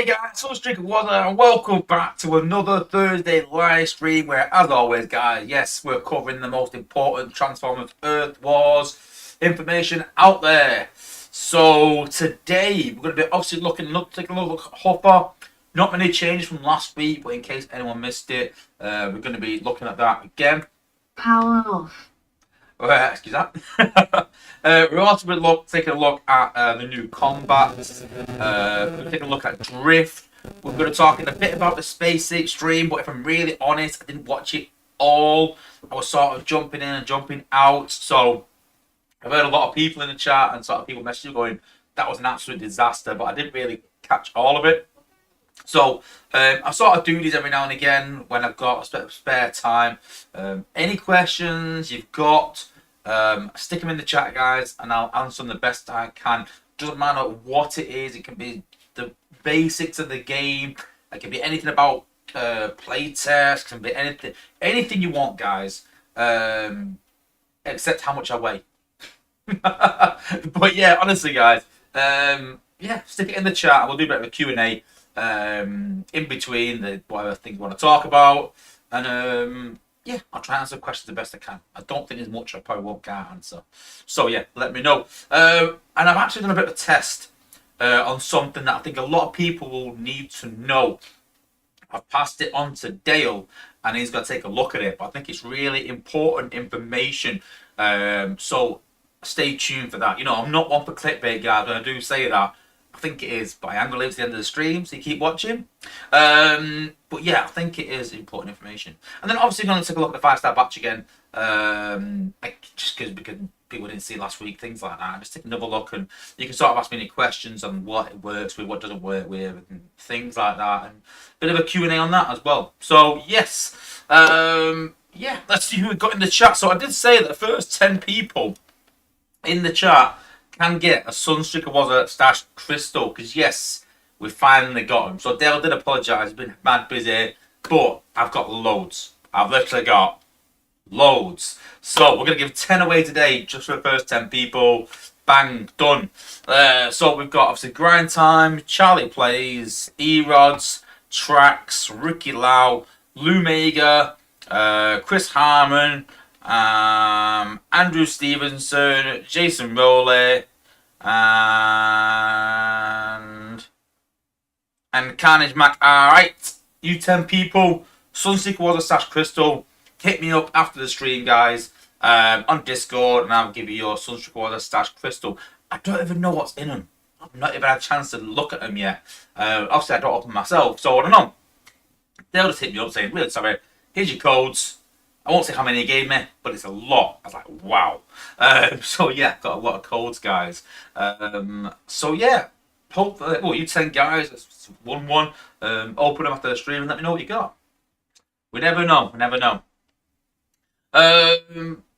guys, Sunstreaker Wozza, and welcome back to another Thursday live stream where, as always, guys, yes, we're covering the most important Transformers Earth Wars information out there. So today we're going to be obviously taking a look at Huffer. Not many changes from last week, but in case anyone missed it, we're going to be looking at that again. Power off. Excuse that. We're also going to taking a look at the new combat. We're going to take a look at Drift. We're going to talk a bit about the Space Extreme, but if I'm really honest, I didn't watch it all. I was sort of jumping in and jumping out. So I've heard a lot of people in the chat and sort of people messaging going, that was an absolute disaster, but I didn't really catch all of it. So I sort of do these every now and again when I've got a bit of spare time. Any questions you've got, stick them in the chat, guys, and I'll answer them the best I can. Doesn't matter what it is. It can be the basics of the game. It can be anything about play tests. It can be anything you want, guys, except how much I weigh. But yeah, honestly, guys, yeah, stick it in the chat. We'll do a bit of a Q&A. In between the whatever things you want to talk about, and yeah, I'll try and answer questions the best I can. I don't think there's much I probably won't get answer, so yeah, let me know. And I've actually done a bit of a test on something that I think a lot of people will need to know. I've passed it on to Dale and he's going to take a look at it, but I think it's really important information, so stay tuned for that. You know, I'm not one for clickbait, guys, and I do say that. I think it is, but I am going to leave to the end of the stream, so you keep watching. But yeah, I think it is important information. And then obviously going to take a look at the 5-star batch again, just because people didn't see last week, things like that. Just take another look, and you can sort of ask me any questions on what it works with, what doesn't work with, and things like that. And a bit of a Q&A on that as well. So yes, yeah, let's see who we got in the chat. So I did say that the first 10 people in the chat can get a Sunstreaker Wozza stash crystal, because yes, we finally got him. So Dale did apologise, he's been mad busy, but I've got loads. I've literally got loads. So we're going to give 10 away today, just for the first 10 people. Bang, done. So we've got obviously Grind Time, Charlie Plays, E-Rods, Trax, Ricky Lau, Lou Mega, Chris Harmon, Andrew Stevenson, Jason Rowley, and Carnage Mac. Alright, you 10 people, Sunstreaker Wozza stash crystal, hit me up after the stream, guys, on Discord, and I'll give you your Sunstreaker Wozza stash crystal. I don't even know what's in them. I've not even had a chance to look at them yet. Obviously I don't open myself, so I don't know. They'll just hit me up saying, really sorry, here's your codes. I won't say how many he gave me, but it's a lot. I was like, wow. So yeah, got a lot of codes, guys. So yeah, hopefully, well, you 10 guys, it's 1-1. Open them after the stream and let me know what you got. We never know. We never know.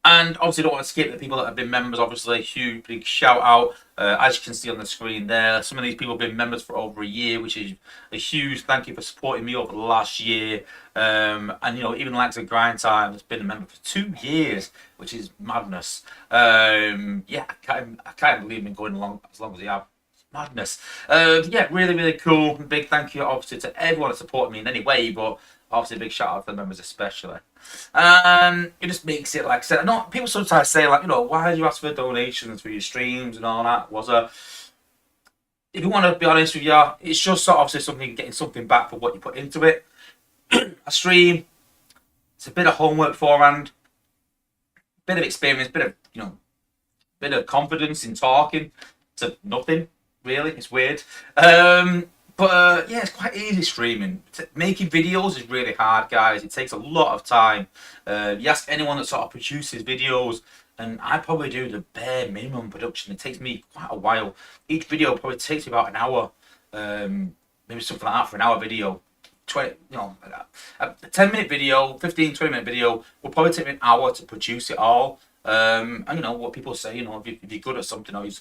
And obviously, don't want to skip the people that have been members. Obviously, huge big shout out. As you can see on the screen there, some of these people have been members for over a year, which is a huge thank you for supporting me over the last year. And you know, even like the Grind Time has been a member for 2 years, which is madness. Yeah, I can't believe me going along as long as they have. It's madness. Yeah, really, really cool. Big thank you, obviously, to everyone that supported me in any way, but obviously a big shout out to the members especially. It just makes it, like I said, not people sometimes say, like, you know, why do you ask for donations for your streams and all that? If you want to be honest with you, it's just sort of obviously something, getting something back for what you put into it. A stream, it's a bit of homework beforehand, bit of experience, bit of, you know, bit of confidence in talking to nothing really. It's weird. But yeah, it's quite easy streaming. Making videos is really hard, guys. It takes a lot of time. You ask anyone that sort of produces videos, and I probably do the bare minimum production. It takes me quite a while. Each video probably takes me about an hour, maybe something like that for an hour video. 20, you know, a 10-minute video, 15-20-minute video will probably take me an hour to produce it all. And you know what people say, you know, if you're good at something or you're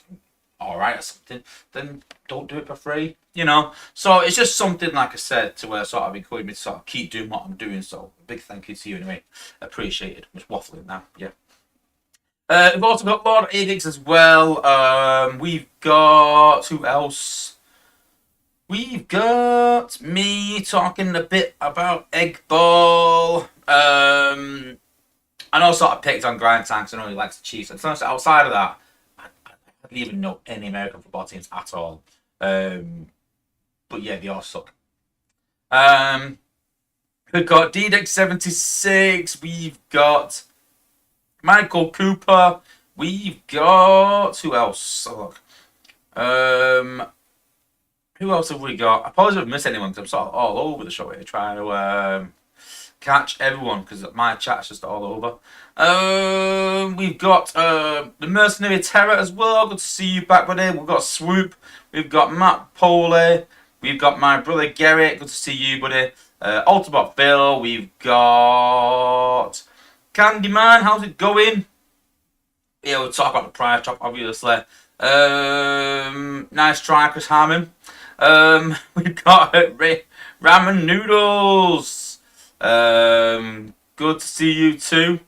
alright at something, then don't do it for free, you know. So it's just something, like I said, to where sort of encourage me to sort of keep doing what I'm doing. So big thank you to you anyway. Appreciated. I'm just waffling now, yeah. We've also got Lord Edix as well. We've got, who else? We've got me talking a bit about Egg Ball. I know sort of picked on Grind Tanks and only likes the Chiefs. And so outside of that, I didn't even know any American football teams at all. But yeah, they all suck. We've got DDEX76. We've got Michael Cooper. We've got who else? Oh, look. Who else have we got? I apologize if I've missed anyone because I'm sort of all over the show here trying to catch everyone because my chat's just all over. We've got the Mercenary Terror as well. Good to see you back, buddy. We've got Swoop. We've got Matt Poley. We've got my brother Garrett. Good to see you, buddy. Autobot Phil. We've got Candyman. How's it going? Yeah, we'll talk about the prize drop, obviously. Nice try, Chris Harmon. We've got Ramen Noodles. Good to see you too.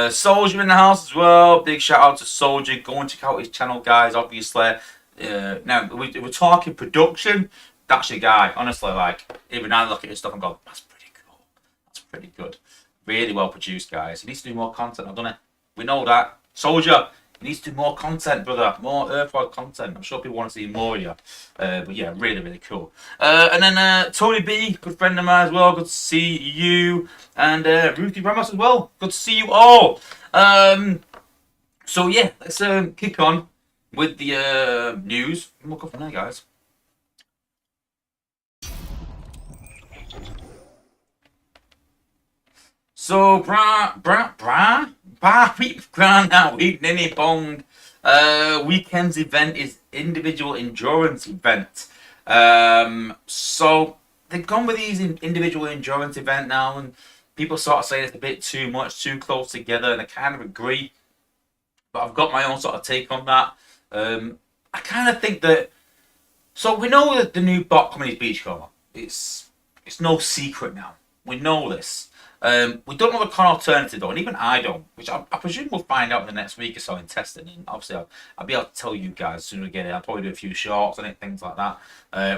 Soldier in the house as well. Big shout out to Soldier. Go and check out his channel, guys. Obviously, now we're talking production. That's your guy. Honestly, like even I look at his stuff and go, that's pretty cool. That's pretty good. Really well produced, guys. He needs to do more content. I've done it. We know that. Soldier. He needs to do more content, brother. More Earthward content. I'm sure people want to see more of you. But yeah, really, really cool. And then Tony B, good friend of mine as well. Good to see you. And Ruthie Ramos as well. Good to see you all. So yeah, let's kick on with the news. And we'll go from there, guys. So, weekend's event is individual endurance event. So they've gone with these individual endurance event now, and people sort of say it's a bit too much, too close together, and I kind of agree. But I've got my own sort of take on that. I kind of think that. So we know that the new bot coming is Beachcomber. It's no secret now. We know this. We don't know the con alternative though, and even I don't, which I presume we'll find out in the next week or so in testing. And obviously, I'll be able to tell you guys as soon as I get it. I'll probably do a few shorts and things like that.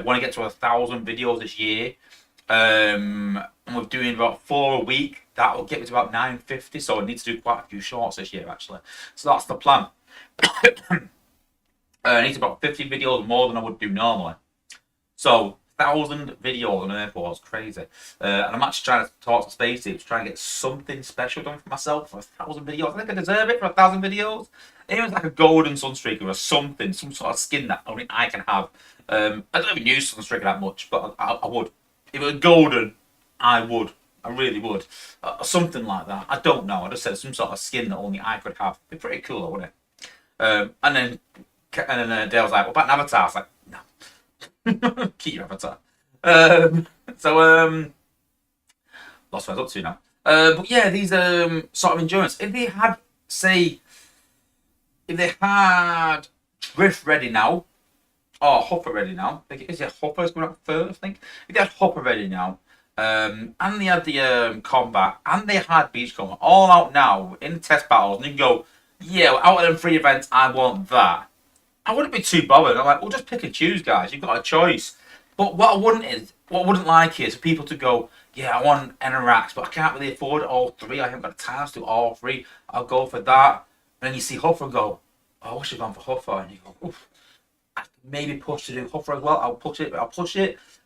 Want to get to 1,000 videos this year, and we're doing about 4 a week. That will get me to about 950. So I need to do quite a few shorts this year actually. So that's the plan. I need about 50 videos more than I would do normally. So 1,000 videos on Earth Wars, crazy. And I'm actually trying to talk to Space Teams, trying to get something special done for myself for 1,000 videos. I think I deserve it for 1,000 videos. Even like a golden Sunstreaker or something, some sort of skin that only I can have. I don't even use Sunstreaker that much, but I would. If it was golden, I would. I really would. Something like that. I don't know. I just said some sort of skin that only I could have. It'd be pretty cool, wouldn't it? And then Dale's like, what about an avatar? I was like, no. Keep your avatar. Lost what I was up to now. But yeah, these sort of endurance. If they had, say, Drift ready now, or Huffer ready now. Is it Huffer's going up first? I think. If they had Huffer ready now, and they had the combat, and they had Beachcomber all out now in the test battles, and you can go, yeah, out of them 3 events, I want that. I wouldn't be too bothered. I'm like, well, just pick and choose, guys. You've got a choice. But what I wouldn't like is for people to go, yeah, I want Enerax, but I can't really afford all 3. I haven't got the time to do all 3. I'll go for that. And then you see Huffer and go, oh, I should have gone for Huffer. And you go, oof, I maybe push to do Huffer as well. I'll push it.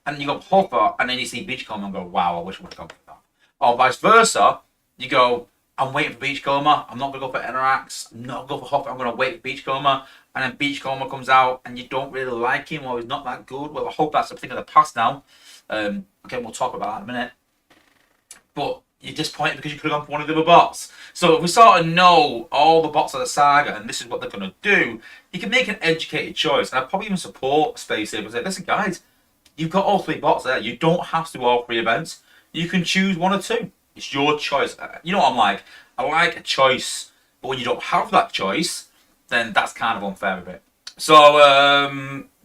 And you go Huffer, and then you see Beachcomber and go, wow, I wish I would have gone for that. Or vice versa, you go, I'm waiting for Beachcomber. I'm not going to go for Enerax. I'm not going to go for Huffer. I'm going to wait for Beachcomber. And then Beachcomber comes out and you don't really like him or he's not that good. Well, I hope that's a thing of the past now. Again, we'll talk about that in a minute. But you're disappointed because you could have gone for one of the other bots. So if we sort of know all the bots of the saga and this is what they're going to do, you can make an educated choice. And I'd probably even support Space Saber and say, listen, guys, you've got all 3 bots there. You don't have to do all 3 events. You can choose 1 or 2. It's your choice. You know what I'm like? I like a choice. But when you don't have that choice, then that's kind of unfair a bit. So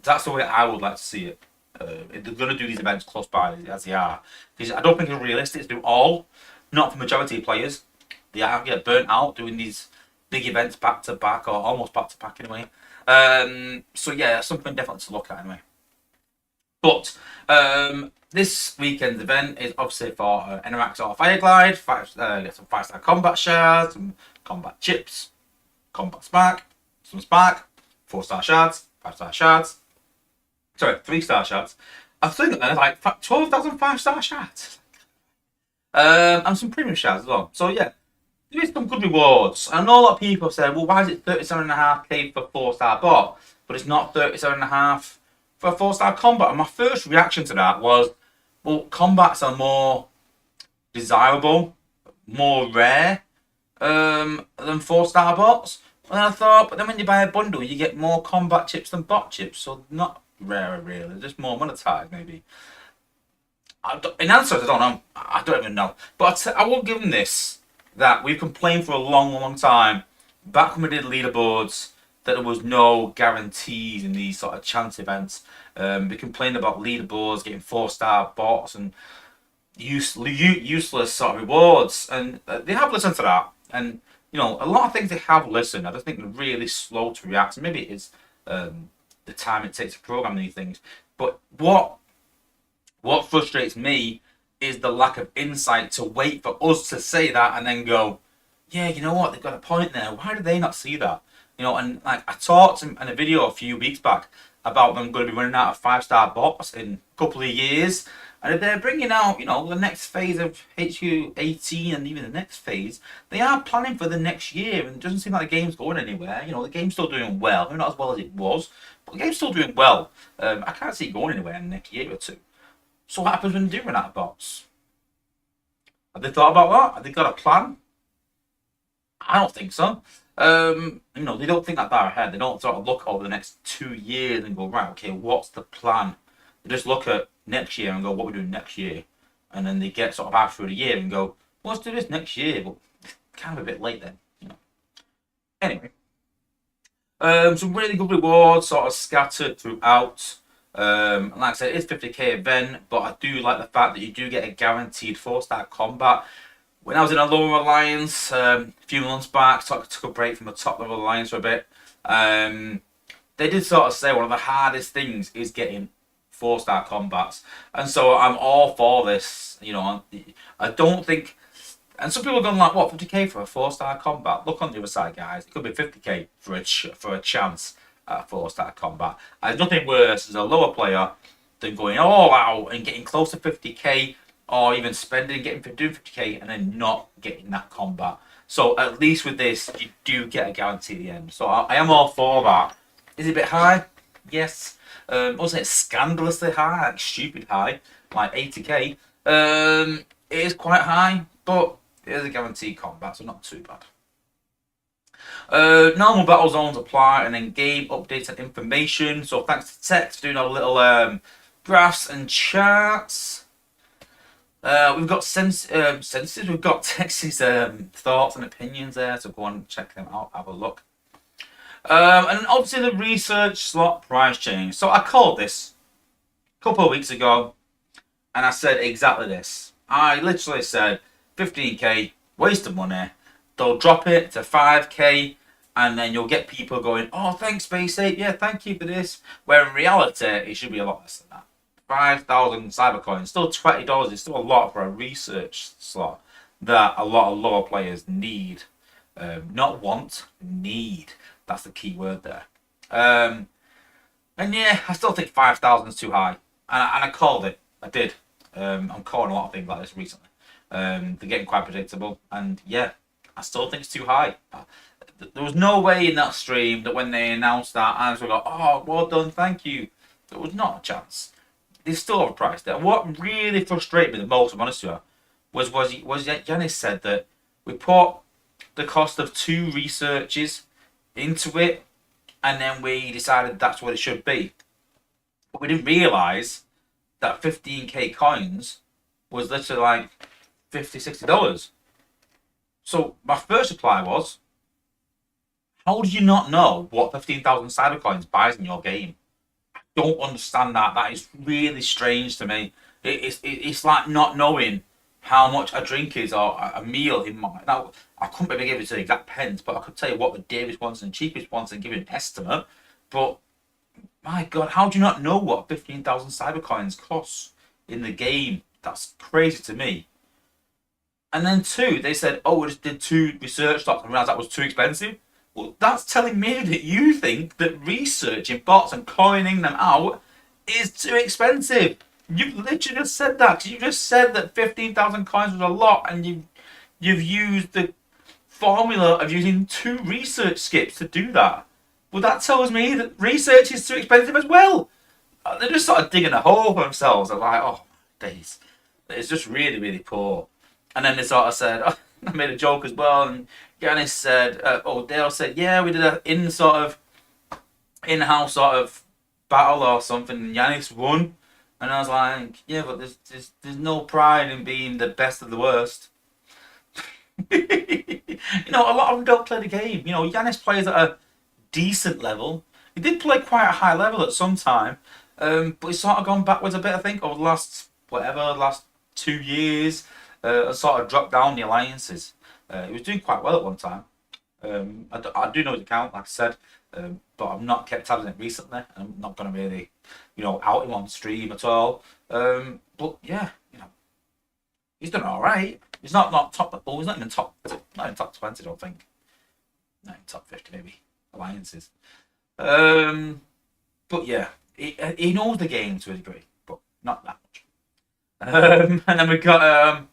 that's the way I would like to see it. If they're going to do these events close by as they are, because I don't think it's realistic to do all. Not for majority of players. They are get burnt out doing these big events back to back or almost back to back anyway. So yeah, something definitely to look at anyway. But this weekend's event is obviously for Enerax or Fireglide. Get some 5-star combat shards, some combat chips, combat spark, some spark, 4-star shards, 5-star shards. Sorry, 3-star shards. I think there's like 12,000 5-star shards. And some premium shards as well. So yeah, there is some good rewards. I know a lot of people say, well, why is it 37.5k for 4-star bot, but it's not 37.5 for a 4-star combat? And my first reaction to that was, well, combats are more desirable, more rare than 4-star bots. And I thought, but then when you buy a bundle, you get more combat chips than bot chips, so not rarer really, just more monetized maybe. In answers, I don't know. I don't even know. But I will give them this, that we've complained for a long, long time, back when we did leaderboards, that there was no guarantees in these sort of chance events. We complained about leaderboards getting 4-star bots and useless sort of rewards, and they have listened to that. And you know, a lot of things they have listened. I just think they're really slow to react. And maybe it is the time it takes to program these things. But what frustrates me is the lack of insight to wait for us to say that and then go, yeah, you know what, they've got a point there. Why did they not see that? You know, and like I talked in a video a few weeks back about them going to be running out of 5-star bots in a couple of years. And if they're bringing out, you know, the next phase of HQ 18 and even the next phase, they are planning for the next year. And it doesn't seem like the game's going anywhere. You know, the game's still doing well. Maybe not as well as it was, but the game's still doing well. I can't see it going anywhere in the next year or two. So what happens when they do run out of bots? Have they thought about that? Have they got a plan? I don't think so. You know, they don't think that far ahead. They don't sort of look over the next 2 years and go, right, okay, what's the plan? They just look at next year and go, what we're doing next year. And then they get sort of half through the year and go, well, let's do this next year. But it's kind of a bit late then, you know. Anyway. Some really good rewards sort of scattered throughout. Like I said, it's 50k event, but I do like the fact that you do get a guaranteed 4-star combat. When I was in a lower alliance a few months back, took a break from the top level alliance for a bit. They did sort of say one of the hardest things is getting 4-star combats, and so I'm all for this. You know, I don't think. And some people are going like, what, 50k for a 4-star combat? Look on the other side, guys. It could be 50k for a chance at a 4-star combat. There's nothing worse as a lower player than going all out and getting close to 50k, or even doing 50k and then not getting that combat. So at least with this, you do get a guarantee at the end. So I am all for that. Is it a bit high? Yes. Wasn't it scandalously high, like stupid high, like 80k? It is quite high, but it is a guaranteed combat, so not too bad. Normal battle zones apply, and then game updates and information. So thanks to Tex for doing our little graphs and charts. We've got senses. We've got Tex's thoughts and opinions there, so go on and check them out. Have a look. And obviously the research slot price change. So I called this a couple of weeks ago, and I said exactly this. I literally said 15k, waste of money. They'll drop it to 5k, and then you'll get people going, oh, thanks, Space Ape. Yeah, thank you for this. Where in reality, it should be a lot less than that. 5,000 cybercoins, still $20. It's still a lot for a research slot that a lot of lower players need. Not want, need. That's the key word there. And yeah, I still think 5,000 is too high. And I called it. I did. I'm calling a lot of things like this recently. They're getting quite predictable. And yeah, I still think it's too high. There was no way in that stream that when they announced that, I was like, oh, well done, thank you. There was not a chance. They still have a price there. What really frustrated me the most, I'm honest with you, was Yanis said that we put the cost of 2 researches into it, and then we decided that's what it should be. But we didn't realise that 15k coins was literally like $50-$60. So my first reply was, how do you not know what 15,000 cybercoins buys in your game? I don't understand that. That is really strange to me. It's like not knowing how much a drink is or a meal in my... Now, I couldn't maybe give it to the exact pence, but I could tell you what the dearest ones and cheapest ones and give you an estimate. But My God, how do you not know what 15,000 cybercoins costs in the game? That's crazy to me. And then two, they said, oh, we just did 2 research stocks and realized that was too expensive. Well, that's telling me that you think that researching bots and coining them out is too expensive. You've literally just said that. You just said that 15,000 coins was a lot, and you've used the formula of using 2 research skips to do that. Well, that tells me that research is too expensive as well. They're just sort of digging a hole for themselves. I'm like, oh, days. It's just really, really poor. And then they sort of said, oh, I made a joke as well, and Yanis said, Dale said, yeah, we did a in-house sort of battle or something, and Yanis won. And I was like, yeah, but there's no pride in being the best of the worst. A lot of them don't play the game. Yanis plays at a decent level. He did play quite a high level at some time, but he's sort of gone backwards a bit, I think, over the last 2 years. Sort of dropped down the alliances. He was doing quite well at one time. I do know his account, like I said, but I've not kept tabs on it recently. I'm not going to really, out him on stream at all. But yeah, he's done all right. He's not top. Oh, he's not even top. Not in top 20, I don't think. Not in top 50, maybe alliances. But yeah, he knows the game to a degree, but not that much. And then we've got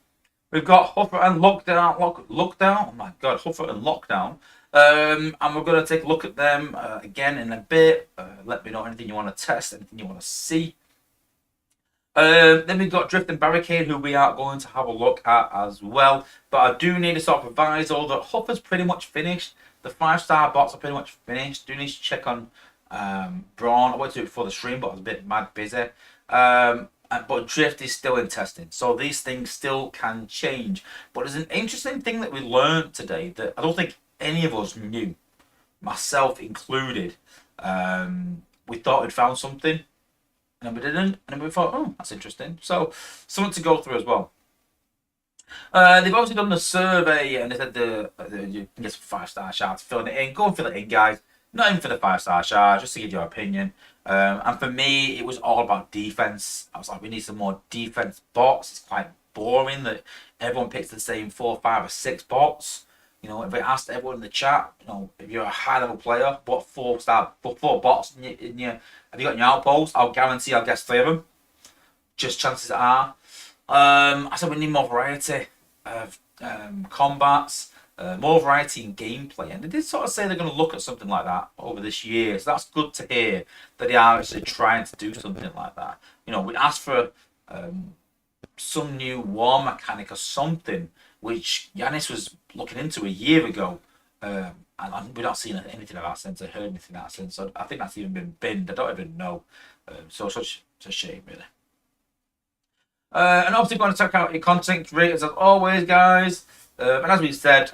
Huffer and Lockdown. Oh my God, Huffer and Lockdown. And we're going to take a look at them again in a bit. Let me know anything you want to test, anything you want to see. Then we've got Drift and Barricade, who we are going to have a look at as well. But I do need to sort of proviso that Huffer's pretty much finished. The 5-star bots are pretty much finished. Do need to check on Brawn. I wanted to do it before the stream, but I was a bit mad busy. But Drift is still in testing, so these things still can change. But there's an interesting thing that we learned today that I don't think any of us knew, myself included. We thought we'd found something, and we didn't, and then we thought, oh, that's interesting. So something to go through as well. They've obviously done the survey, and they said you can get some 5-star shards, filling it in. Go and fill it in, guys. Not even for the 5-star shard, just to give your opinion. And for me, it was all about defense. I was like, we need some more defense bots. It's quite boring that everyone picks the same 4, 5, or 6 bots. If I asked everyone in the chat, if you're a high-level player, what 4 bots have you got in your outpost? I'll guarantee I'll guess 3 of them. Just chances are. I said we need more variety of combats. More variety in gameplay, and they did sort of say they're going to look at something like that over this year, so that's good to hear that they are actually trying to do something like that. We asked for some new war mechanic or something, which Yanis was looking into a year ago, and we're not seeing anything of that since. I heard anything of that since, so I think that's even been binned. I don't even know, so it's a shame, really. And obviously, going to check out your content creators as always, guys. And as we said,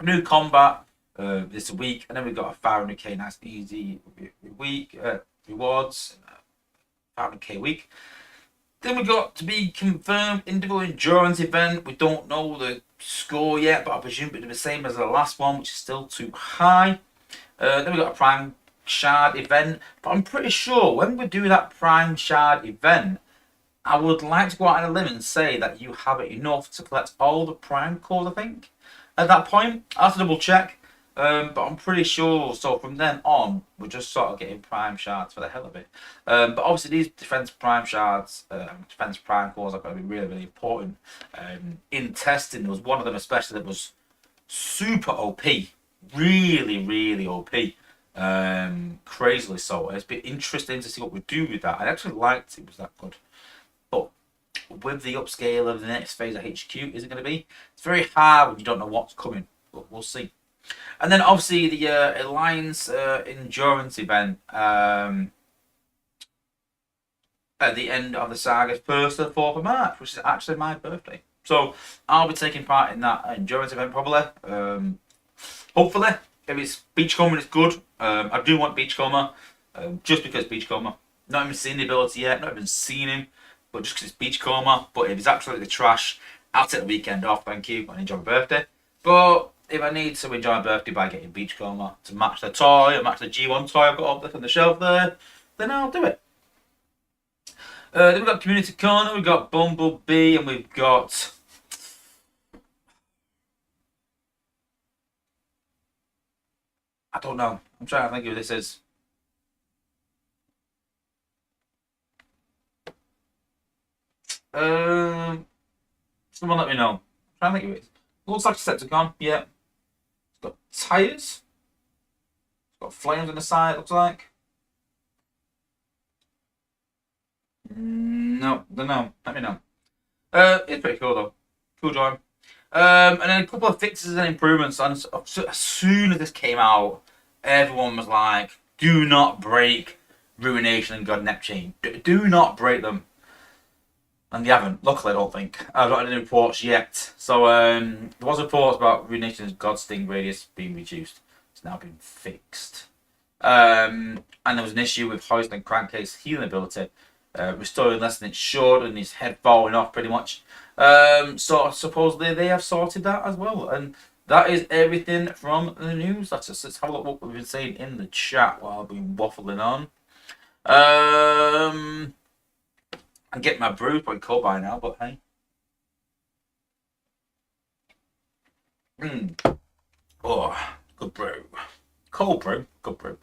new combat this week, and then we've got a 500k nice easy week rewards, 500k week. Then we got to be confirmed individual endurance event. We don't know the score yet, but I presume it'll be the same as the last one, which is still too high. Then we got a prime shard event, but I'm pretty sure when we do that prime shard event, I would like to go out on a limb and say that you have enough to collect all the prime cores, I think. At that point, I'll have to double check, but I'm pretty sure. So from then on, we're just sort of getting prime shards for the hell of it. But obviously these defense prime shards, defense prime cores are going to be really, really important. In testing, there was one of them especially that was super OP. Really, really OP. Crazily so. It's been interesting to see what we do with that. I actually liked it was that good. But with the upscale of the next phase of HQ, is it going to be? It's very hard when you don't know what's coming, but we'll see. And then obviously the Alliance Endurance event at the end of the saga, 1st to 4th of March, which is actually my birthday. So I'll be taking part in that endurance event probably. Hopefully, if it's Beachcomber, it's good. I do want Beachcomber, just because Beachcomber. Not even seen the ability yet, not even seen him. But just because it's Beachcomber. But if it's absolutely trash, I'll take the weekend off, thank you, and enjoy my birthday. But if I need to enjoy my birthday by getting Beachcomber to match the toy, or match the G1 toy I've got up on the shelf there, then I'll do it. Then we've got Community Corner, we've got Bumblebee, and we've got... I don't know. I'm trying to think who this is. Someone let me know. I'm trying to think who it is. Looks like a Decepticon, yeah. It's got tyres. It's got flames on the side, it looks like. No, don't know. Let me know. It's pretty cool though. Cool drawing. And then a couple of fixes and improvements. And as soon as this came out, everyone was like, "Do not break Ruination and God Neptune. Do not break them." And they haven't. Luckily, I don't think. I've not had any reports yet. So there was reports about Ruination's God Sting radius being reduced. It's now been fixed. And there was an issue with Hoist and Crankcase's healing ability. Restoring less than it should, and his head falling off pretty much. So supposedly they have sorted that as well. And that is everything from the news. Let's have a look what we've been saying in the chat while I've been waffling on. I'm getting my brew, probably cold by now, but hey. Oh, good brew. Cold brew, good brew.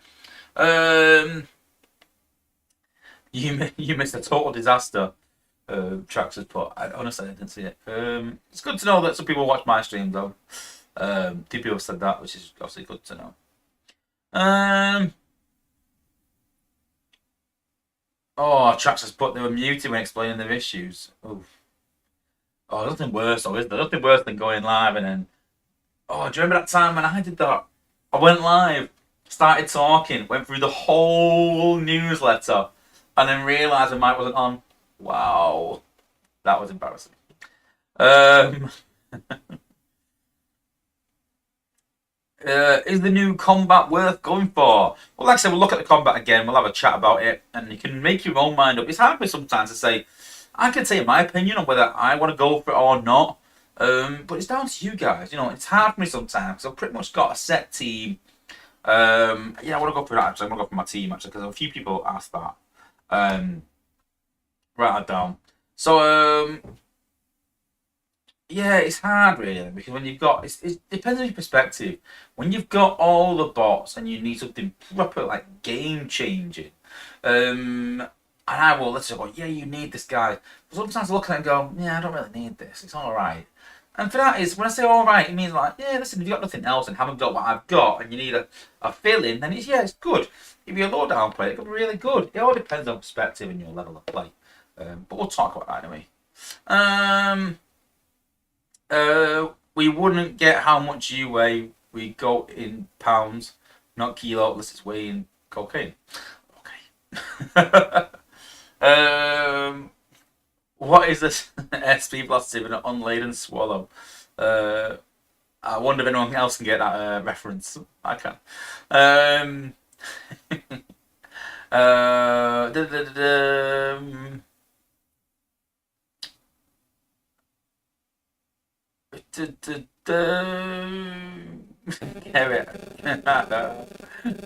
You missed a total disaster. Trax has put. Honestly, I didn't see it. It's good to know that some people watch my stream though. Two people said that, which is obviously good to know. Oh, Trax has put they were muted when explaining their issues. Oof. Oh, nothing worse though, is there? Nothing worse than going live and then. Oh, do you remember that time when I did that? I went live, started talking, went through the whole newsletter, and then realised the mic wasn't on. Wow, that was embarrassing. Is the new combat worth going for? Well, like I said, we'll look at the combat again. We'll have a chat about it, and you can make your own mind up. It's hard for me sometimes to say. I can say my opinion on whether I want to go for it or not, but it's down to you guys. You know, it's hard for me sometimes. I've pretty much got a set team. Yeah, I want to go for that. Actually, I want to go for my team actually because a few people asked that. Write that down. So, yeah, it's hard really because when you've got it depends on your perspective. When you've got all the bots and you need something proper like game changing, and I will let's say, oh yeah, you need this guy. But sometimes I look at it and go, yeah, I don't really need this. It's all right. And for that is when I say all right, it means like, yeah, listen, if you've got nothing else and haven't got what I've got, and you need a fill in, then it's good. If you're a low down player, it could be really good. It all depends on perspective and your level of play. But we'll talk about that anyway. We wouldn't get how much you weigh. We go in pounds, not kilo. Unless it's weighing cocaine. Okay. What is this SP velocity of an unladen swallow? I wonder if anyone else can get that reference. I can.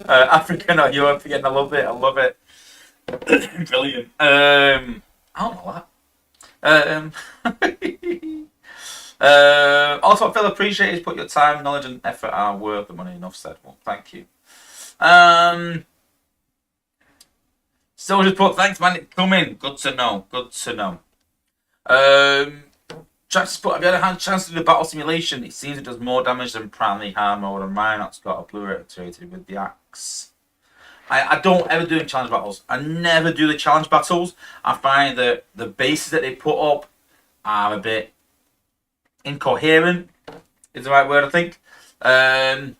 African or European, I love it. I love it. Brilliant. I don't know that. Also, I feel appreciated. Put your time, knowledge, and effort are worth the money. Enough said. Well, thank you. So just put thanks, man. It's coming. Good to know. Good to know. Jack's put, have you had a chance to do the battle simulation? It seems it does more damage than primary hammer mode, and Rhinox got a Blu-ray activated with the axe. I don't ever do challenge battles. I never do the challenge battles. I find that the bases that they put up are a bit incoherent, is the right word, I think, and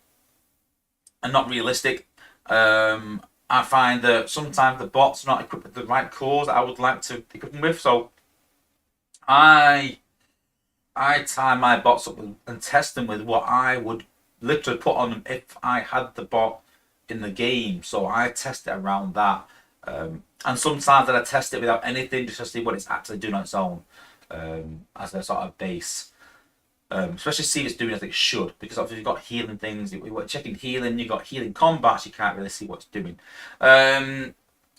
not realistic. I find that sometimes the bots are not equipped with the right cores that I would like to equip them with, so I tie my bots up and test them with what I would literally put on them if I had the bot in the game. So I test it around that. And sometimes I test it without anything just to see what it's actually doing on its own as a sort of base. Especially see it's doing as it should, because obviously you've got healing things. You're checking healing. You've got healing combats. You can't really see what it's doing.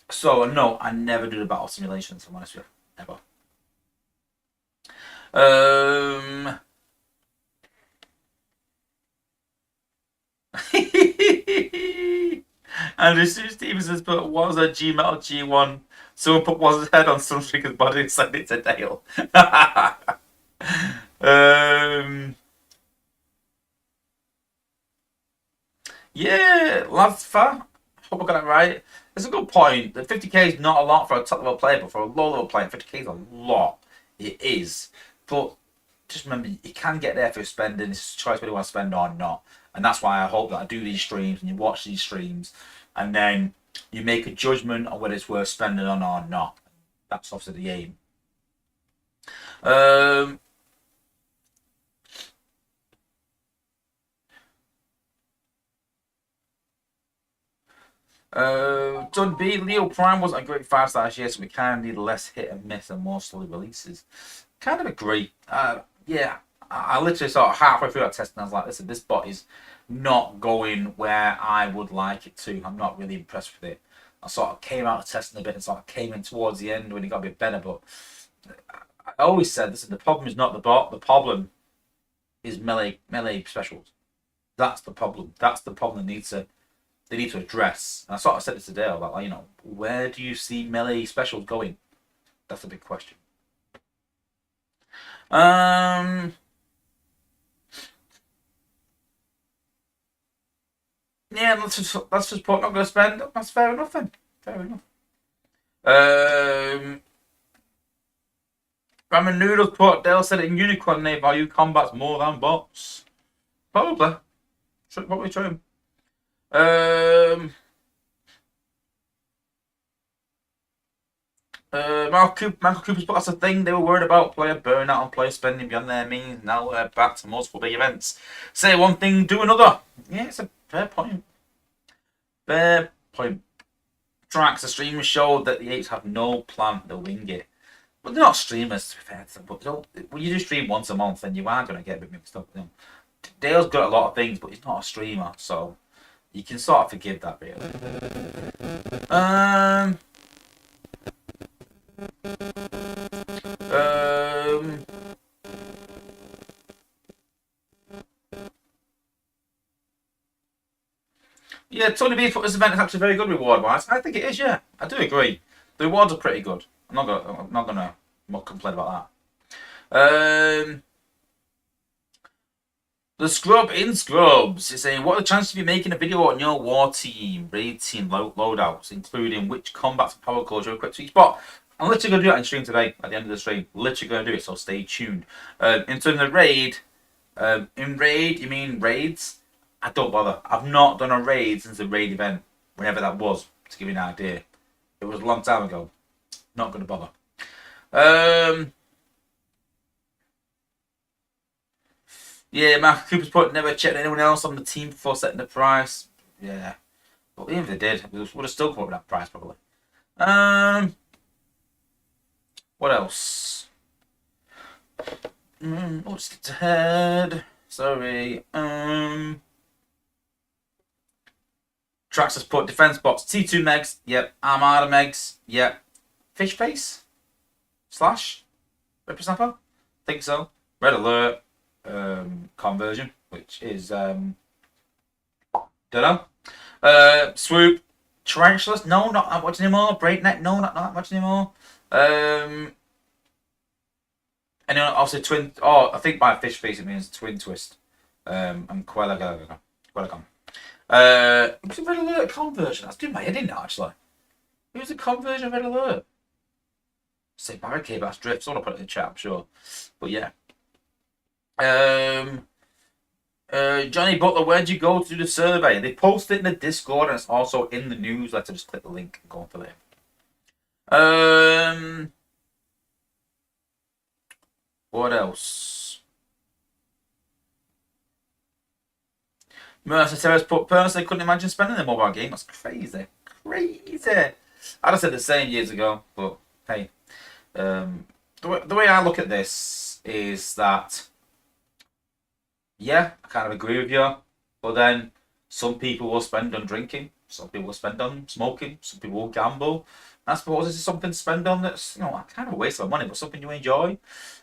So no, I never do the battle simulations. If I'm honest with you, never. And Sue Stevenson's put Wozza G Metal G1. Someone put Wozza's head on Sunstreaker's body and sent it to Dale. Yeah, Lazfa. Hope I got it right. It's a good point. The 50k is not a lot for a top level player, but for a low level player, 50k is a lot. It is. But just remember, you can get there for spending. It's a choice whether you want to spend or not. And that's why I hope that I do these streams and you watch these streams and then you make a judgment on whether it's worth spending on or not. That's obviously the aim. John B. Leo Prime wasn't a great 5-star this year, so we kind of need less hit and miss and more slowly releases. Kind of agree. Yeah, I literally sort of halfway through that test and I was like, listen, this bot is not going where I would like it to. I'm not really impressed with it. I sort of came out of testing a bit and sort of came in towards the end when it got a bit better, but I always said, listen, the problem is not the bot, the problem is melee specials. That's the problem. That's the problem they need to address. And I sort of said it today about, like, where do you see melee specials going? That's a big question. Yeah, that's just put not going to spend. That's fair enough then. Fair enough. Ramen Noodles put Dale said in Unicorn they value combats more than bots. Probably. Should probably try him. Michael Cooper's put that's a thing they were worried about player burnout and player spending beyond their means. Now they're back to multiple big events. Say one thing, do another. Yeah, it's a fair point. Fair point. Drax, the streamer showed that the apes have no plan to wing it. But they're not streamers, to be fair to them. But when you do stream once a month, then you are going to get a bit mixed up with them. Dale's got a lot of things, but he's not a streamer, so you can sort of forgive that, really. Yeah, Tony B put this event is actually very good reward-wise. I think it is, yeah. I do agree. The rewards are pretty good. I'm not gonna complain about that. The Scrub in Scrubs is saying, what are the chances of you making a video on your war team, raid team loadouts, including which combats and power cores you're equipped to each bot? I'm literally going to do that in stream today, at the end of the stream. Literally going to do it, so stay tuned. In terms of raid, in raid, you mean raids? I don't bother. I've not done a raid since the raid event, whenever that was, to give you an idea. It was a long time ago. Not going to bother. Yeah, Mark Cooper's put never checked anyone else on the team before setting the price. Yeah. But even if they did, we would have still come up with that price, probably. What else? Let's get ahead. Sorry. Trax has put defense bots, T2 megs, yep. Armada megs, yep. Fish face? Slash? Ripper Snapper? Think so. Red alert. Conversion, which is don't know. Swoop. Tarantulas? No, not that much anymore. Breakneck? No, not that much anymore. And then obviously twin. Oh, I think by fish face it means twin twist. And Quellagon. It was a red alert conversion. That's doing my head in actually. It was a conversion of red alert. Say barricade, that's drift. Someone will put it in the chat, I'm sure. But yeah. Johnny Butler, where'd you go to do the survey? They posted it in the Discord and it's also in the newsletter. Just click the link and go and fill it in. What else? Mercer Terrace put personally couldn't imagine spending the mobile game. That's crazy. Crazy. I'd have said the same years ago, but hey. The way I look at this is that yeah, I kind of agree with you. But then some people will spend on drinking, some people will spend on smoking, some people will gamble. And I suppose this is something to spend on that's, kind of a waste of money, but something you enjoy.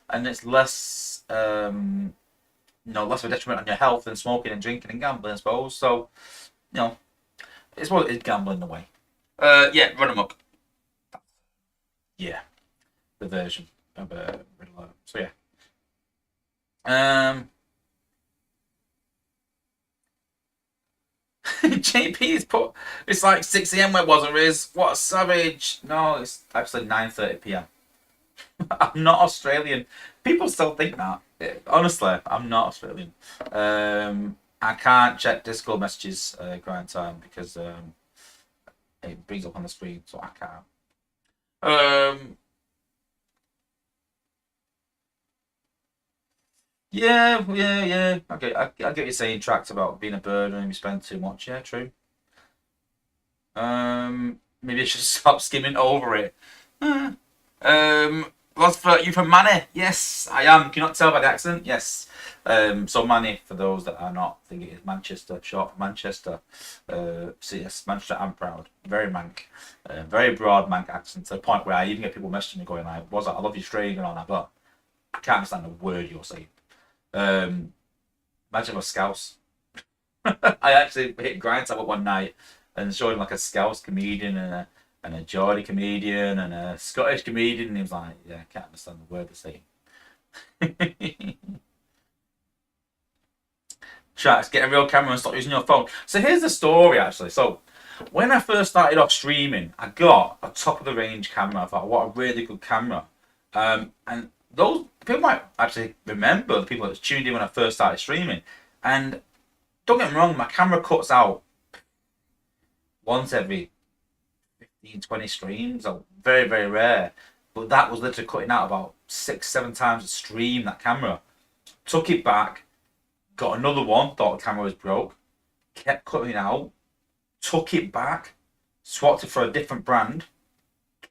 And it's less, less of a detriment on your health than smoking and drinking and gambling, I suppose. So, you know, it's what it is, gambling in a way. Yeah, run amok. Yeah, the version of Riddler. So yeah. JP's put it's like 6 a.m. where Wozza is. What a savage! No, it's actually 9:30 p.m. I'm not Australian. People still think that. Honestly, I'm not Australian. I can't check Discord messages grind time because it brings up on the screen, so I can't. Yeah. Okay, I get you saying tracks about being a bird and you spend too much. Yeah, true. Maybe I should stop skimming over it. What's for you from Manny? Yes, I am. Can you not tell by the accent? Yes. So Manny, for those that are not, I think it is Manchester, short for Manchester. So yes, Manchester, I'm proud. Very mank. Very broad mank accent to the point where I even get people messaging me going like, "Was that? I love your Australian and all that," but I can't understand a word you're saying. Imagine a Scouse. I actually hit grind up one night and showed him like a Scouse comedian and a Geordie comedian and a Scottish comedian, and he was like, "Yeah, I can't understand the word they're saying." Tracks, get a real camera and stop using your phone. So here's the story actually. So when I first started off streaming, I got a top of the range camera. I thought, what a really good camera. And those people might actually remember the people that tuned in when I first started streaming. And don't get me wrong, my camera cuts out once every 15, 20 streams. So very, very rare. But that was literally cutting out about 6, 7 times a stream, that camera. Took it back, got another one, thought the camera was broke, kept cutting out, took it back, swapped it for a different brand,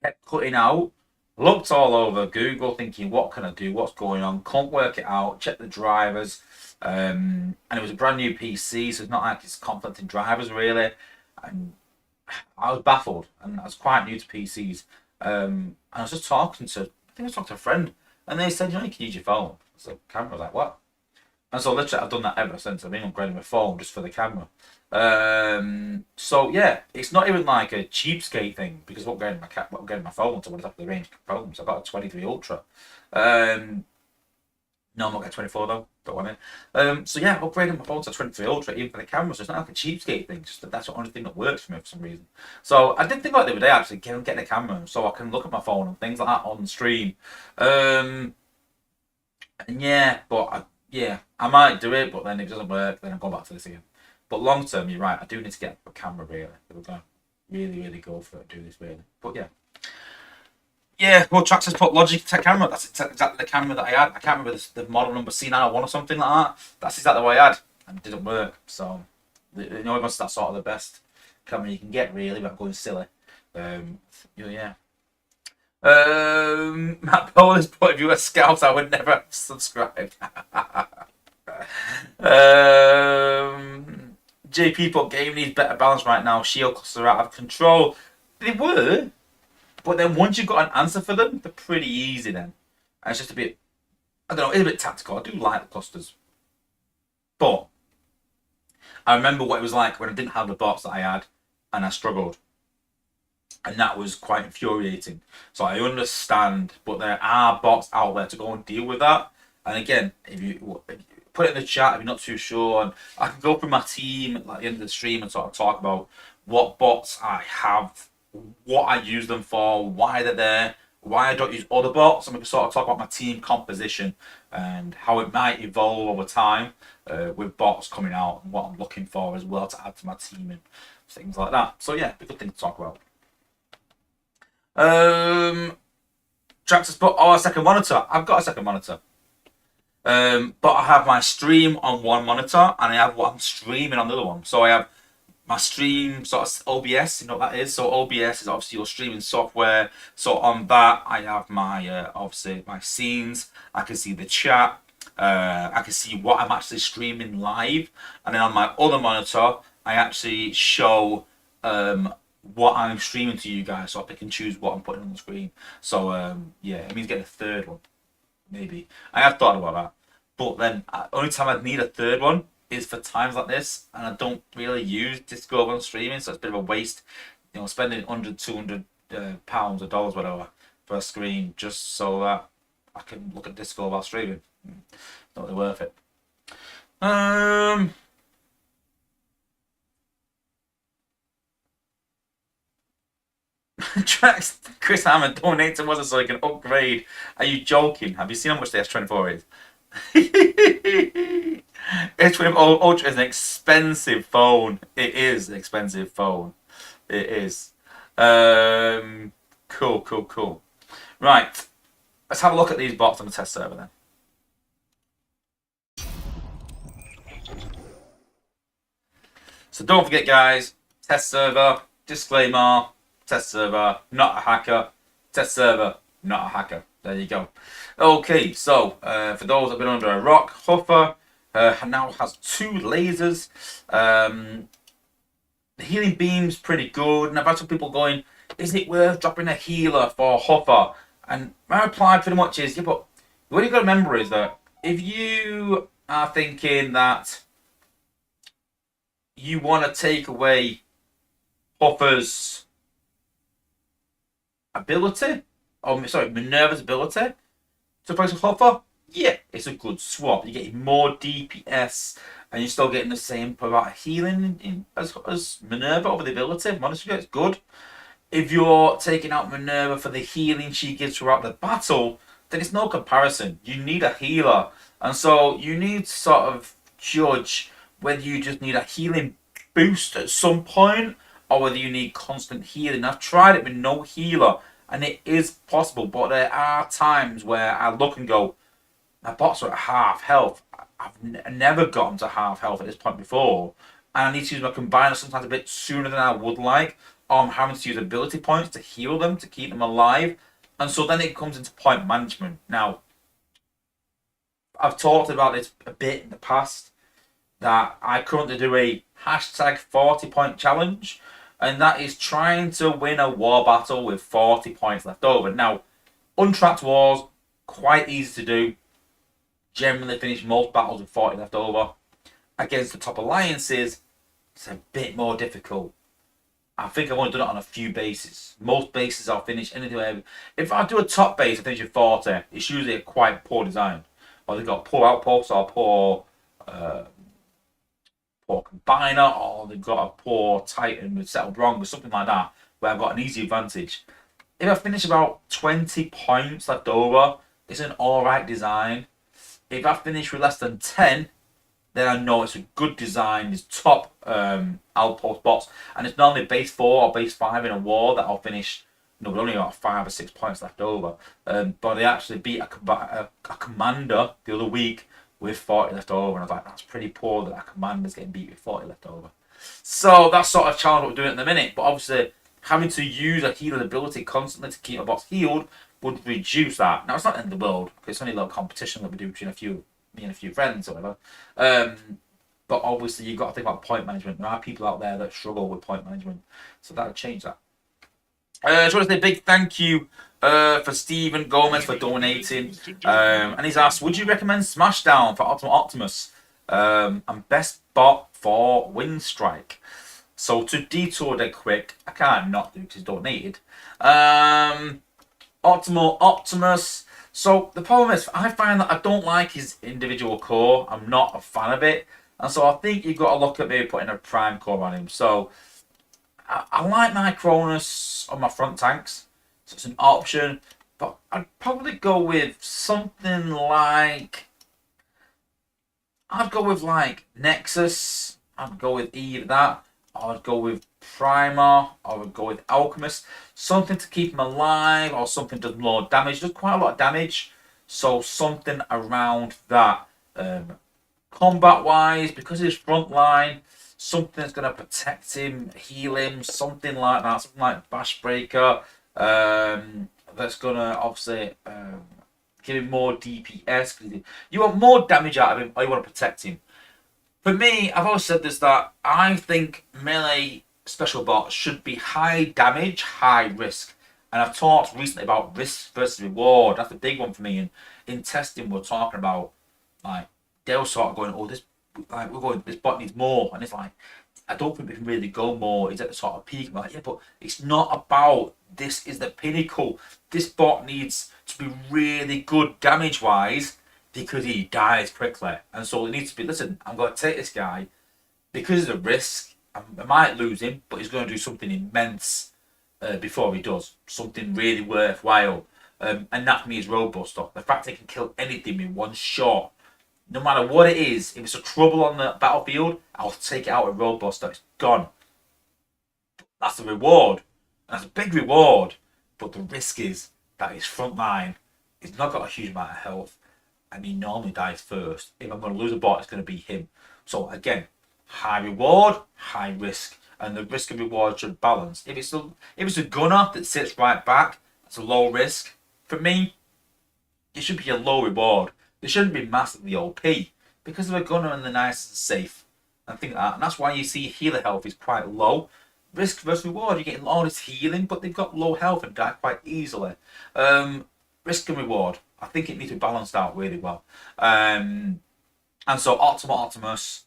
kept cutting out, looked all over Google thinking, what can I do? What's going on? Can't work it out. Check the drivers. And it was a brand new PC, so it's not like it's conflicting drivers really. And I was baffled, and I was quite new to PCs. And I was just talking to, I think I was talking to a friend, and they said, you can use your phone. So camera was like, what? And so literally, I've done that ever since. I've been upgrading my phone just for the camera. So yeah, it's not even like a cheapskate thing because I'm upgrading my phone to one of the range phones. I've got a 23 Ultra. No, I'm not getting 24 though. Don't want it. So yeah, upgrading my phone to 23 Ultra even for the camera. So it's not like a cheapskate thing. Just that's the only thing that works for me for some reason. So I did think about it the other day actually, getting a camera so I can look at my phone and things like that on stream. And yeah, I might do it, but then if it doesn't work, then I'll go back to this again. But long term, you're right. I do need to get a camera really. We're gonna really, really go for it. Do this really. But yeah. Yeah, well, Trax has put Logic Tech camera. That's exactly the camera that I had. I can't remember the model number C901 or something like that. That's exactly what I had, and it didn't work. So, that's sort of the best camera you can get, really, without going silly. Yeah. Matt Polar's put, if you were Scout, I would never have subscribed. JP put, game needs better balance right now. Shield costs are out of control. They were. But then once you've got an answer for them, they're pretty easy then. And it's just a bit, I don't know, it's a bit tactical. I do like the clusters. But I remember what it was like when I didn't have the bots that I had and I struggled. And that was quite infuriating. So I understand, but there are bots out there to go and deal with that. And again, if you put it in the chat if you're not too sure, and I can go through my team at the end of the stream and sort of talk about what bots I have, what I use them for, why they're there, why I don't use other bots, and we can sort of talk about my team composition and how it might evolve over time with bots coming out and what I'm looking for as well to add to my team and things like that. So yeah, a good thing to talk about. Tractor's put, a second monitor. I've got a second monitor. But I have my stream on one monitor and I have what I'm streaming on the other one. So I have my stream sort of OBS, you know what that is? So OBS is obviously your streaming software. So on that I have my obviously my scenes. I can see the chat. I can see what I'm actually streaming live, and then on my other monitor, I actually show what I'm streaming to you guys, so I pick and choose what I'm putting on the screen. So yeah, it means getting a third one, maybe. I have thought about that, but then only time I'd need a third one is for times like this, and I don't really use Discord on streaming, so it's a bit of a waste. You know, spending 100, 200 pounds or dollars, whatever, for a screen just so that I can look at Discord while streaming. Not really worth it. Tracks Chris Hammond donate to Wozza so he can upgrade. Are you joking? Have you seen how much the S24 is? S24 Ultra is an expensive phone. It is an expensive phone. It is. Cool. Right. Let's have a look at these bots on the test server then. So don't forget, guys, test server, disclaimer, test server, not a hacker, test server, not a hacker. There you go. Okay, so for those that have been under a rock, Huffer now has 2 lasers. The healing beam's pretty good, and I've had some people going, is it worth dropping a healer for Huffer? And my reply pretty much is, yeah, but what you got to remember is that if you are thinking that you want to take away Huffer's ability, or sorry, Minerva's ability to place a Huffer, yeah, it's a good swap. You're getting more DPS, and you're still getting the same amount of healing as Minerva over the ability. Honestly, it's good. If you're taking out Minerva for the healing she gives throughout the battle, then it's no comparison. You need a healer. And so you need to sort of judge whether you just need a healing boost at some point or whether you need constant healing. I've tried it with no healer, and it is possible, but there are times where I look and go, my bots are at half health. I've never gotten to half health at this point before, and I need to use my combiner sometimes a bit sooner than I would like. I'm having to use ability points to heal them, to keep them alive. And so then it comes into point management. Now, I've talked about this a bit in the past, that I currently do a hashtag 40-point challenge, and that is trying to win a war battle with 40 points left over. Now, untracked wars, quite easy to do. Generally finish most battles with 40 left over. Against the top alliances, it's a bit more difficult. I think I've only done it on a few bases. Most bases I'll finish anything. If I do a top base, I finish at 40. It's usually a quite poor design. Or they've got poor outposts or poor combiner, or they've got a poor Titan with settled wrong or something like that, where I've got an easy advantage. If I finish about 20 points left over, it's an alright design. If I finish with less than 10, then I know it's a good design. It's top outpost bots, and it's normally base 4 or base 5 in a war that I'll finish. No, we only got 5 or 6 points left over. But they actually beat a commander the other week with 40 left over, and I was like, that's pretty poor that commander's getting beat with 40 left over. So that's sort of challenge what we're doing at the minute. But obviously, having to use a healing ability constantly to keep my bots healed would reduce that. Now, it's not the end of the world, because it's only a little competition that we do between me and a few friends or whatever. But obviously, you've got to think about point management. There are people out there that struggle with point management, so that would change that. I just want to say a big thank you for Stephen Gomez for donating. And he's asked, would you recommend Smashdown for Optimal Optimus and best bot for Windstrike? So to detour dead quick, I can't not do because he's donated. Optimal Optimus. So the problem is, I find that I don't like his individual core. I'm not a fan of it. And so I think you've got to look at maybe putting a prime core on him. So I like my Cronus on my front tanks. So it's an option. But I'd probably go with something like... I'd go with like Nexus. I'd go with either that. I would go with Primer. I would go with Alchemist. Something to keep him alive, or something to do more damage. Does quite a lot of damage. So something around that. Combat wise, because of his front line, something that's going to protect him, heal him, something like that. Something like Bash Breaker. That's going to obviously give him more DPS. You want more damage out of him, or you want to protect him. For me, I've always said this, that I think melee special bots should be high damage, high risk. And I've talked recently about risk versus reward. That's a big one for me. And in testing, we're talking about, like, they're sort of going, oh, this bot needs more. And it's like, I don't think we can really go more. He's at the sort of peak. I'm like, yeah, but it's not about this is the pinnacle. This bot needs to be really good damage-wise, because he dies quickly. And so it needs to be, listen, I'm going to take this guy because of the risk. I might lose him, but he's going to do something immense before he does. Something really worthwhile. And that for me is robust. The fact he can kill anything in one shot, no matter what it is, if it's a trouble on the battlefield, I'll take it out with robust. It's gone. That's the reward. That's a big reward. But the risk is that his front line, he's not got a huge amount of health, and he normally dies first. If I'm going to lose a bot, it's going to be him. So again, high reward, high risk, and the risk and reward should balance. If it's a gunner that sits right back, that's a low risk. For me, it should be a low reward. They shouldn't be massively OP, because they're a gunner and they're nice and safe and things like that. And that's why you see healer health is quite low. Risk versus reward, you're getting all this healing, but they've got low health and die quite easily. Risk and reward, I think it needs to be balanced out really well. And so Optimus,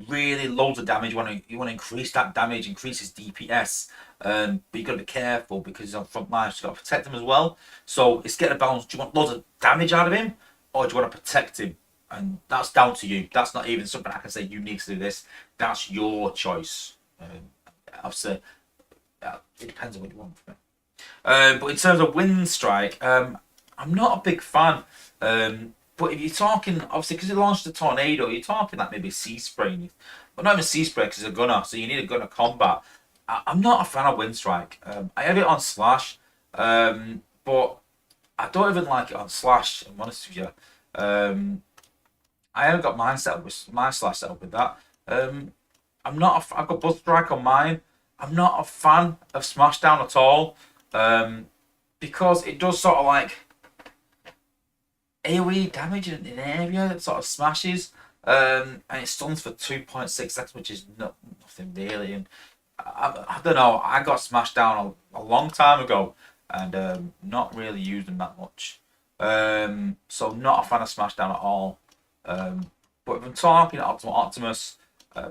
really loads of damage. You want to increase that damage, increase his DPS. But you've got to be careful because he's on front line, so you've got to protect him as well. So it's getting a balance. Do you want loads of damage out of him, or do you want to protect him? And that's down to you. That's not even something I can say you need to do this. That's your choice. Obviously, it depends on what you want from it. But in terms of wind strike, I'm not a big fan. But if you're talking, obviously, because it launched a tornado, you're talking like maybe sea spray. But not even sea spray, because it's a gunner, so you need a gunner combat. I'm not a fan of wind strike. I have it on Slash, but I don't even like it on Slash. I'm honest with you. I haven't got mine set up with my Slash set up with that. I've got Buzz Strike on mine. I'm not a fan of Smashdown at all, because it does sort of like AoE damage in an area that sort of smashes, and it stuns for 2.6 seconds, which is nothing really. And I don't know. I got Smashdown a long time ago, and not really used them that much. So not a fan of Smashdown at all. But if I'm talking Optimus,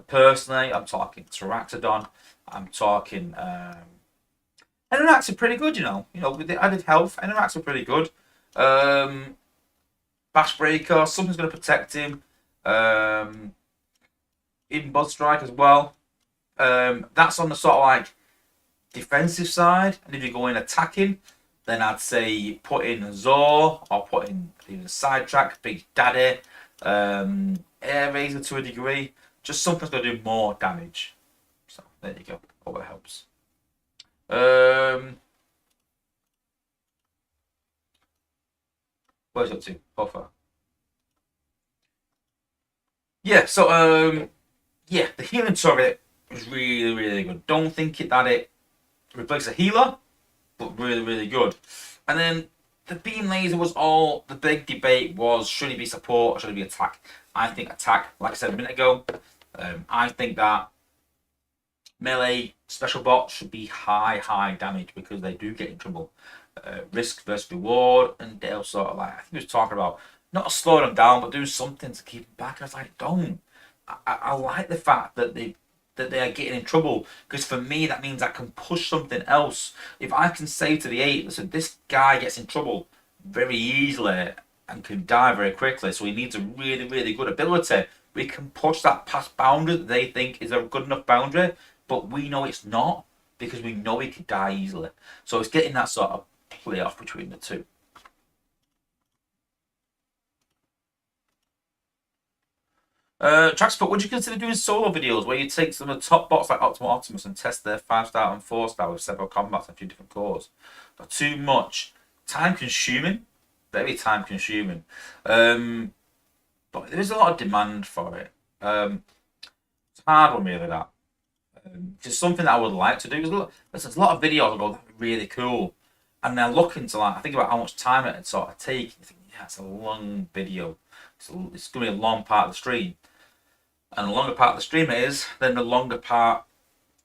personally, I'm talking Pteranodon. I'm talking Enerax are pretty good, you know. With the added health, Enerax are pretty good. Bash Breaker, something's going to protect him. Even Buzz Strike as well. That's on the sort of like defensive side. And if you go in attacking, then I'd say put in Zor, or put in even Sidetrack, Big Daddy, Air Razor to a degree. Just something's going to do more damage. So there you go. Hope it helps. Where's it up to? Huffer. Yeah, so yeah, the healing turret was really, really good. Don't think that it replaces a healer, but really, really good. And then the beam laser was all, the big debate was, should it be support or should it be attack? I think attack, like I said a minute ago. I think that melee special bots should be high damage, because they do get in trouble. Risk versus reward, and they'll sort of like, I think he was talking about not slow them down, but do something to keep them back. I was like, don't. I like the fact that they are getting in trouble, because for me that means I can push something else. If I can say to the 8, listen, this guy gets in trouble very easily and can die very quickly, so he needs a really, really good ability. We can push that past boundary that they think is a good enough boundary, but we know it's not, because we know he could die easily. So it's getting that sort of play off between the two. Trackspot, would you consider doing solo videos where you take some of the top bots like Optimus and test their 5-star and 4-star with several combats and a few different cores? Not too much. Time consuming. Very time consuming. But there is a lot of demand for it. It's a hard one, really, that. Just something that I would like to do. There's a lot of videos I go, that'd be really cool. And then look into, like, I think about how much time it would sort of take. You think, yeah, it's a long video. It's going to be a long part of the stream. And the longer part of the stream it is, then the longer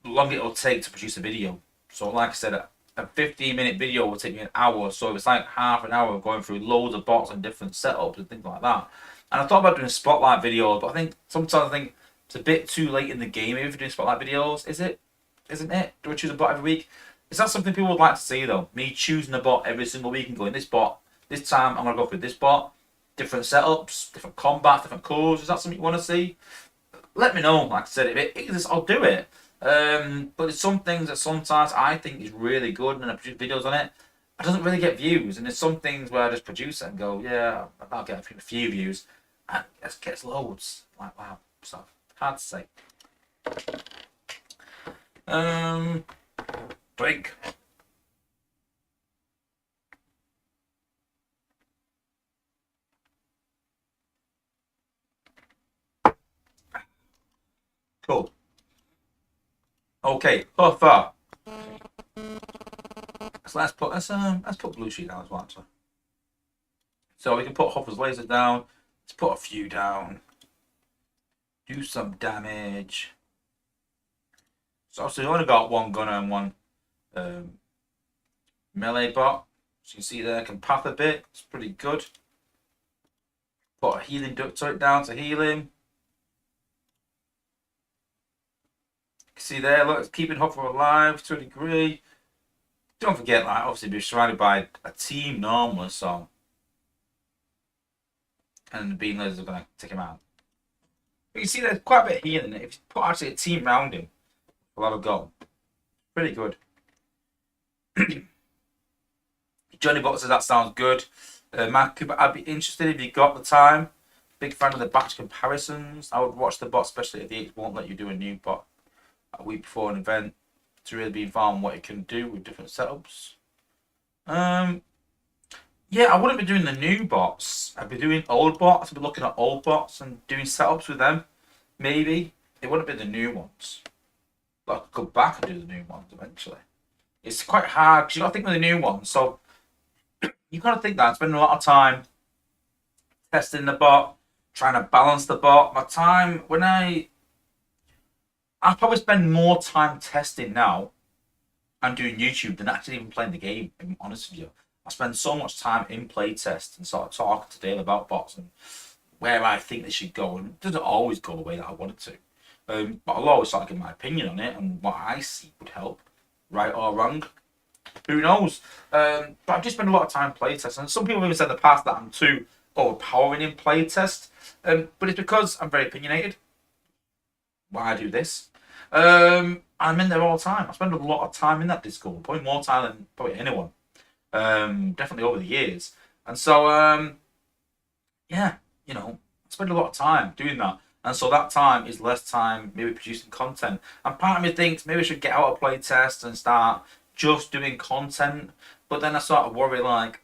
it'll take to produce a video. So like I said, a 15-minute video will take me an hour. So it's like half an hour of going through loads of bots and different setups and things like that. And I thought about doing spotlight videos, but sometimes I think it's a bit too late in the game maybe for doing spotlight videos. Is it? Isn't it? Do I choose a bot every week? Is that something people would like to see though? Me choosing a bot every single week and going, this bot, this time I'm going to go through this bot, different setups, different combats, different cores. Is that something you want to see? Let me know. Like I said, if it exists, I'll do it. But there's some things that sometimes I think is really good and I produce videos on it. It doesn't really get views. And there's some things where I just produce it and go, yeah, I'll get a few views. And it gets loads. Like, wow. So, hard to say. Drink. Cool. Okay, Huffer. So let's put blue sheet down as well actually. So we can put Huffer's laser down. Let's put a few down. Do some damage. So obviously we only got one gunner and one melee bot. So you can see there, can path a bit. It's pretty good. Put a healing duct turret down to heal him. You can see there, look, it's keeping Huffer alive to a degree. Don't forget, like, obviously be surrounded by a team normally, so. And the beam lasers are going to take him out. But you see there's quite a bit of healing. If you put actually a team around him, a lot of go. Pretty good. Johnny Bot says that sounds good. Mark Cooper, I'd be interested if you got the time. Big fan of the batch comparisons. I would watch the bot, especially if the H won't let you do a new bot a week before an event to really be informed what it can do with different setups. Yeah, I wouldn't be doing the new bots. I'd be doing old bots. I'd be looking at old bots and doing setups with them. Maybe. It wouldn't be the new ones. But I could go back and do the new ones eventually. It's quite hard because you got to think with the new ones. So you got to think that. Spend a lot of time testing the bot, trying to balance the bot. My time, I probably spend more time testing now and doing YouTube than actually even playing the game, if I'm honest with you. I spend so much time in playtest and sort of talking to Dale about bots and where I think they should go. And it doesn't always go the way that I want it to. But I'll always sort of give my opinion on it and what I see would help, right or wrong. Who knows? But I've just spent a lot of time playtesting. And some people have even said in the past that I'm too overpowering in playtest. But it's because I'm very opinionated. Why I do this. I'm in there all the time. I spend a lot of time in that Discord, probably more time than probably anyone. Definitely over the years. And so, yeah, you know, I spend a lot of time doing that. And so that time is less time maybe producing content. And part of me thinks maybe I should get out of playtest and start just doing content. But then I sort of worry, like,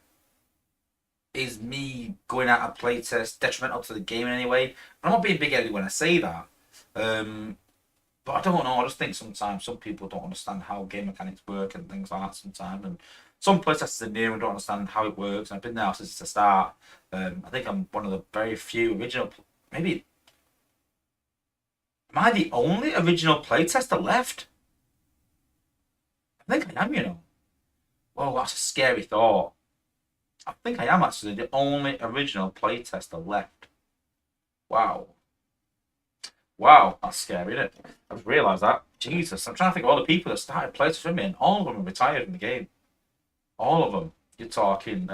is me going out of playtest detrimental to the game in any way? I'm not being big-headed when I say that. But I don't know. I just think sometimes some people don't understand how game mechanics work and things like that sometimes. And some playtesters are new and don't understand how it works. And I've been there since the start. I think I'm one of the very few original... Maybe... Am I the only original playtester left? I think I am, you know. Whoa, that's a scary thought. I think I am actually the only original playtester left. Wow. Wow, that's scary, isn't it? I just realised that. Jesus, I'm trying to think of all the people that started playtesting with me, and all of them are retired in the game. All of them. You're talking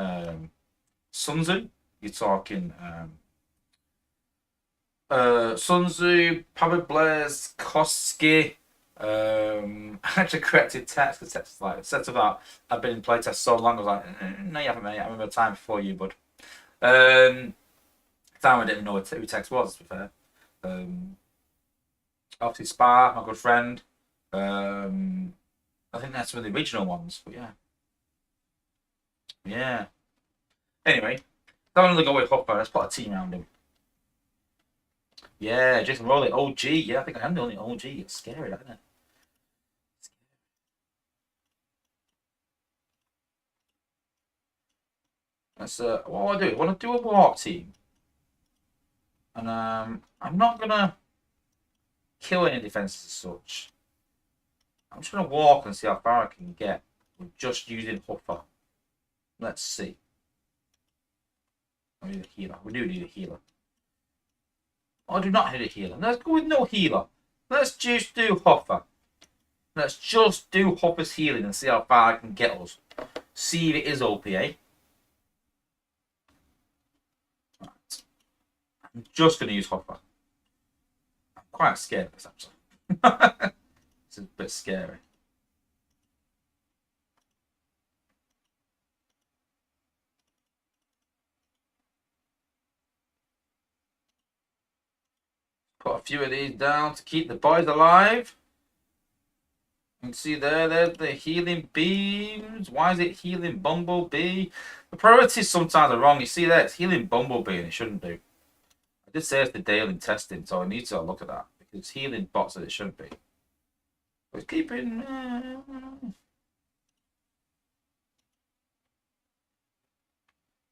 Sunzu. You're talking Sunzu, Pablo Blaze, Koski. I actually corrected text because text like said to that I've been in playtest so long. I was like, no, you haven't, mate. I remember the time before you, bud. Time I didn't even know who text was. To be fair, obviously Spa, my good friend. I think that's some of the original ones, but yeah, yeah. Anyway, I'm gonna go with Huffer. Let's put a team around him. Yeah, Jason Rowley, OG. Yeah, I think I am the only OG. It's scary, isn't it? Let's what do I do? I want to do a walk team. And I'm not gonna kill any defenses as such. I'm just gonna walk and see how far I can get with just using Huffer. Let's see. I need a healer. We do need a healer. Oh, I do not need a healer. Let's go with no healer. Let's just do Huffer. Let's just do Huffer's healing and see how far I can get us. See if it is OPA. Right. I'm just going to use Huffer. I'm quite scared of this actually. It's a bit scary. Put a few of these down to keep the boys alive. You can see there's the healing beams. Why is it healing Bumblebee? The priorities sometimes are wrong. You see there, it's healing Bumblebee and it shouldn't do. I did say it's the daily testing, so I need to look at that. Because it's healing bots that it shouldn't be. But it's keeping...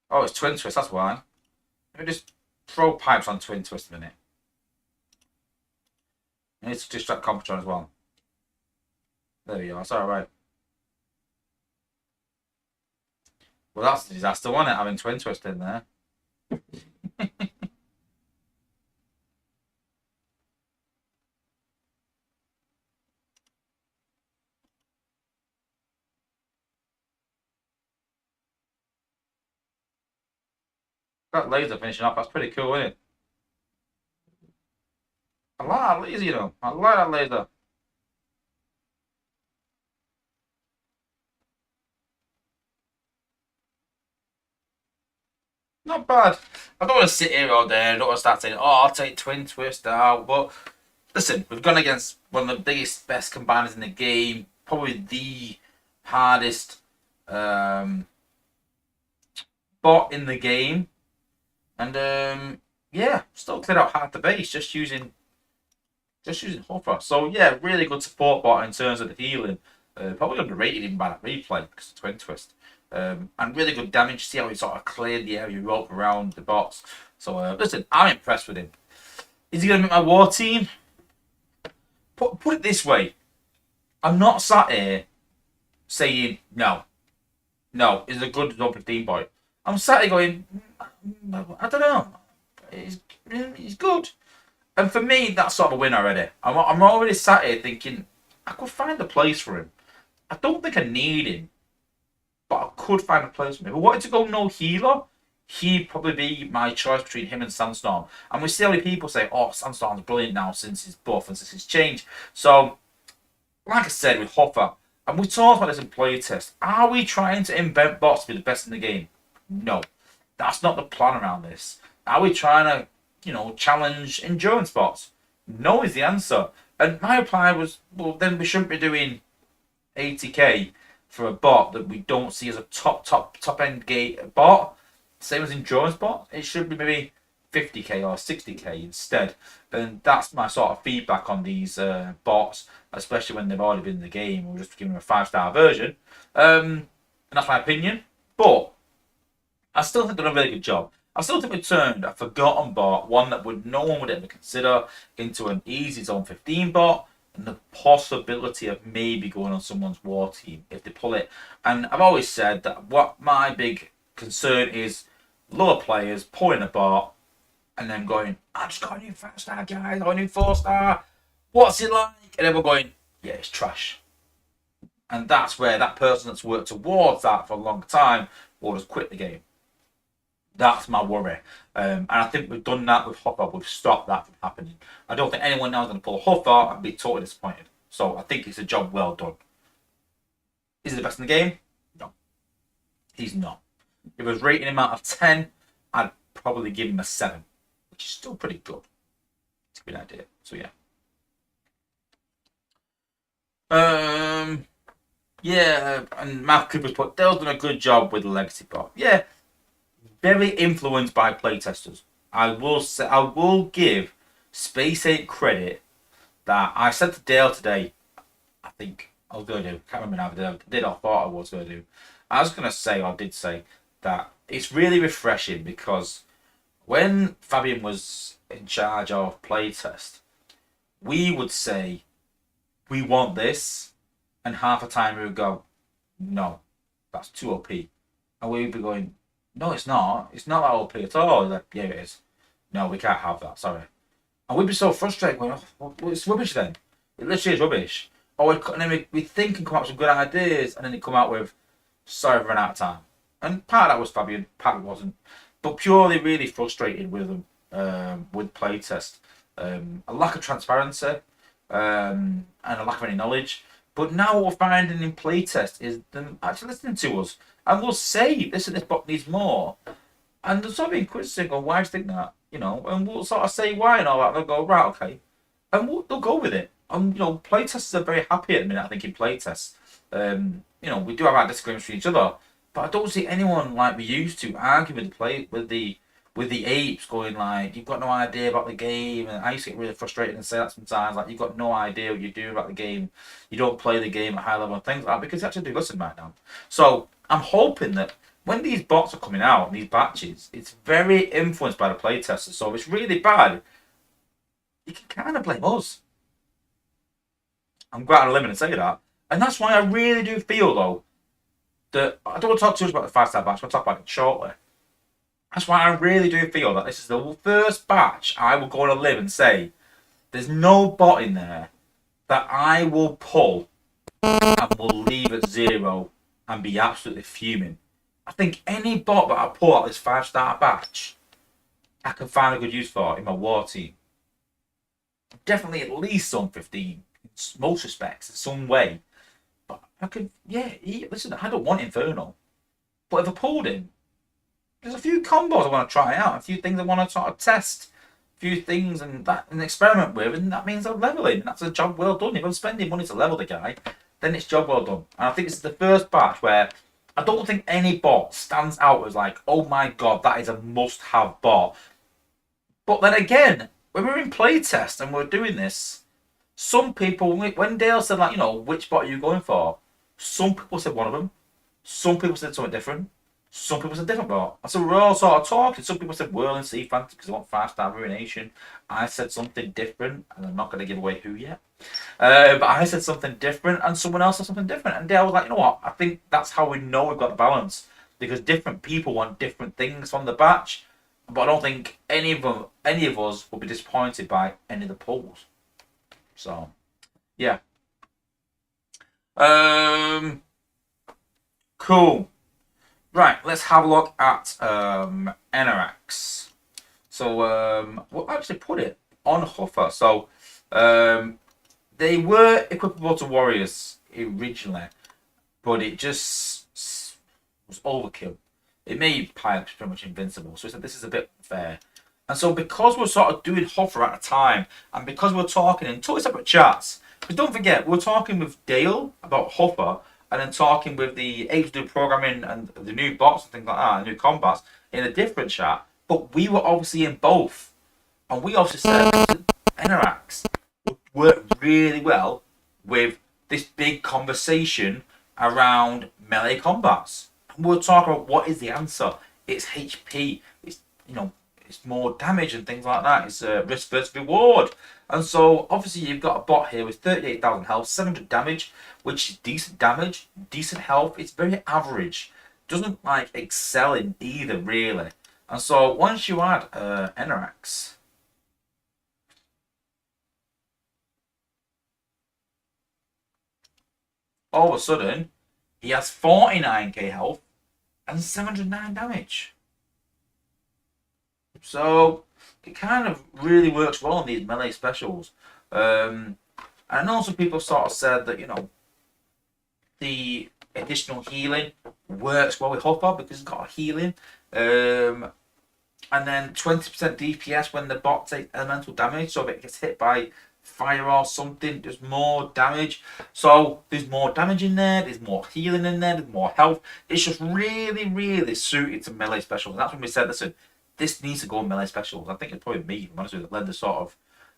Oh, it's Twin Twist, that's why. Let me just throw pipes on Twin Twist a minute. I need to distract Computron as well. There we go, that's alright. Well, that's a disaster, wasn't it, having Twin Twist in there? That laser finishing off, that's pretty cool, isn't it? I like that laser, you know. I like that laser. Not bad. I don't want to sit here all day. I don't want to start saying, oh, I'll take Twin Twist out. But listen, we've gone against one of the biggest, best combiners in the game. Probably the hardest bot in the game. And yeah, still cleared out half the base just using Huffer. So yeah, really good support bot in terms of the healing. Probably underrated even by that replay because of Twin Twist. And really good damage. See how he sort of cleared the area rope around the bots. So listen, I'm impressed with him. Is he going to make my war team? Put it this way. I'm not sat here saying no. No, he's a good Zone 15 boy. I'm sat here going, I don't know. He's good. And for me, that's sort of a win already. I'm already sat here thinking, I could find a place for him. I don't think I need him. But I could find a place for him. If I wanted to go no healer, he'd probably be my choice between him and Sandstorm. And we see how many people say, oh, Sandstorm's brilliant now since his buff and since his change. So, like I said with Huffer, and we talked about this in playtest, are we trying to invent bots to be the best in the game? No. That's not the plan around this. Are we trying to, challenge endurance bots? No is the answer. And my reply was, well, then we shouldn't be doing 80k for a bot that we don't see as a top end gate bot. Same as endurance bot. It should be maybe 50k or 60k instead. And that's my sort of feedback on these bots, especially when they've already been in the game. We're just giving them a 5-star version. And that's my opinion. But I still think they've done a really good job. I still think we turned a forgotten bot, one that no one would ever consider, into an easy Zone 15 bot, and the possibility of maybe going on someone's war team if they pull it. And I've always said that what my big concern is lower players pulling a bot and then going, I just got a new 5-star guy, I got a new 4-star, what's it like? And then we're going, yeah, it's trash. And that's where that person that's worked towards that for a long time will just quit the game. That's my worry. And I think we've done that with Huffer. We've stopped that from happening. I don't think anyone now is going to pull Huffer and be totally disappointed. So I think it's a job well done. Is he the best in the game? No. He's not. If I was rating him out of 10, I'd probably give him a 7. Which is still pretty good. To give you an idea. So yeah. Yeah, and Matt Cooper's put, Dale's done a good job with the Legacy bot. Yeah. Very influenced by playtesters. I will give Space 8 credit that I said to Dale today. I think I was going to do. Can't remember now. If I did or thought I was going to do. I was going to say, or did say, that it's really refreshing because when Fabian was in charge of playtest, we would say, we want this, and half the time we would go, no, that's too OP. And we'd be going, no, it's not. It's not that OP at all. Like, yeah, it is. No, we can't have that, sorry. And we'd be so frustrated, going, oh, well, it's rubbish then. It literally is rubbish. And then we think and come up with some good ideas, and then they come out with, sorry, we've run out of time. And part of that was Fabian, part of it wasn't. But purely really frustrated with them, with playtest. A lack of transparency, and a lack of any knowledge. But now what we're finding in playtest is them actually listening to us. And we'll say, listen, this bot needs more. And they'll sort of be inquisitive, go, why do you think that? You know, and we'll sort of say why and all that. They'll go, right, okay. And they'll go with it. And, you know, playtesters are very happy at the minute, I think, in playtests. You know, we do have our disagreements with each other. But I don't see anyone like we used to argue with the apes, going like, you've got no idea about the game. And I used to get really frustrated and say that sometimes, like, you've got no idea what you're doing about the game. You don't play the game at high level and things like that, because they actually do listen right now. So I'm hoping that when these bots are coming out, these batches, it's very influenced by the playtesters. So if it's really bad, you can kind of blame us. I'm going out on a limb and say that. And that's why I really do feel, though, that I don't want to talk too much about the 5-star batch. We'll talk about it shortly. That's why I really do feel that this is the first batch I will go on a limb and say there's no bot in there that I will pull and will leave at 0 and be absolutely fuming. I think any bot that I pull out this 5-star batch, I can find a good use for in my war team. Definitely at least some 15 in most respects, in some way. But I could, yeah, listen, I don't want Infernal. But if I pulled him, there's a few combos I want to try out, a few things I want to sort of test, a few things and experiment with, and that means I'm leveling. That's a job well done. If I'm spending money to level the guy, then it's job well done. And I think this is the first batch where I don't think any bot stands out as like, oh my god, that is a must-have bot. But then again, when we're in playtest and we're doing this, some people, when Dale said, like, you know, which bot are you going for? Some people said one of them. Some people said something different. Some people said different bot. And so we're all sort of talking. Some people said Whirl and Sea Fantasy because they want 5-star Ruination. I said something different, and I'm not going to give away who yet. But I said something different, and someone else said something different. And Dale was like, you know what? I think that's how we know we've got the balance. Because different people want different things from the batch. But I don't think any of us will be disappointed by any of the polls. So, yeah. Cool. Right, let's have a look at Enerax. So, we'll actually put it on Huffer. So, they were equipable to warriors originally, but it just was overkill. It made Pirates pretty much invincible. So, he said this is a bit fair. And so, because we're sort of doing Huffer at a time, and because we're talking in totally separate chats, because don't forget, we're talking with Dale about Huffer, and then talking with the apes do programming and the new bots and things like that, and new combats in a different chat. But we were obviously in both. And we obviously said Enerax would work really well with this big conversation around melee combats. And we'll talk about what is the answer. It's HP. It's, you know, it's more damage and things like that. It's risk versus reward. And so, obviously, you've got a bot here with 38,000 health, 700 damage, which is decent damage, decent health. It's very average. Doesn't, like, excel in either, really. And so, once you add Enerax, all of a sudden, he has 49k health and 709 damage. So, it kind of really works well on these melee specials. And I know some people sort of said that, you know, the additional healing works well with Huffer because it's got a healing. And then 20% DPS when the bot takes elemental damage. So if it gets hit by fire or something, there's more damage. So there's more damage in there, there's more healing in there, there's more health. It's just really, really suited to melee specials. And that's when we said, listen, this needs to go on melee specials. I think it's probably me, honestly, that led the sort of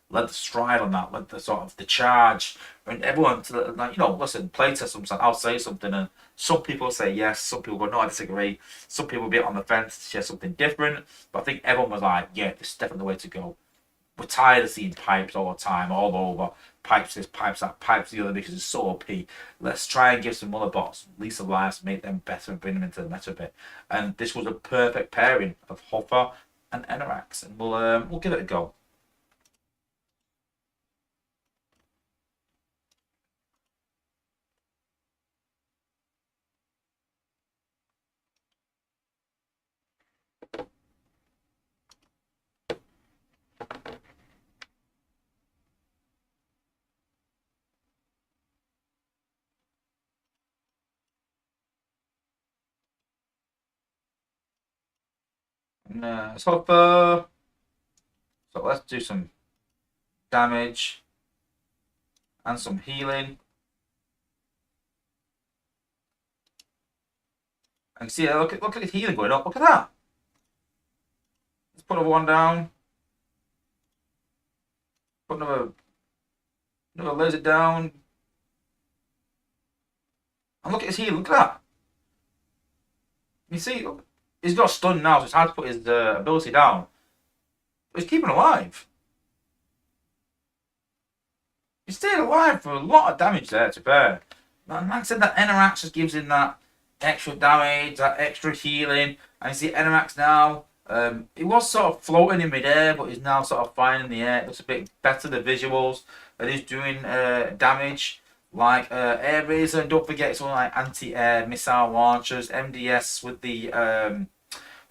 led the stride on that, led the sort of the charge, and everyone to like, listen, playtest something. I'll say something, and some people say yes, some people go no, I disagree. Some people be on the fence to share something different, but I think everyone was like, yeah, this is definitely the way to go. We're tired of seeing pipes all the time, all over. Pipes this, pipes that, pipes the other because it's so OP. Let's try and give some other bots lease of lives, make them better and bring them into the meta a bit. And this was a perfect pairing of Huffer and Enerax, and we'll give it a go. Huffer. So let's do some damage and some healing. And see, look at his healing going up. Look at that. Let's put another one down. Put another laser down. And look at his healing. Look at that. You see, look, he's got stunned now, so it's hard to put his ability down. But he's keeping alive. He's staying alive for a lot of damage there, to be fair. Like I said, that Enerax just gives him that extra damage, that extra healing. And you see Enerax now, he was sort of floating in midair, but he's now sort of flying in the air. It looks a bit better, the visuals. And he's doing damage like air razor. And don't forget, it's all like anti-air missile launchers, MDS with the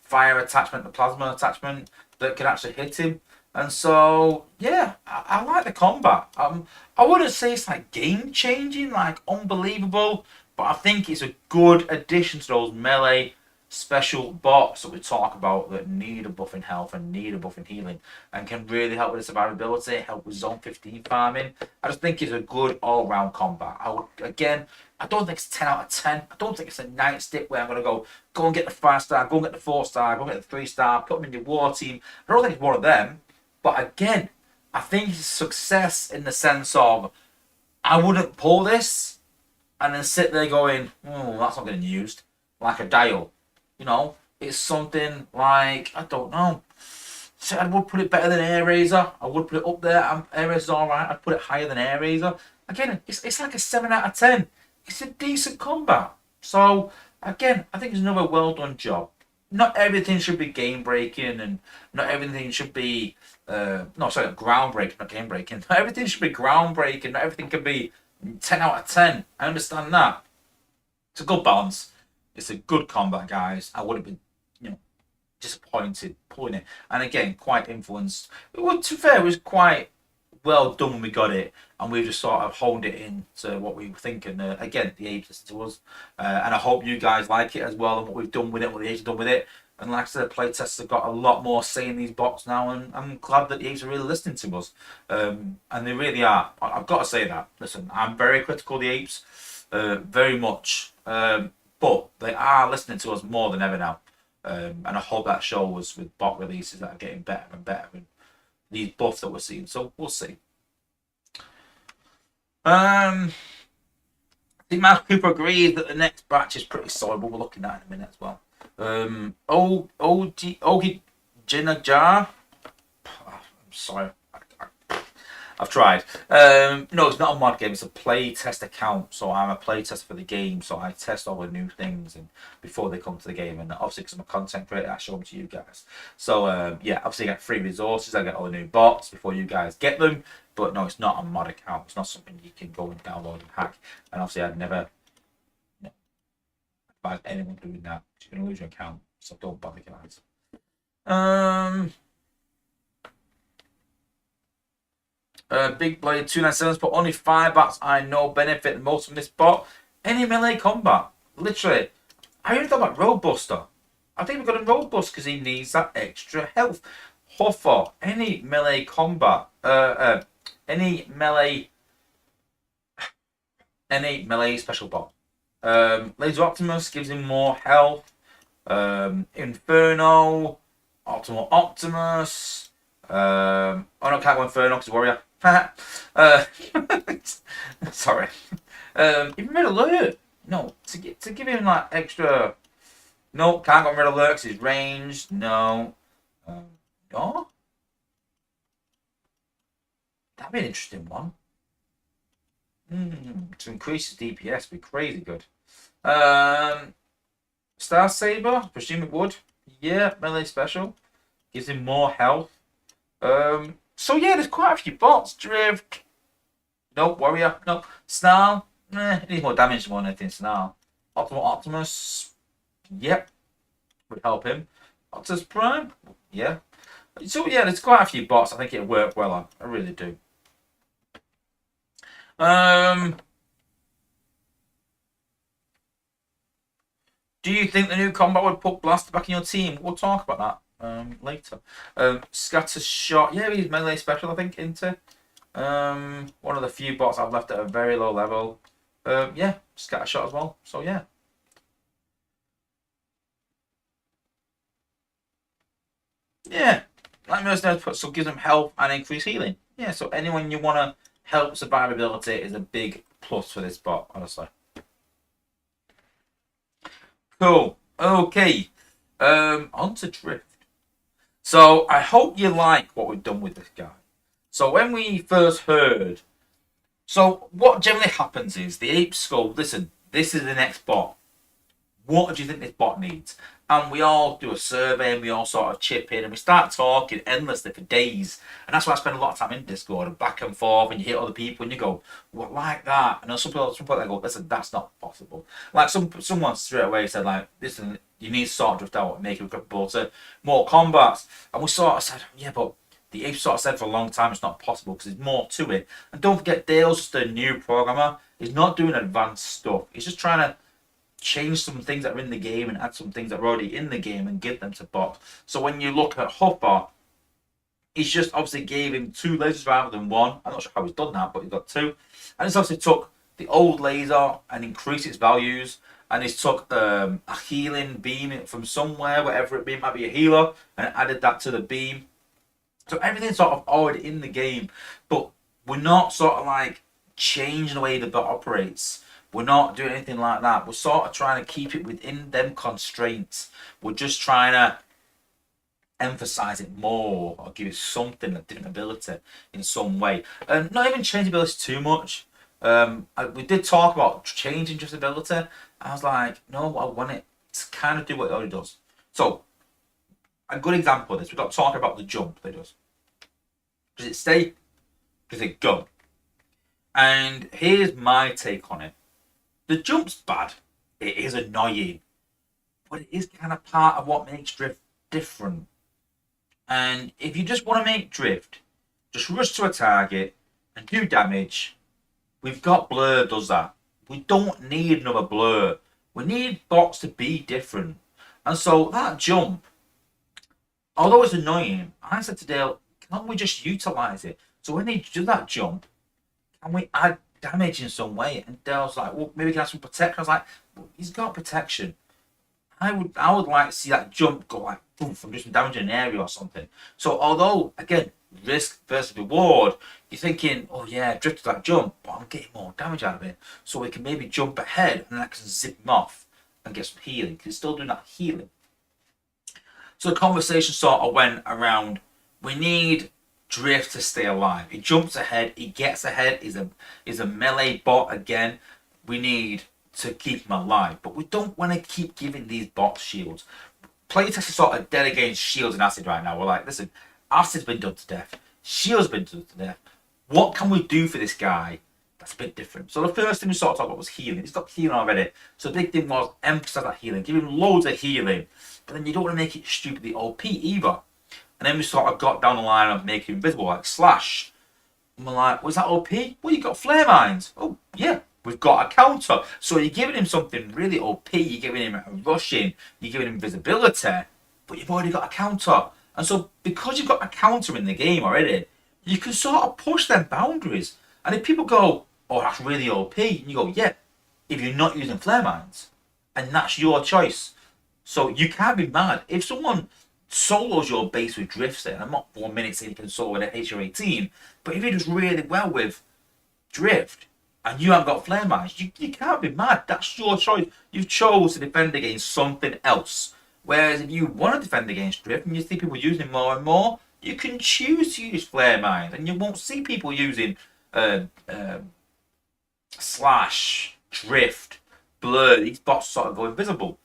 fire attachment, the plasma attachment that can actually hit him. And so, yeah, I like the combat. I wouldn't say it's like game changing, like unbelievable, but I think it's a good addition to those melee special bots that we talk about that need a buff in health and need a buff in healing and can really help with the survivability, help with zone 15 farming. I just think it's a good all-round combat. I don't think it's 10 out of 10. I don't think it's a nightstick where I'm going to go and get the 5-star, go and get the 4-star, go and get the 3-star, put them in your war team. I don't think it's one of them. But again, I think it's success in the sense of I wouldn't pull this and then sit there going, oh, that's not getting used. Like a dial. It's something like, I don't know. So I would put it better than Air Razor. I would put it up there. Air Razor's alright. I'd put it higher than Air Razor. Again, it's like a 7 out of 10. It's a decent combat. So, again, I think it's another well done job. Not everything should be game breaking, and not everything should be groundbreaking, not game breaking. Not everything should be groundbreaking. Not everything can be 10 out of 10. I understand that. It's a good balance. It's a good combat, guys. I would have been, disappointed pulling it, and again, quite influenced. To be fair, it was quite well done when we got it, and we just sort of honed it into what we were thinking. Again, the apes listen to us, and I hope you guys like it as well, and what we've done with it, what the apes have done with it. And like I said, playtesters have got a lot more say in these bots now, and I'm glad that the apes are really listening to us, and they really are. I've got to say that. Listen, I'm very critical of the apes, very much, but they are listening to us more than ever now, and I hope that shows with bot releases that are getting better and better, and these buffs that we're seeing. So we'll see. I think Mark Cooper agrees that the next batch is pretty solid, but we're looking at it in a minute as well. Ogi Jinajar. I'm sorry. I've tried. No, it's not a mod game. It's a play test account. So I'm a play tester for the game. So I test all the new things and before they come to the game. And obviously, because I'm a content creator, I show them to you guys. So yeah, obviously I get free resources. I get all the new bots before you guys get them. But no, it's not a mod account. It's not something you can go and download and hack. And obviously, I'd never advise anyone doing that. You're going to lose your account. So don't bother, guys. Big Blade 297, but only 5 bats I know benefit the most from this bot. Any melee combat. Literally. I even thought about Roadbuster. I think we've got a Roadbuster because he needs that extra health. Huffer. Any melee combat. Any melee special bot. Laser Optimus gives him more health. Inferno. Optimal Optimus. Oh no, can't go Inferno because Warrior. uh, sorry. Even Red Alert. No, to give him like extra. No, can't go Red Alert because he's ranged. No. No. That'd be an interesting one. To increase his DPS would be crazy good. Star Saber, presume it would. Yeah, melee special. Gives him more health. So yeah, there's quite a few bots. Drift. Nope, Warrior. Nope. Snarl. It needs more damage more than anything. Snarl. Optimal Optimus. Yep. Would help him. Optimus Prime. Yeah. So yeah, there's quite a few bots I think it'll work well on. I really do. Do you think the new combat would put Blaster back in your team? We'll talk about that later. Scatter Shot. Yeah, he's melee special, I think, into. One of the few bots I've left at a very low level. Yeah, Scatter Shot as well. So yeah. Yeah. Like Mercenaries put, so gives them health and increased healing. Yeah, so anyone you want to help survivability is a big plus for this bot, honestly. Cool. Okay. On to Drift. So I hope you like what we've done with this guy. So when we first heard, so what generally happens is the apes go, listen, this is the next bot. What do you think this bot needs? And we all do a survey and we all sort of chip in and we start talking endlessly for days. And that's why I spend a lot of time in Discord and back and forth, and you hear other people and you go, what, like that? And some people they go, listen, that's not possible. Like someone straight away said, like, listen, you need to sort of drift out and make it capable to more combats. And we sort of said, yeah, but the apes sort of said for a long time it's not possible because there's more to it. And don't forget, Dale's just a new programmer. He's not doing advanced stuff. He's just trying to change some things that are in the game and add some things that are already in the game and give them to bots. So when you look at Huffer, he's just obviously gave him 2 lasers rather than 1. I'm not sure how he's done that, but he's got 2. And he's obviously took the old laser and increased its values. And he's took a healing beam from somewhere, whatever it be, might be a healer, and added that to the beam. So everything's sort of already in the game, but we're not sort of like changing the way the bot operates. We're not doing anything like that. We're sort of trying to keep it within them constraints. We're just trying to emphasize it more or give it something, a different ability in some way. And not even change ability too much. We did talk about changing just ability. I was like, no, I want it to kind of do what it already does. So, a good example of this, we've got to talk about the jump that it does. Does it stay? Does it go? And here's my take on it. The jump's bad. It is annoying. But it is kind of part of what makes Drift different. And if you just want to make Drift, just rush to a target and do damage. We've got Blur does that. We don't need another Blur. We need bots to be different. And so that jump, although it's annoying, I said to Dale, can't we just utilise it? So when they do that jump, can we add damage in some way? And Dale's like, well, maybe we can have some protection. I was like, well, he's got protection. I would like to see that jump go like boom from just damaging an area or something. So although again, risk versus reward, you're thinking, oh yeah, drift to that jump, but I'm getting more damage out of it. So we can maybe jump ahead and then I can zip him off and get some healing. Because he's still doing that healing. So the conversation sort of went around, we need Drift to stay alive. He jumps ahead, he gets ahead, is a melee bot again. We need to keep him alive. But we don't want to keep giving these bots shields. Playtest is sort of dead against shields and acid right now. We're like, listen, acid's been done to death. Shield's been done to death. What can we do for this guy that's a bit different? So the first thing we sort of talked about was healing. He's got healing already. So the big thing was emphasize that healing. Give him loads of healing. But then you don't want to make it stupidly OP either. And then we sort of got down the line of making him invisible, like Slash. And we're like, was that OP? Well, you got flare mines. Oh, yeah, we've got a counter. So you're giving him something really OP. You're giving him a rushing. You're giving him invisibility. But you've already got a counter. And so because you've got a counter in the game already, you can sort of push them boundaries. And if people go, oh, that's really OP, and you go, yeah, if you're not using flare mines. And that's your choice. So you can't be mad. If someone solos your base with drifts in. I'm not 1 minute saying you can solo with an HR18, but if he does really well with drift and you haven't got flame mines, you can't be mad. That's your choice. You've chose to defend against something else. Whereas if you want to defend against drift and you see people using it more and more, you can choose to use flare mines, and you won't see people using slash, drift, blur. These bots sort of go invisible.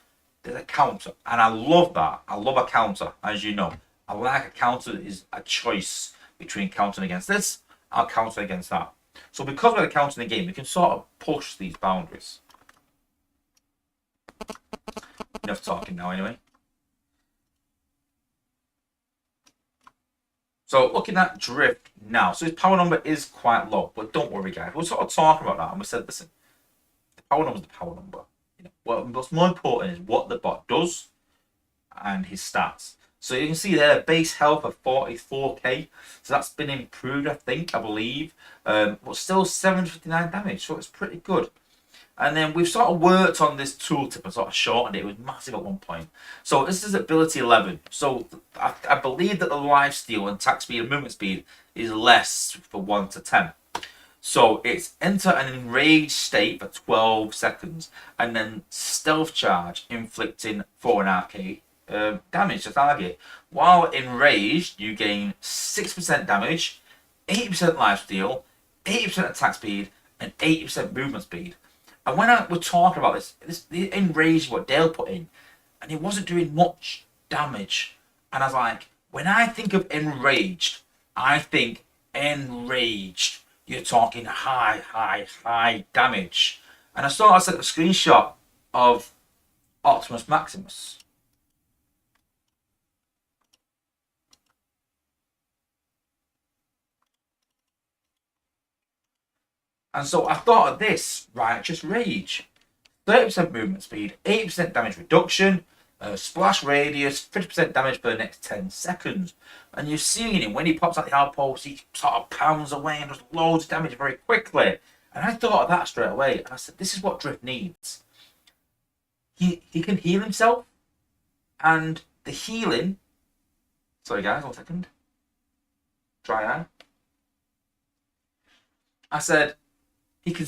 There's a counter, and I love that. I love a counter, as you know. I like a counter that is a choice between countering against this. I'll counter against that. So because we're countering the game, we can sort of push these boundaries. Enough talking now, anyway. So looking at drift now, so his power number is quite low, but don't worry, guys. We're sort of talking about that, and we said, listen, the power number is the power number. You know, what's more important is what the bot does and his stats. So you can see there, base health of 44k. So that's been improved, I believe. But still 759 damage, so it's pretty good. And then we've sort of worked on this tooltip and sort of shortened it. It was massive at one point. So this is ability 11. So I believe that the lifesteal and attack speed and movement speed is less for 1 to 10. So it's enter an enraged state for 12 seconds. And then stealth charge inflicting 4.5k damage to target. While enraged, you gain 6% damage, 80% lifesteal, 80% attack speed, and 80% movement speed. And when we're talking about this the enraged what Dale put in, and it wasn't doing much damage. And I was like, when I think of enraged, I think enraged. You're talking high damage. And I sent a screenshot of Optimus Maximus. And so I thought of this, Righteous Rage. 30% movement speed, 80% damage reduction, splash radius, 50% damage for the next 10 seconds. And you're seeing him, when he pops out the outpost, he sort of pounds away and does loads of damage very quickly. And I thought of that straight away. And I said, this is what Drift needs. He can heal himself. And the healing... Sorry guys, 1 second. Dry eye. I said... He can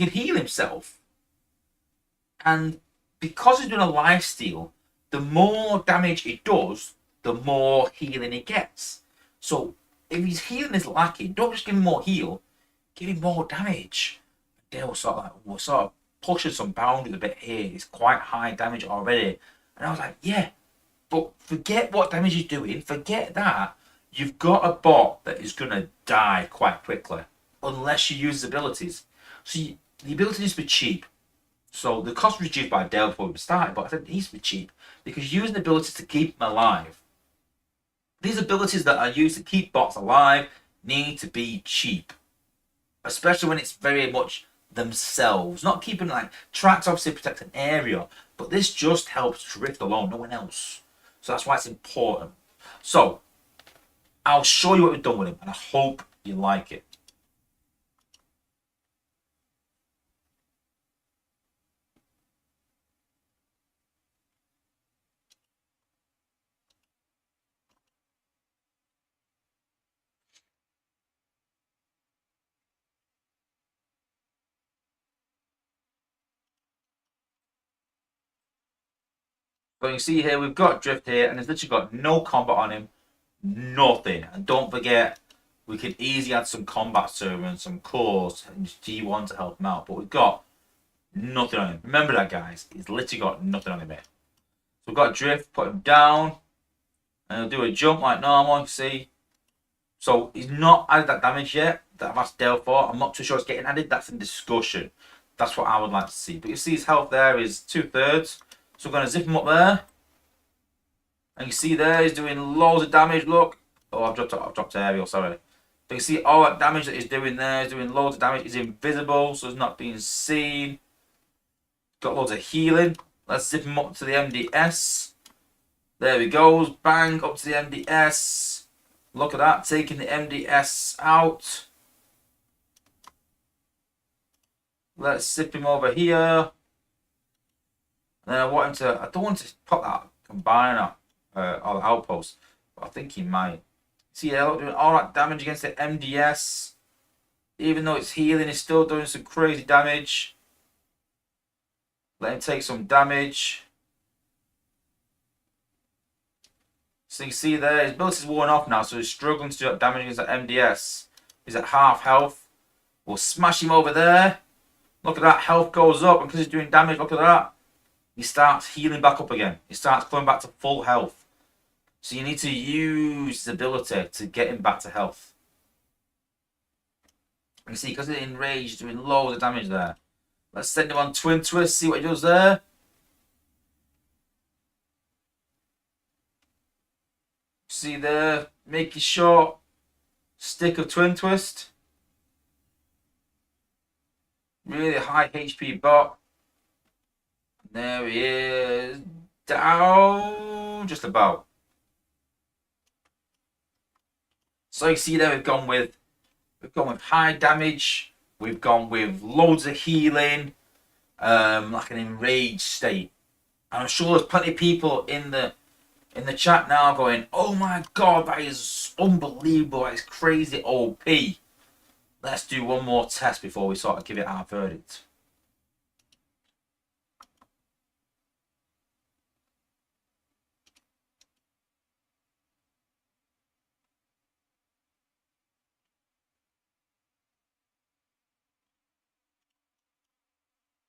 heal himself, and because he's doing a lifesteal, the more damage he does, the more healing he gets. So if his healing is lacking, don't just give him more heal, give him more damage. Dale was sort of pushing some boundaries a bit here. It's quite high damage already, and I was like, yeah, but forget what damage he's doing. Forget that. You've got a bot that is gonna die quite quickly unless you use his abilities. So the ability needs to be cheap. So the cost was reduced by Dale before we started, but I said it needs to be cheap because using the ability to keep them alive. These abilities that are used to keep bots alive need to be cheap, especially when it's very much themselves. Not keeping like tracks obviously protect an area, but this just helps drift alone, no one else. So that's why it's important. So I'll show you what we've done with him, and I hope you like it. So you see here, we've got Drift here, and it's literally got no combat on him, nothing. And don't forget, we can easily add some combat servants, some cores, and G1 to help him out. But we've got nothing on him. Remember that, guys. He's literally got nothing on him here. So we've got Drift, put him down, and he'll do a jump like normal, you see. So he's not added that damage yet that I've asked Dale for. I'm not too sure it's getting added. That's in discussion. That's what I would like to see. But you see his health there is 2/3. So we're going to zip him up there. And you see there, he's doing loads of damage, look. Oh, I've dropped aerial, sorry. But you see all that damage that he's doing there. He's doing loads of damage. He's invisible, so he's not being seen. Got loads of healing. Let's zip him up to the MDS. There he goes. Bang, up to the MDS. Look at that, taking the MDS out. Let's zip him over here. Then I don't want to pop that combiner all the outposts. But I think he might. See, they're doing all that damage against the MDS. Even though it's healing, it's still doing some crazy damage. Let him take some damage. So you see there, his ability's worn off now, so he's struggling to do that damage against that MDS. He's at half health. We'll smash him over there. Look at that, health goes up, and because he's doing damage, look at that. He starts healing back up again. He starts coming back to full health. So you need to use his ability to get him back to health. You see, because he's enraged, he's doing loads of damage there. Let's send him on Twin Twist, see what he does there. See there, making short stick of Twin Twist. Really high HP bot. There he is. Down just about. So you see there we've gone with high damage. We've gone with loads of healing. Like an enraged state. And I'm sure there's plenty of people in the chat now going, oh my god, that is unbelievable, that is crazy OP. Let's do one more test before we sort of give it our verdict.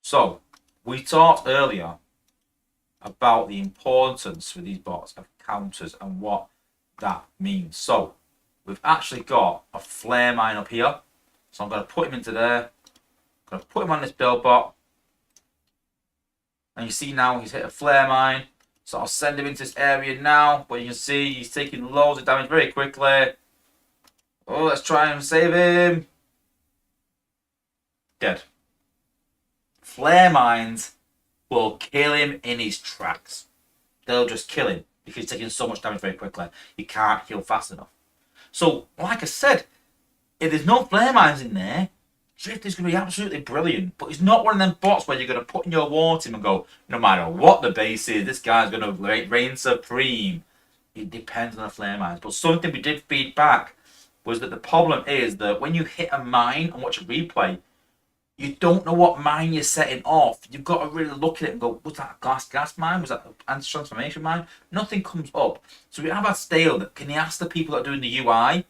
So, we talked earlier about the importance with these bots of counters and what that means. So, we've actually got a flare mine up here. So I'm going to put him into there. I'm going to put him on this build bot. And you see now he's hit a flare mine. So I'll send him into this area now. But you can see he's taking loads of damage very quickly. Oh, let's try and save him. Dead. Flare mines will kill him in his tracks. They'll just kill him because he's taking so much damage very quickly. He can't heal fast enough. So, like I said, if there's no flare mines in there, Drift is going to be absolutely brilliant. But it's not one of them bots where you're going to put in your war team and go, no matter what the base is, this guy's going to reign supreme. It depends on the flare mines. But something we did feed back was that the problem is that when you hit a mine and watch a replay, you don't know what mine you're setting off. You've got to really look at it and go, was that a gas mine? Was that an anti-transformation mine? Nothing comes up. So we have asked Stale that, can you ask the people that are doing the UI,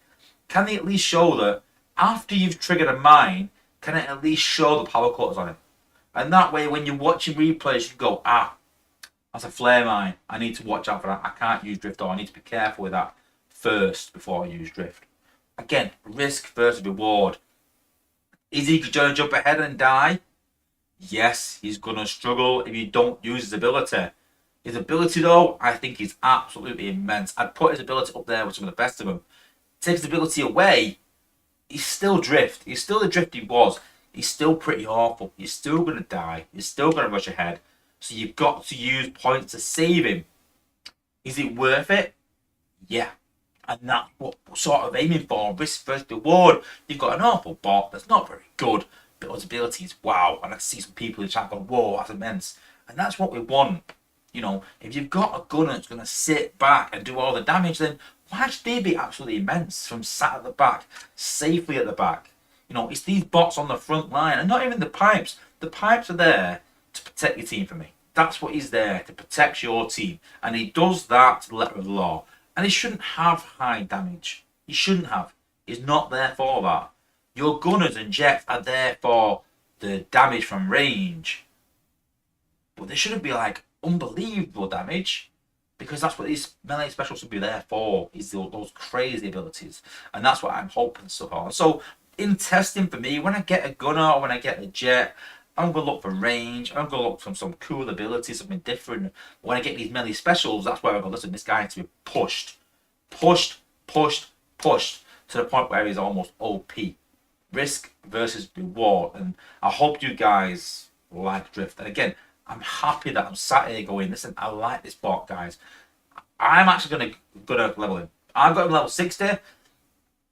can they at least show that after you've triggered a mine, can it at least show the power quarters on it? And that way, when you're watching replays, you can go, that's a flare mine. I need to watch out for that. I can't use drift, or I need to be careful with that first before I use drift. Again, risk versus reward. Is he going to jump ahead and die? Yes, he's going to struggle if you don't use his ability. His ability, though, I think is absolutely immense. I'd put his ability up there with some of the best of them. Take his ability away, he's still drift. He's still the drift he was. He's still pretty awful. He's still going to die. He's still going to rush ahead. So you've got to use points to save him. Is it worth it? Yeah. And that's what we're sort of aiming for. Risk versus reward. You've got an awful bot that's not very good, but his ability is wow. And I see some people in chat going, whoa, that's immense. And that's what we want. You know, if you've got a gunner that's going to sit back and do all the damage, then why should they be absolutely immense from sat at the back, safely at the back? You know, it's these bots on the front line, and not even the pipes. The pipes are there to protect your team for me. That's what he's there, to protect your team. And he does that to the letter of the law. And he shouldn't have high damage. He shouldn't have. He's not there for that. Your gunners and jets are there for the damage from range. But they shouldn't be like unbelievable damage, because that's what these melee specials should be there for, is those crazy abilities. And that's what I'm hoping so far. So in testing for me, when I get a gunner or when I get a jet, I'm going to look for range. I'm going to look for some cool abilities, something different. When I get these melee specials, that's where I go, listen, this guy needs to be pushed. Pushed to the point where he's almost OP. Risk versus reward. And I hope you guys like Drift. And again, I'm happy that I'm sat here going, listen, I like this bot, guys. I'm actually gonna level him. I've got him level 60, and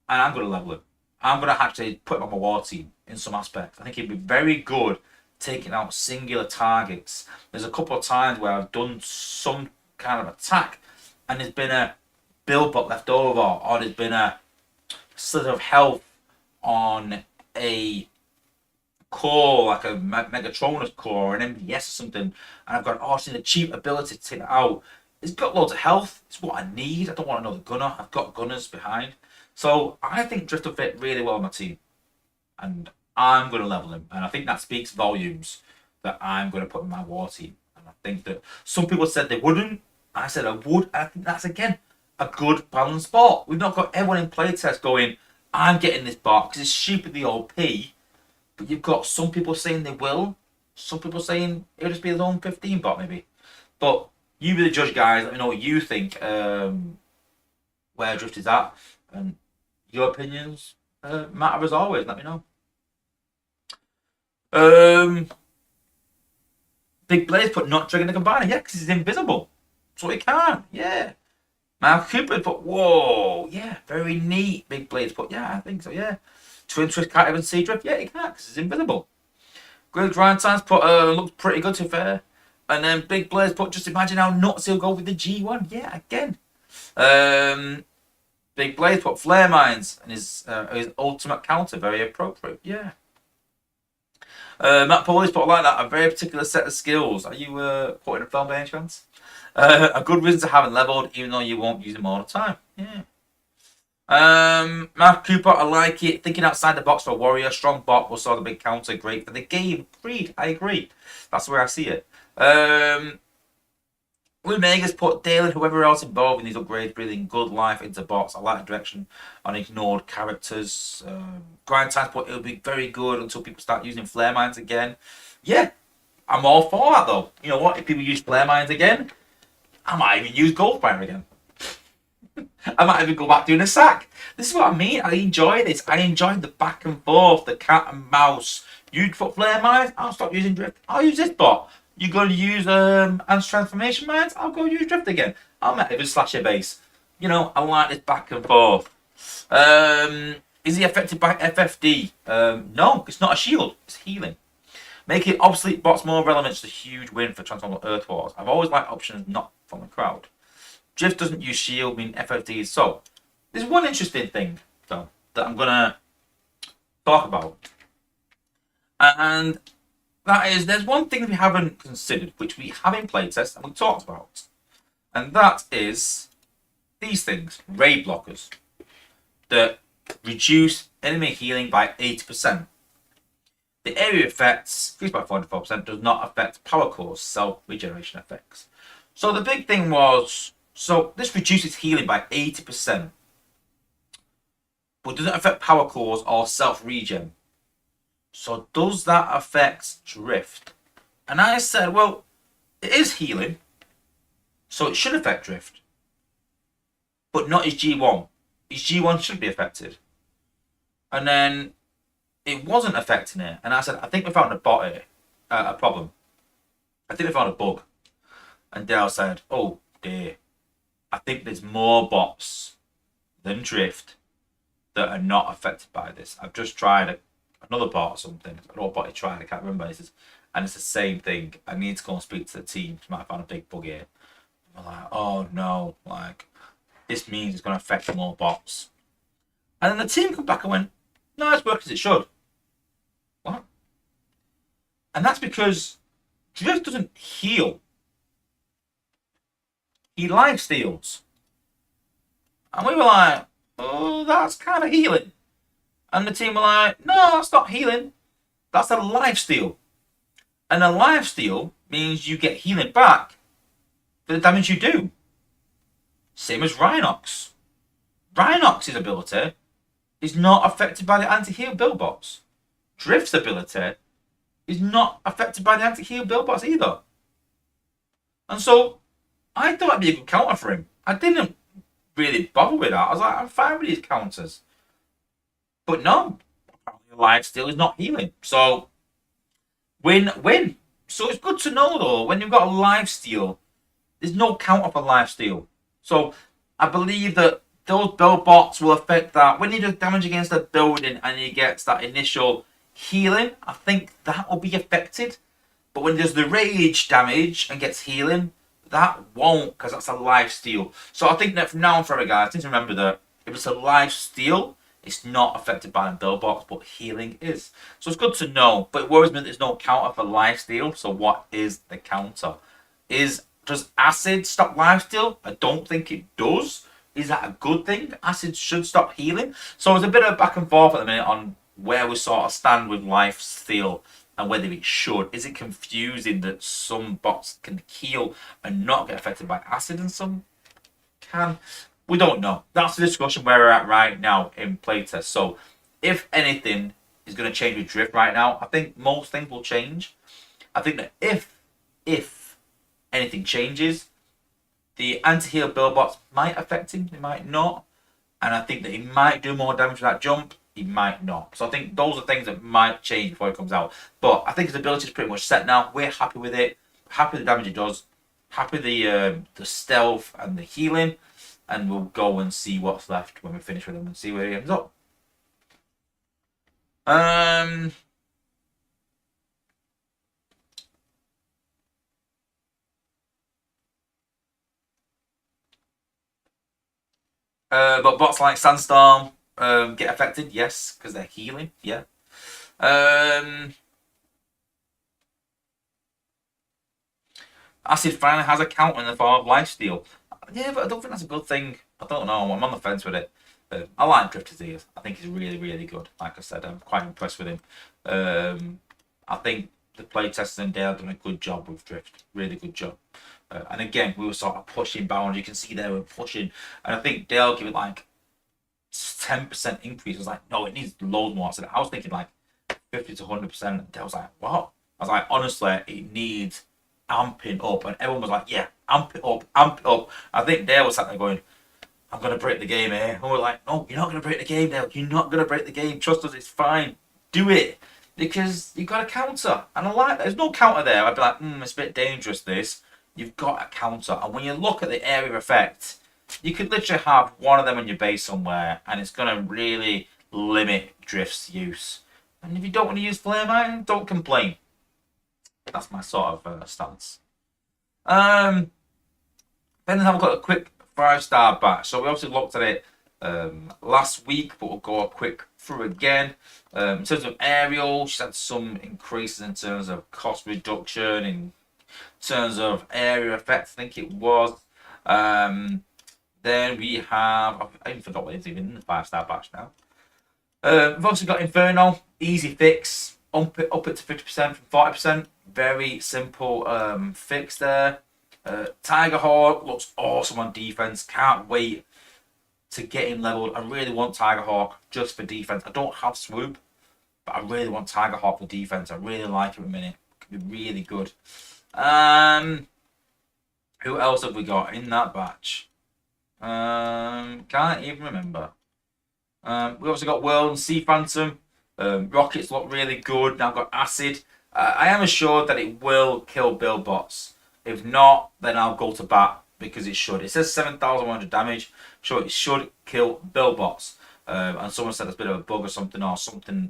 I'm going to level him. I'm going to actually put him on my war team in some aspects. I think he'd be very good taking out singular targets. There's a couple of times where I've done some kind of attack and there's been a build bot left over, or there's been a slit of health on a core, like a Megatronus core or an MDS or something, and I've got a cheap ability to take that out. It's got loads of health. It's what I need. I don't want another gunner. I've got gunners behind. So I think Drift will fit really well on my team. And I'm going to level him. And I think that speaks volumes that I'm going to put in my war team. And I think that some people said they wouldn't. I said I would. And I think that's, again, a good balanced bot. We've not got everyone in playtest going, I'm getting this bot because it's stupidly OP. But you've got some people saying they will. Some people saying it'll just be a lone 15 bot maybe. But you be the judge, guys. Let me know what you think. Where Drift is at. And your opinions matter as always. Let me know. Big Blaze put not triggering the combiner. Yeah, because he's invisible. So he can't. Yeah. Now Cooper put, whoa. Yeah, very neat. Big Blaze put, yeah, I think so. Yeah. Twin Twist can't even see Drift. Yeah, he can't because he's invisible. Great Grind Times put, looks pretty good to be fair. And then Big Blaze put, just imagine how nuts he'll go with the G1. Yeah, again. Big Blaze put Flare Mines and his ultimate counter. Very appropriate. Yeah. Matt Pauli's put like that. A very particular set of skills. Are you putting a film by any chance? A good reason to have it leveled, even though you won't use them all the time. Yeah. Mark Cooper, I like it. Thinking outside the box for a warrior. Strong bot will saw the big counter. Great for the game. Agreed. I agree. That's where I see it. Blue Megas put Dale and whoever else involved in these upgrades breathing good life into bots. I like the direction on ignored characters. Grind Times put it'll be very good until people start using flare mines again. Yeah, I'm all for that though. You know what? If people use flare mines again, I might even use Goldfire again. I might even go back doing a sack. This is what I mean. I enjoy this. I enjoy the back and forth, the cat and mouse. You put flare mines, I'll stop using drift. I'll use this bot. You're going to use Ants Transformation Mines, I'll go use drift again. I might even slash your base. You know, I like this back and forth. Is he affected by FFD? No, it's not a shield. It's healing. Making obsolete bots more relevant is a huge win for Transformable Earth Wars. I've always liked options not from the crowd. Drift doesn't use shield, meaning FFD. So, there's one interesting thing, though, that I'm going to talk about. And that is, there's one thing we haven't considered, which we have in playtest and we talked about. And that is these things, raid blockers, that reduce enemy healing by 80%. The area effects, increased by 44%, does not affect power cores, self-regeneration effects. So the big thing was, so this reduces healing by 80%, but doesn't affect power cores or self-regen. So does that affect drift? And I said, well, it is healing, so it should affect drift, but not his G1. His G1 should be affected. And then it wasn't affecting it. And I said, I think we found a bot here, a problem. I think we found a bug. And Dale said, oh dear, I think there's more bots than drift that are not affected by this. I've just tried another bot or something. I don't know what bot he tried, I can't remember. And it's the same thing. I need to go and speak to the team. Might have found a big bug here. I'm like, oh no, like, this means it's going to affect more bots. And then the team come back and went, no, it's working as it should. What? And that's because drift doesn't heal. He life steals. And we were like, oh, that's kind of healing. And the team were like, no, that's not healing. That's a lifesteal. And a lifesteal means you get healing back for the damage you do. Same as Rhinox. Rhinox's ability is not affected by the anti-heal build bots. Drift's ability is not affected by the anti-heal build bots either. And so, I thought it'd be a good counter for him. I didn't really bother with that. I was like, I'm fine with these counters. But no, apparently lifesteal is not healing. So, win-win. So it's good to know though, when you've got a lifesteal, there's no counter for lifesteal. So I believe that those build bots will affect that. When you do damage against a building and you get that initial healing, I think that will be affected. But when there's the rage damage and gets healing, That won't, because that's a live steal. So I think that from now on, forever, guys, need to remember that if it's a live steal, it's not affected by the build box, but healing is. So it's good to know. But it worries me that there's no counter for live steal. So what is the counter? Does acid stop live steal? I don't think it does. Is that a good thing? Acid should stop healing. So there's a bit of back and forth at the minute on where we sort of stand with life steal and whether it should. Is it confusing that some bots can heal and not get affected by acid and some can? We don't know. That's the discussion where we're at right now in playtest. So if anything is going to change with drift right now, I think most things will change. I think that if anything changes, the anti-heal build bots might affect him, they might not. And I think that he might do more damage with that jump, he might not. So I think those are things that might change before it comes out. But I think his ability is pretty much set now. We're happy with it. Happy with the damage it does. Happy with the stealth and the healing. And we'll go and see what's left when we finish with him and see where he ends up. But bots like Sandstorm get affected, yes, because they're healing, yeah. Acid finally has a counter in the form of lifesteal. Yeah, but I don't think that's a good thing. I don't know. I'm on the fence with it. I like Drifter's ears. I think he's really, really good. Like I said, I'm quite impressed with him. I think the playtesters and Dale have done a good job with Drift. Really good job. And again, we were sort of pushing bounds. You can see there we're pushing. And I think Dale gave it like 10% increase. I was like, no, it needs loads more. So I was thinking like 50 to 100%. And Dale was like, what? I was like, honestly, it needs amping up. And everyone was like, yeah, amp it up, amp it up. I think Dale was sat there going, I'm going to break the game here. And we're like, no, you're not going to break the game, Dale. You're not going to break the game. Trust us, it's fine. Do it. Because you've got a counter. And I like that. There's no counter there. I'd be like, it's a bit dangerous, this. You've got a counter. And when you look at the area of effect, you could literally have one of them on your base somewhere, and it's going to really limit Drift's use. And if you don't want to use Flame Iron, don't complain. That's my sort of stance. Then have a quick 5-star batch. So we obviously looked at it last week, but we'll go a quick through again. In terms of Aerial, she's had some increases in terms of cost reduction, in terms of area effect, I think it was. Then we have, I even forgot what it's even in the 5-star batch now. We've also got Inferno, easy fix, up it to 50% from 40%. Very simple fix there. Tiger Hawk looks awesome on defense. Can't wait to get him leveled. I really want Tiger Hawk just for defense. I don't have Swoop, but I really want Tiger Hawk for defense. I really like him a minute. Could be really good. Who else have we got in that batch? Can't even remember. We also got World and Sea Phantom. Rockets look really good. Now I've got Acid. I am assured that it will kill build bots. If not, then I'll go to bat because it should. It says 7,100 damage. Sure, it should kill build bots. And someone said it's a bit of a bug or something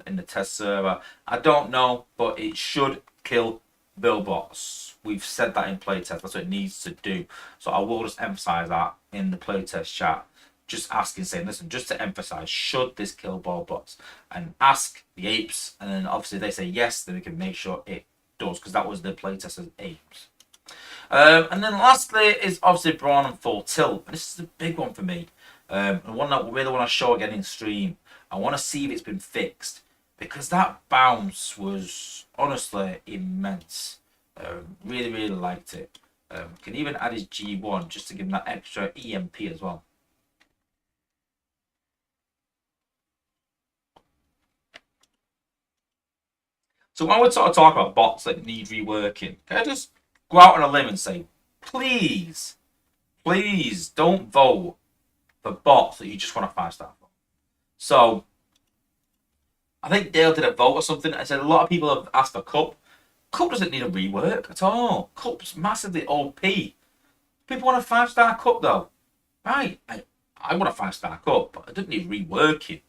in the test server. I don't know, but it should kill build bots. We've said that in playtest. That's what it needs to do. So I will just emphasize that in the playtest chat. Just asking, saying, listen, just to emphasize, should this kill build bots? And ask the apes, and then obviously they say yes, then we can make sure it does, because that was the playtester's apes. And then lastly is obviously Brawn and Full Tilt. This is a big one for me. And one that I really want to show again in stream. I want to see if it's been fixed, because that bounce was honestly immense. Really, really liked it. Can even add his G1 just to give him that extra EMP as well. So when we sort of talk about bots that need reworking, can I just go out on a limb and say, please, please don't vote for bots that you just want a 5-star for. So I think Dale did a vote or something. I said a lot of people have asked for Cup. Cup doesn't need a rework at all. Cup's massively OP. People want a 5-star Cup though. Right, I want a 5-star Cup, but I don't need reworking.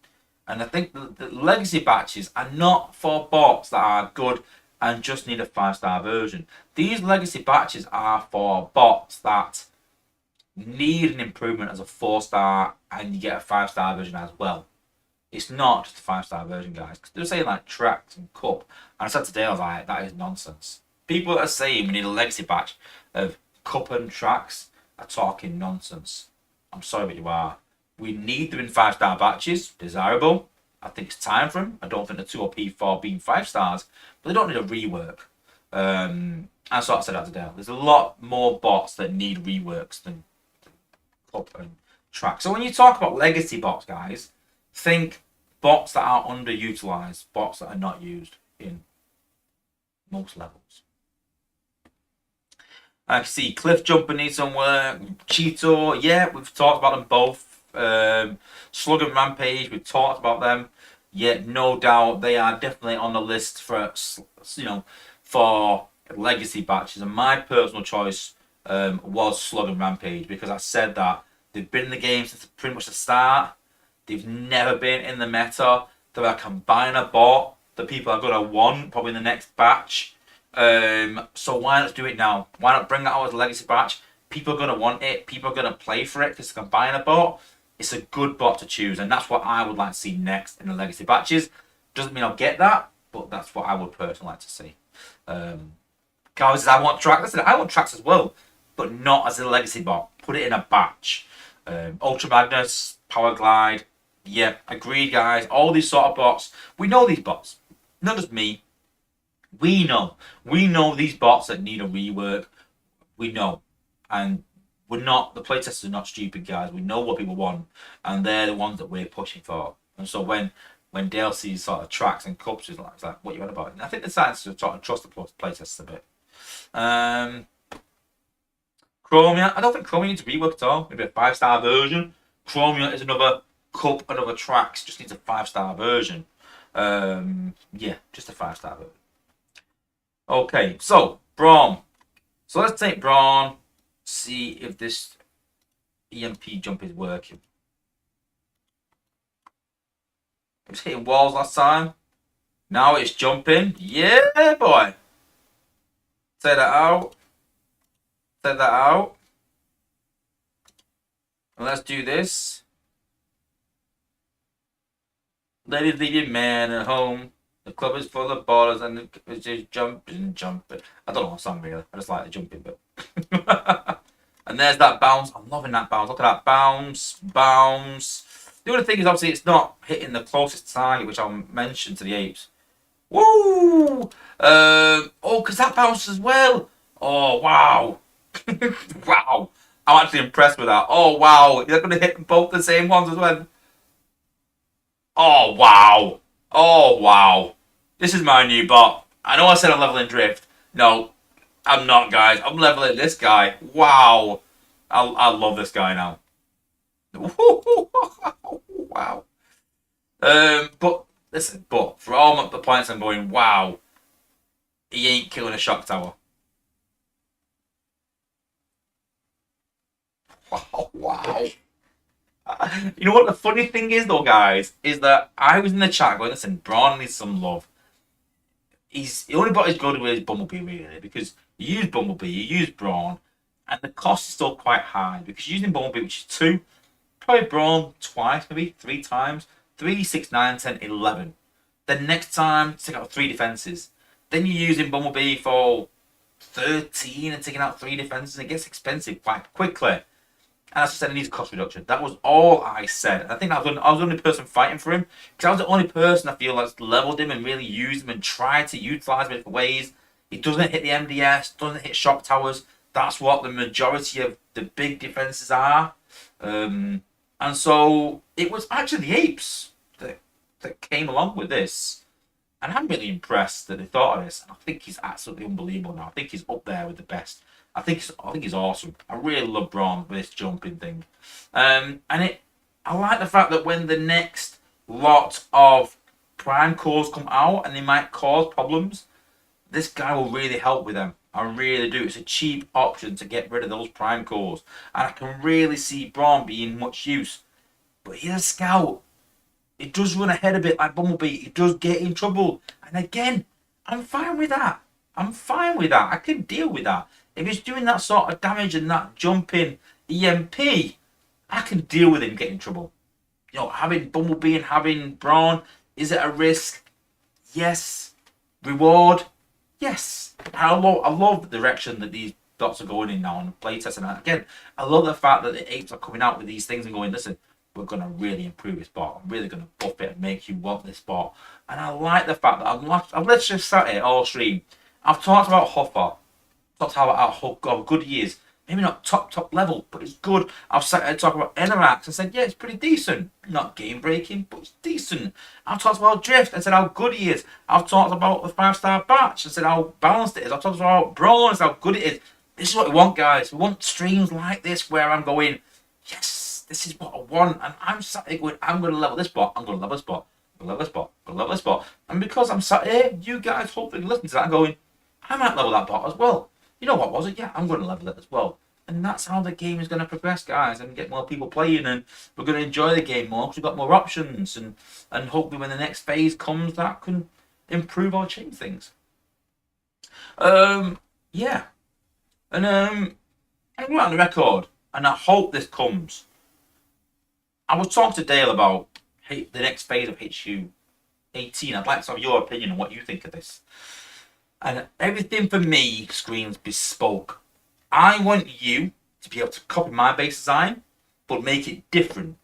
And I think the legacy batches are not for bots that are good and just need a 5-star version. These legacy batches are for bots that need an improvement as a 4-star, and you get a 5-star version as well. It's not just a 5-star version, guys. They're saying like tracks and cup, and I said today, I was like, that is nonsense. People are saying we need a legacy batch of cup and tracks are talking nonsense. I'm sorry, but you are. We need them in 5-star batches. Desirable. I think it's time for them. I don't think the 2 or P4 being 5 stars, but they don't need a rework. That's what I said out today. There's a lot more bots that need reworks than cup and track. So when you talk about legacy bots, guys, think bots that are underutilized, bots that are not used in most levels. I can see Cliff Jumper needs some work. Cheeto, yeah, we've talked about them both. Slug and Rampage, we've talked about them. Yeah, no doubt they are definitely on the list for, for legacy batches. And my personal choice was Slug and Rampage, because I said that they've been in the game since pretty much the start. They've never been in the meta. They're a combiner bot that people are going to want probably in the next batch. So why not do it now? Why not bring that out as a legacy batch? People are going to want it. People are going to play for it because it's a combiner bot. It's a good bot to choose, and that's what I would like to see next in the legacy batches. Doesn't mean I'll get that, but that's what I would personally like to see. Carl says, I want tracks. Listen, I want tracks as well, but not as a legacy bot. Put it in a batch. Ultra Magnus, Power Glide. Yeah, agreed, guys. All these sort of bots. We know these bots. Not just me. We know. We know these bots that need a rework. We know. And we're not, the playtesters are not stupid, guys. We know what people want, and they're the ones that we're pushing for. And so when Dale sees sort of tracks and cups, it's like, what you want about it? And I think they're starting to sort of trust the playtesters a bit. Chromia, I don't think Chromia needs a rework at all. Maybe a 5-star version. Chromia is another cup, another tracks, just needs a 5-star version. Yeah, just a 5-star version. Okay, so Brawn. So let's take Brawn. See if this EMP jump is working. It was hitting walls last time. Now it's jumping. Yeah, boy. Take that out. Take that out. And let's do this. Ladies, leave your man at home. The club is full of ballers and it's just jumping. I don't know what song really. I just like the jumping bit. And there's that bounce. I'm loving that bounce. Look at that bounce. The only thing is, obviously, it's not hitting the closest target, which I'll mention to the apes. Woo! Oh, because that bounces as well. Oh, wow. Wow. I'm actually impressed with that. Oh, wow. You're going to hit both the same ones as well. Oh, wow. Oh, wow. This is my new bot. I know I said I'm leveling Drift. No, I'm not, guys. I'm leveling this guy. Wow. I love this guy now. Wow. But listen, for all the points I'm going, wow. He ain't killing a shock tower. Wow. You know what the funny thing is though, guys, is that I was in the chat going, listen, Brawn needs some love. The only bot he's good with is Bumblebee, really, because you use Bumblebee, you use Brawn, and the cost is still quite high, because using Bumblebee, which is 2, probably Brawn twice, maybe 3 times, 3, 6, 9, 10, 11. Then next time, take out 3 defenses. Then you're using Bumblebee for 13 and taking out 3 defenses, and it gets expensive quite quickly. And as I said, it needs a cost reduction. That was all I said. I think I was the only person fighting for him, because I was the only person I feel that's leveled him and really used him and tried to utilize him in different ways. He doesn't hit the MDS, doesn't hit shock towers. That's what the majority of the big defenses are. And so it was actually the apes that came along with this. And I'm really impressed that they thought of this. And I think he's absolutely unbelievable now. I think he's up there with the best. I think he's awesome. I really love Brawn with this jumping thing. I like the fact that when the next lot of prime cores come out and they might cause problems, this guy will really help with them. I really do. It's a cheap option to get rid of those prime cores. And I can really see Brawn being much use. But he's a scout. It does run ahead a bit like Bumblebee. It does get in trouble. And again, I'm fine with that. I'm fine with that. I can deal with that. If he's doing that sort of damage and that jumping EMP, I can deal with him getting in trouble. You know, having Bumblebee and having Brawn, is it a risk? Yes. Reward? Yes. I love the direction that these dots are going in now on playtest. And again, I love the fact that the apes are coming out with these things and going, listen, we're going to really improve this bot. I'm really going to buff it and make you want this bot. And I like the fact that I've literally sat here all stream. I've talked about Huffer. Talked about how good he is. Maybe not top level, but it's good. I've sat here talking about Enerax and said, yeah, it's pretty decent. Not game breaking, but it's decent. I've talked about Drift and said how good he is. I've talked about the 5-star batch and said how balanced it is. I've talked about Brawn and said how good it is. This is what we want, guys. We want streams like this where I'm going, yes, this is what I want. And I'm sat here going, I'm going to level this bot. I'm going to level this bot. I'm going to level this bot. I'm going to level this bot. And because I'm sat here, you guys hopefully listen to that and going, I might level that bot as well. You know what was it? Yeah, I'm going to level it as well. And that's how the game is going to progress, guys, and get more people playing, and we're going to enjoy the game more because we've got more options, and hopefully when the next phase comes, that can improve or change things. Yeah. And I'm going on the record, and I hope this comes. I was talking to Dale about the next phase of HU 18. I'd like to have your opinion on what you think of this. And everything for me screams bespoke. I want you to be able to copy my base design, but make it different.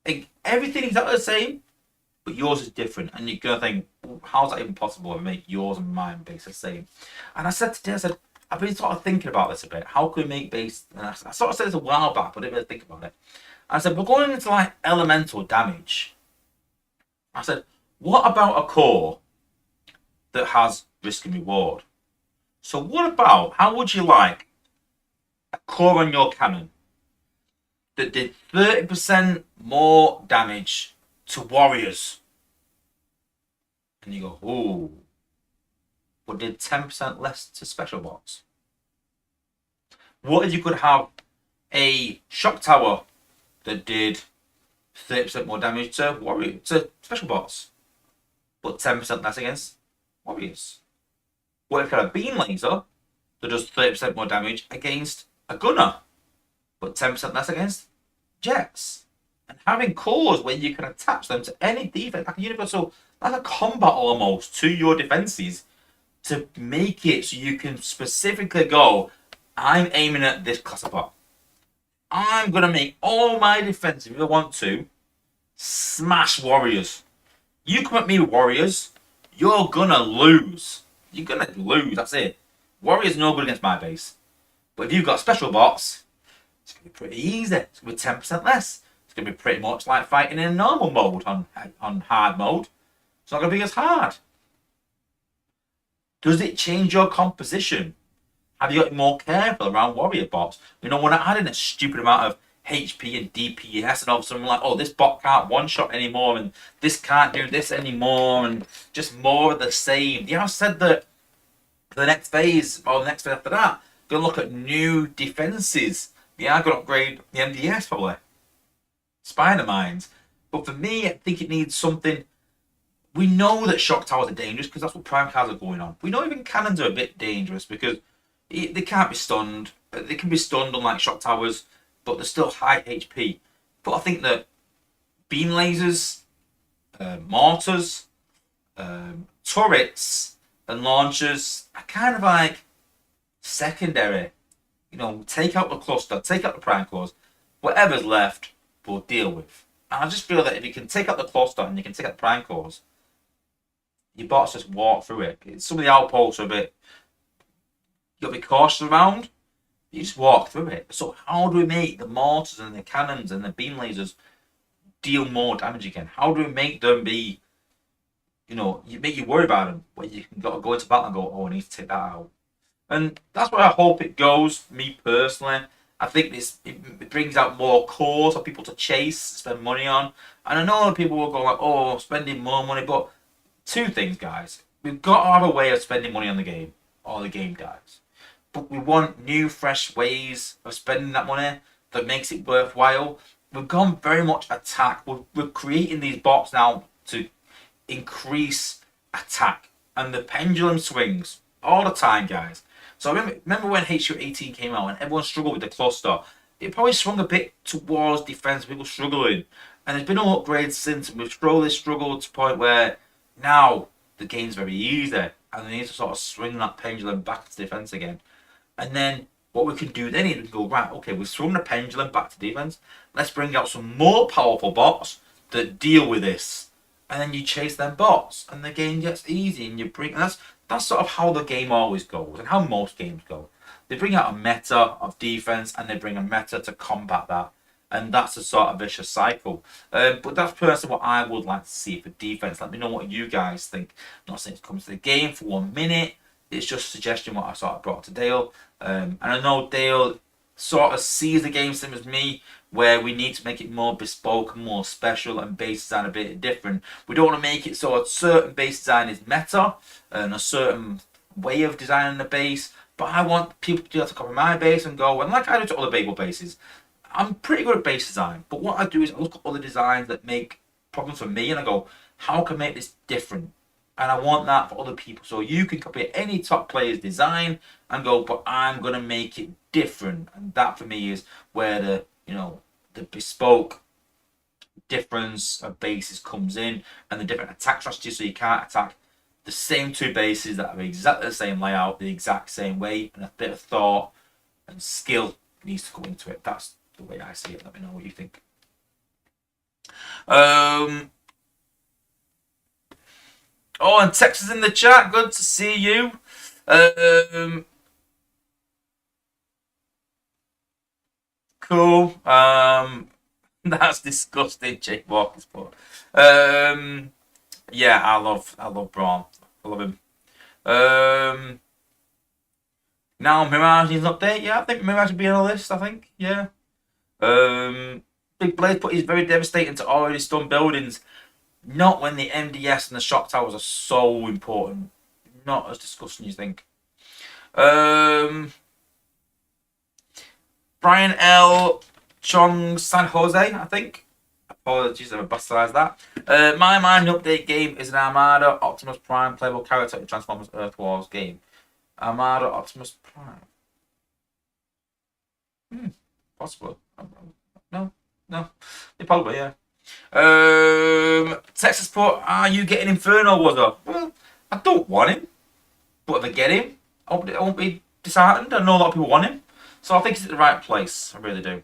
Like, everything is exactly the same, but yours is different. And you're going to think, well, how's that even possible to make yours and mine base the same? And I said today, I've been sort of thinking about this a bit. How can we make base? And I sort of said this a while back, but I didn't really think about it. I said, we're going into like elemental damage. I said, what about a core that has risk and reward? So what about, how would you like a core on your cannon that did 30% more damage to warriors? And you go, ooh, but did 10% less to special bots? What if you could have a shock tower that did 30% more damage to special bots, but 10% less against warriors? What if you had a beam laser that does 30% more damage against a gunner, but 10% less against jets? And having cores where you can attach them to any defense, like a universal, like a combat almost, to your defenses, to make it so you can specifically go, I'm aiming at this class of bot. I'm going to make all my defenses, if I want to, smash warriors. You come at me with warriors, you're going to lose. You're going to lose, that's it. Warrior's no good against my base. But if you've got special bots, it's going to be pretty easy. It's going to be 10% less. It's going to be pretty much like fighting in normal mode on hard mode. It's not going to be as hard. Does it change your composition? Have you got more careful around warrior bots? You know, when I add in a stupid amount of HP and DPS, and all of a sudden I'm like, oh, this bot can't one-shot anymore, and this can't do this anymore, and just more of the same. Yeah, I said that for the next phase, or the next phase after that, going to look at new defenses. Yeah, I'm going to upgrade the MDS probably. Spider Mines. But for me, I think it needs something. We know that shock towers are dangerous because that's what prime cards are going on. We know even cannons are a bit dangerous because they can't be stunned. They can be stunned unlike shock towers, but they're still high HP. But I think that beam lasers, mortars, turrets, and launchers are kind of like secondary. You know, take out the cluster, take out the prime cores, whatever's left, we'll deal with. And I just feel that if you can take out the cluster and you can take out the prime cores, your bots just walk through it. Some of the outposts are a bit, you got to be cautious around. You just walk through it. So how do we make the mortars and the cannons and the beam lasers deal more damage again? How do we make them be, you know, make you worry about them when you can go into battle and go, oh, I need to take that out. And that's where I hope it goes, me personally. I think it brings out more cores for people to chase, spend money on. And I know people will go like, oh, spending more money. But two things, guys. We've got to have a way of spending money on the game, or the game dies. But we want new, fresh ways of spending that money that makes it worthwhile. We've gone very much attack. We're creating these bots now to increase attack. and the pendulum swings all the time, guys. So I remember when HU18 came out and everyone struggled with the cluster. It probably swung a bit towards defense, people struggling. And there's been no upgrades since, and we've slowly struggled to the point where now the game's very easy, and they need to sort of swing that pendulum back to defense again. And then what we can do then is we can go, right, okay, we've swung the pendulum back to defense. Let's bring out some more powerful bots that deal with this. And then you chase them bots, and the game gets easy, and you bring. And that's sort of how the game always goes, and how most games go. They bring out a meta of defense, and they bring a meta to combat that, and that's a sort of vicious cycle. But that's personally what I would like to see for defense. Let me know what you guys think. I'm not saying it comes to the game for 1 minute. It's just a suggestion what I sort of brought to Dale, and I know Dale sort of sees the game same as me, where we need to make it more bespoke, more special, and base design a bit different. We don't want to make it so a certain base design is meta and a certain way of designing the base, but I want people to be able to copy my base and go, and like I do to other Babel bases, I'm pretty good at base design, but what I do is I look at other designs that make problems for me and I go, how can I make this different? And I want that for other people. So you can copy any top player's design and go, but I'm going to make it different. And that for me is where the bespoke difference of bases comes in, and the different attack strategies, so you can't attack the same two bases that have exactly the same layout, the exact same way, and a bit of thought and skill needs to go into it. That's the way I see it. Let me know what you think. Oh, and Texas in the chat. Good to see you. Cool. That's disgusting, Jake Walker's put. Yeah, I love Brawn. I love him. Now Mirage needs an update. Yeah, I think Mirage would be on the list. I think. Yeah. Big Blaze put is very devastating to already stunned buildings. Not when the MDS and the shock towers are so important. Not as disgusting as you think. Brian L. Chong San Jose, I think. Apologies if I bastardized that. My mind update game is an Armada Optimus Prime playable character in Transformers Earth Wars game. Armada Optimus Prime. Possibly. No. They probably, yeah. Texas put, are you getting Inferno, Wozza? Well, I don't want him. But if I get him, I won't be disheartened. I know a lot of people want him. So I think he's at the right place. I really do.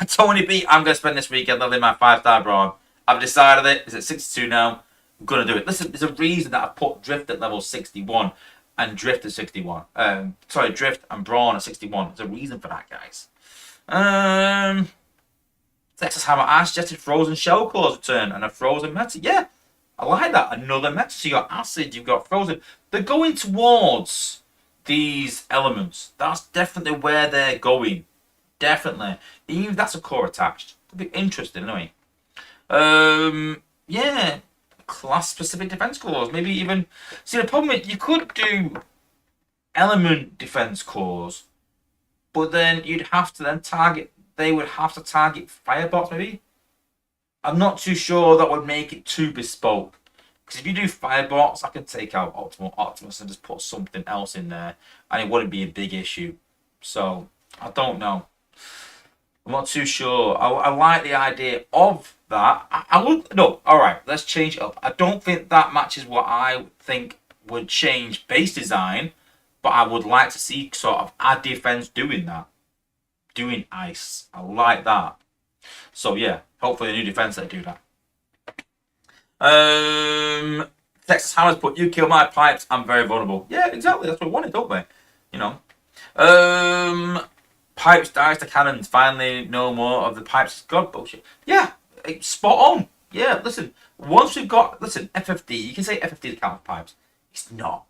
Tony B, I'm going to spend this weekend leveling my 5-star Brawn. I've decided it. It's at 62 now. I'm going to do it. Listen, there's a reason that I put Drift at level 61 and Drift at 61. Drift and Brawn at 61. There's a reason for that, guys. Texas Hammer, I suggested Frozen Shell Cores return and a Frozen Meta. Yeah, I like that. Another Meta. So you got Acid, you've got Frozen. They're going towards these elements. That's definitely where they're going. Definitely. Even if that's a core attached. It'll be interesting anyway. Yeah. Class specific defense cores. Maybe even. See, the problem is you could do element defense cores, but then you'd have to then target. They would have to target firebots, maybe. I'm not too sure that would make it too bespoke. Because if you do firebots, I can take out Optimus and just put something else in there, and it wouldn't be a big issue. So I don't know. I'm not too sure. I like the idea of that. I would no. All right, let's change it up. I don't think that matches what I think would change base design, but I would like to see sort of our defense doing that. Doing ice. I like that. So yeah, hopefully a new defense they do that. Texas Hammers put, you kill my pipes, I'm very vulnerable. Yeah, exactly. That's what we wanted, don't we? You know. Pipes dies to cannons. Finally, no more of the pipes. God bullshit. Yeah, spot on. Yeah, listen. Once we've got FFD. You can say FFD to count for pipes. It's not.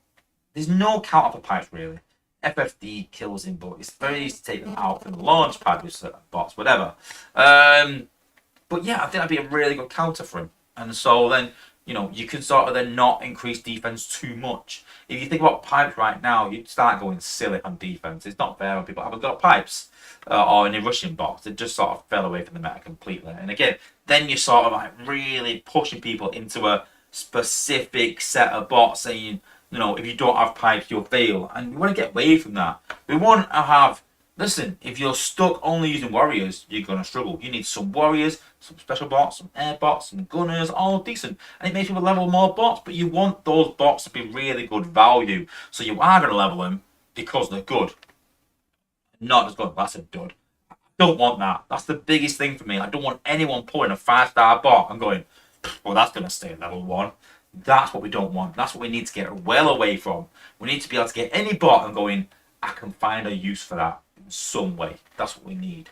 There's no counter for pipes really. FFD kills him, but it's very easy to take them out from the launch pad with certain bots, whatever. But yeah, I think that'd be a really good counter for him. And so then, you know, you can sort of then not increase defense too much. If you think about pipes right now, you'd start going silly on defense. It's not fair when people haven't got pipes or any rushing box. It just sort of fell away from the meta completely. And again, then you're sort of like really pushing people into a specific set of bots saying, you know, if you don't have pipes, you'll fail. And we want to get away from that. We want to have, listen, if you're stuck only using warriors, you're going to struggle. You need some warriors, some special bots, some air bots, some gunners, all decent. And it makes people level more bots, but you want those bots to be really good value. So you are going to level them because they're good. Not just going, that's a dud. I don't want that. That's the biggest thing for me. I don't want anyone pulling a 5-star bot and going, well, that's going to stay at level 1. That's what we don't want. That's what we need to get well away from. We need to be able to get any bot and going, I can find a use for that in some way. That's what we need.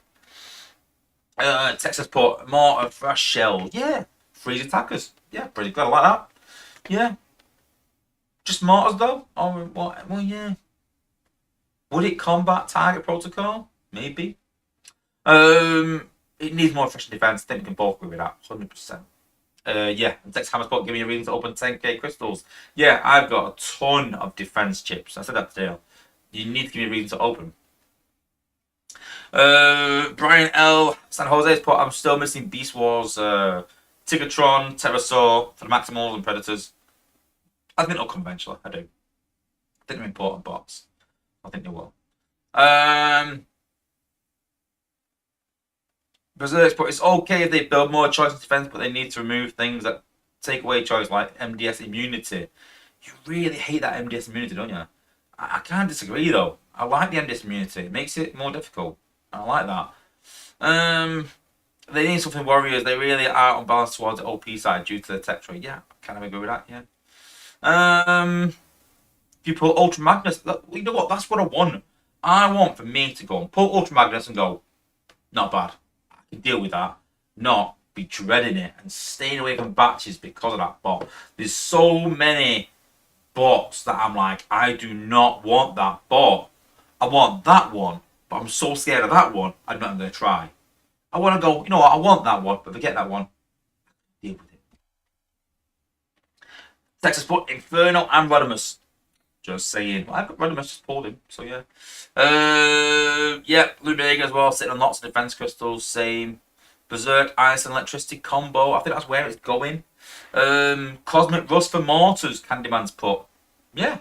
Texas put more of fresh shells. Yeah. Freeze attackers. Yeah, pretty good. I like that. Yeah. Just mortars though? Or what? Well, yeah. Would it combat target protocol? Maybe. It needs more efficient defense. I think we can both agree with that. 100%. Yeah, Tex Hammerspot giving me a reason to open 10k crystals. Yeah, I've got a ton of defense chips. I said that today. You need to give me a reason to open. Brian L. San Jose's put, I'm still missing Beast Wars, Tigatron, Pterosaur for the Maximals and Predators. I think they'll come eventually. I do. I think they're important bots. I think they will. Berserk's put, it's okay if they build more choice in defense, but they need to remove things that take away choice, like MDS immunity. You really hate that MDS immunity, don't you? I can't disagree though. I like the MDS immunity. It makes it more difficult. I like that. They need something warriors. They really are unbalanced towards the OP side due to the tech trade. Yeah, I kind of agree with that. Yeah. If you pull Ultra Magnus, you know what? That's what I want. I want for me to go and pull Ultra Magnus and go, not bad. I can deal with that. Not be dreading it and staying away from batches because of that bot. There's so many bots that I'm like, I do not want that bot. I want that one, but I'm so scared of that one, I'm not going to try. I want to go, you know what, I want that one, but forget that one. Deal with it. Texas put Inferno and Rodimus. Just saying. Well, I've got Rodimus, just pulled him, so yeah. Yeah, Lumega as well, sitting on lots of defense crystals, same. Berserk, Ice and Electricity combo, I think that's where it's going. Cosmic Rust for Mortars, Candyman's put. Yeah,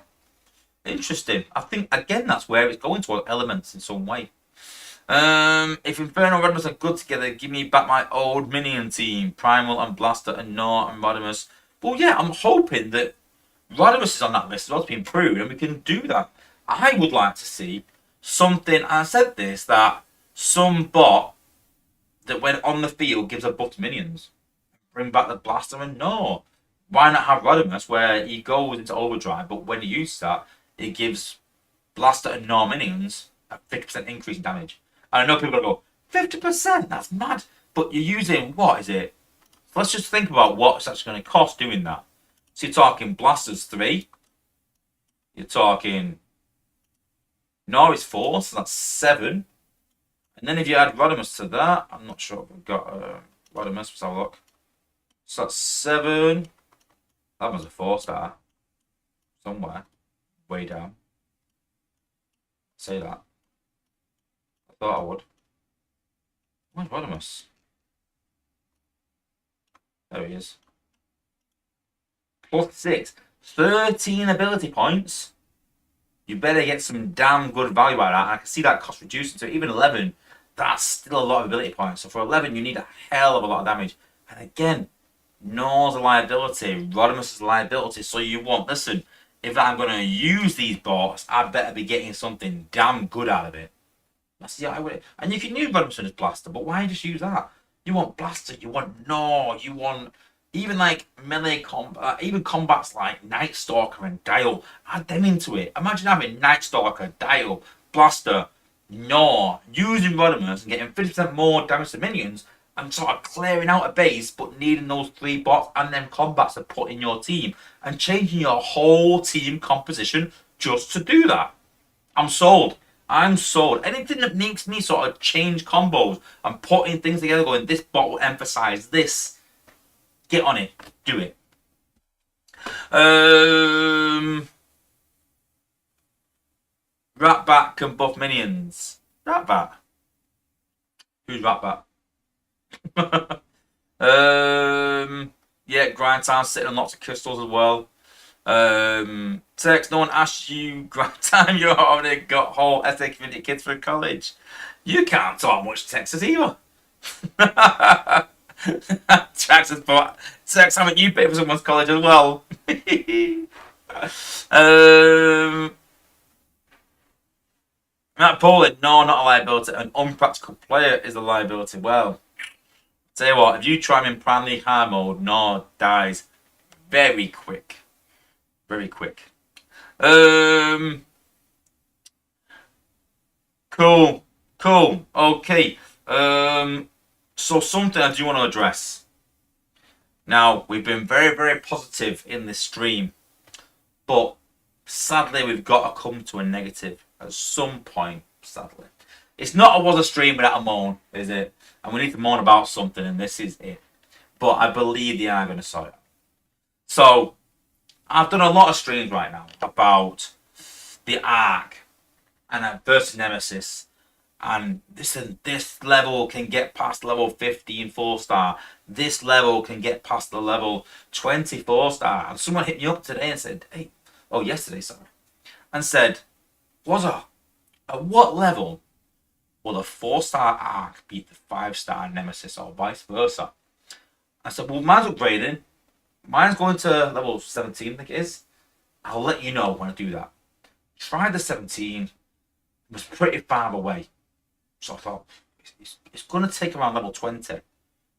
interesting. I think, again, that's where it's going toward elements in some way. If Inferno and Rodimus are good together, give me back my old minion team, Primal and Blaster and Gnaw and Rodimus. Well, yeah, I'm hoping that Rodimus is on that list as well to be improved, and we can do that. I would like to see something, I said this, that some bot that when on the field gives a buff to minions. Bring back the Blaster and Gnaw. Why not have Rodimus where he goes into overdrive, but when he uses that, it gives Blaster and Gnaw minions a 50% increase in damage. And I know people go, 50%? That's mad. But you're using, what is it? So let's just think about what it's actually going to cost doing that. So you're talking Blasters 3. You're talking Gnaw is 4, so that's 7. And then if you add Rodimus to that, I'm not sure if we've got Rodimus, let's have a look. So that's 7. That was a 4-star. Somewhere. Way down. Say that. I thought I would. Where's Rodimus? There he is. Plus 6. 13 ability points. You better get some damn good value out of that. I can see that cost reducing. So even 11, that's still a lot of ability points. So for 11, you need a hell of a lot of damage. And again, Gnaw's a liability. Rodimus is a liability. So you want, listen, if I'm going to use these bots, I better be getting something damn good out of it. That's the way. And you can use Rodimus as Blaster, but why just use that? You want Blaster, you want Gnaw, you want even like melee combat, even combats like Night Stalker and Dial. Add them into it. Imagine having Night Stalker, Dial, Blaster, Gnaw, using Rodimus and getting 50% more damage to minions and sort of clearing out a base, but needing those 3 bots and then combats to put in your team and changing your whole team composition just to do that. I'm sold. I'm sold. Anything that makes me sort of change combos and putting things together going, this bot will emphasize this. Get on it. Do it. Ratbat can buff minions. Ratbat. Who's Ratbat? Yeah, grind time, sitting on lots of crystals as well. Tex, no one asked you grind time. You're already got whole SA community kids for college. You can't talk much Texas either. Texas, but Tex, haven't you paid for someone's college as well? um, Matt Poland, no, not a liability. An unpractical player is a liability. Well, tell you what, if you try him in Prime League hard mode, no, dies very quick. Very quick. Cool. Cool. Okay. So something I do want to address. Now, we've been very, very positive in this stream, but sadly, we've got to come to a negative at some point, sadly. It's not a Wozza stream without a moan, is it? And we need to moan about something, and this is it. But I believe they are going to sort it out. So, I've done a lot of streams right now about the Ark and versus Nemesis. And this level can get past level 15 4-star. This level can get past the level 24 star. And someone hit me up today and said, yesterday, sorry. And said, Wozza, at what level will a 4-star Ark beat the 5-star Nemesis or vice versa? I said, well, mine's upgrading. Mine's going to level 17, I think it is. I'll let you know when I do that. Tried the 17. It was pretty far away. So I thought, it's going to take around level 20. And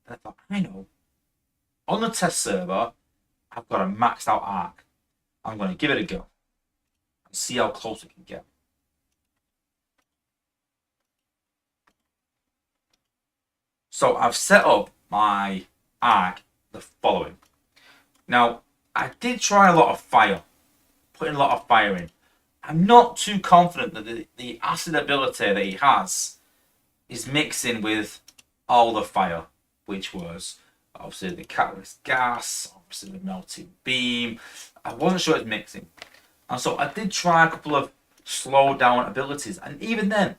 I thought, I know. On the test server, I've got a maxed out Ark. I'm going to give it a go. And see how close it can get. So I've set up my Ark the following. Now, I did try a lot of fire. Putting a lot of fire in. I'm not too confident that the acid ability that he has is mixing with all the fire, which was obviously the catalyst gas, obviously the melting beam. I wasn't sure it's mixing. And so I did try a couple of slow down abilities. And even then,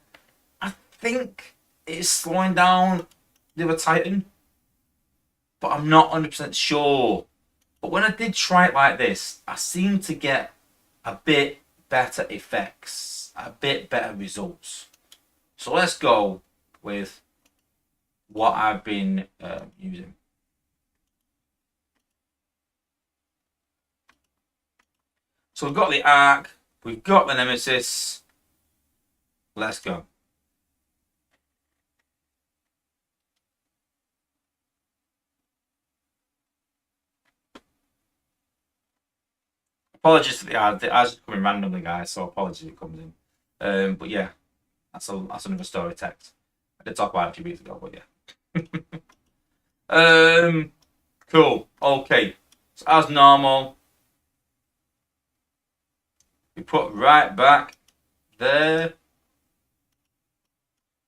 I think it's slowing down the other Titan. But I'm not 100% sure. But when I did try it like this, I seemed to get a bit better effects, a bit better results. So let's go with what I've been using. So we've got the Ark, we've got the Nemesis. Let's go. Apologies for the ad. The ad's coming randomly, guys. So apologies if it comes in. But yeah, that's another story text. I did talk about it a few weeks ago, but yeah. Cool. Okay. So as normal, we put right back there.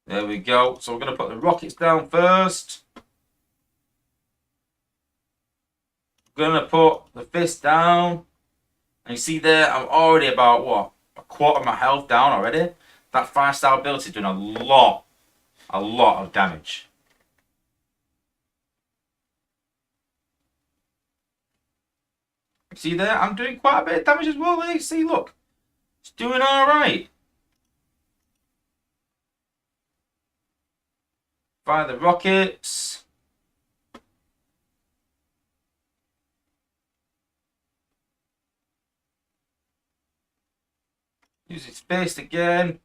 There we go. So we're gonna put the rockets down first. We're gonna put the fist down. And you see there, I'm already about, what, a quarter of my health down already. That 5-star ability is doing a lot of damage. You see there, I'm doing quite a bit of damage as well. There, you see, look. It's doing alright. Fire the rockets. Use its fist again.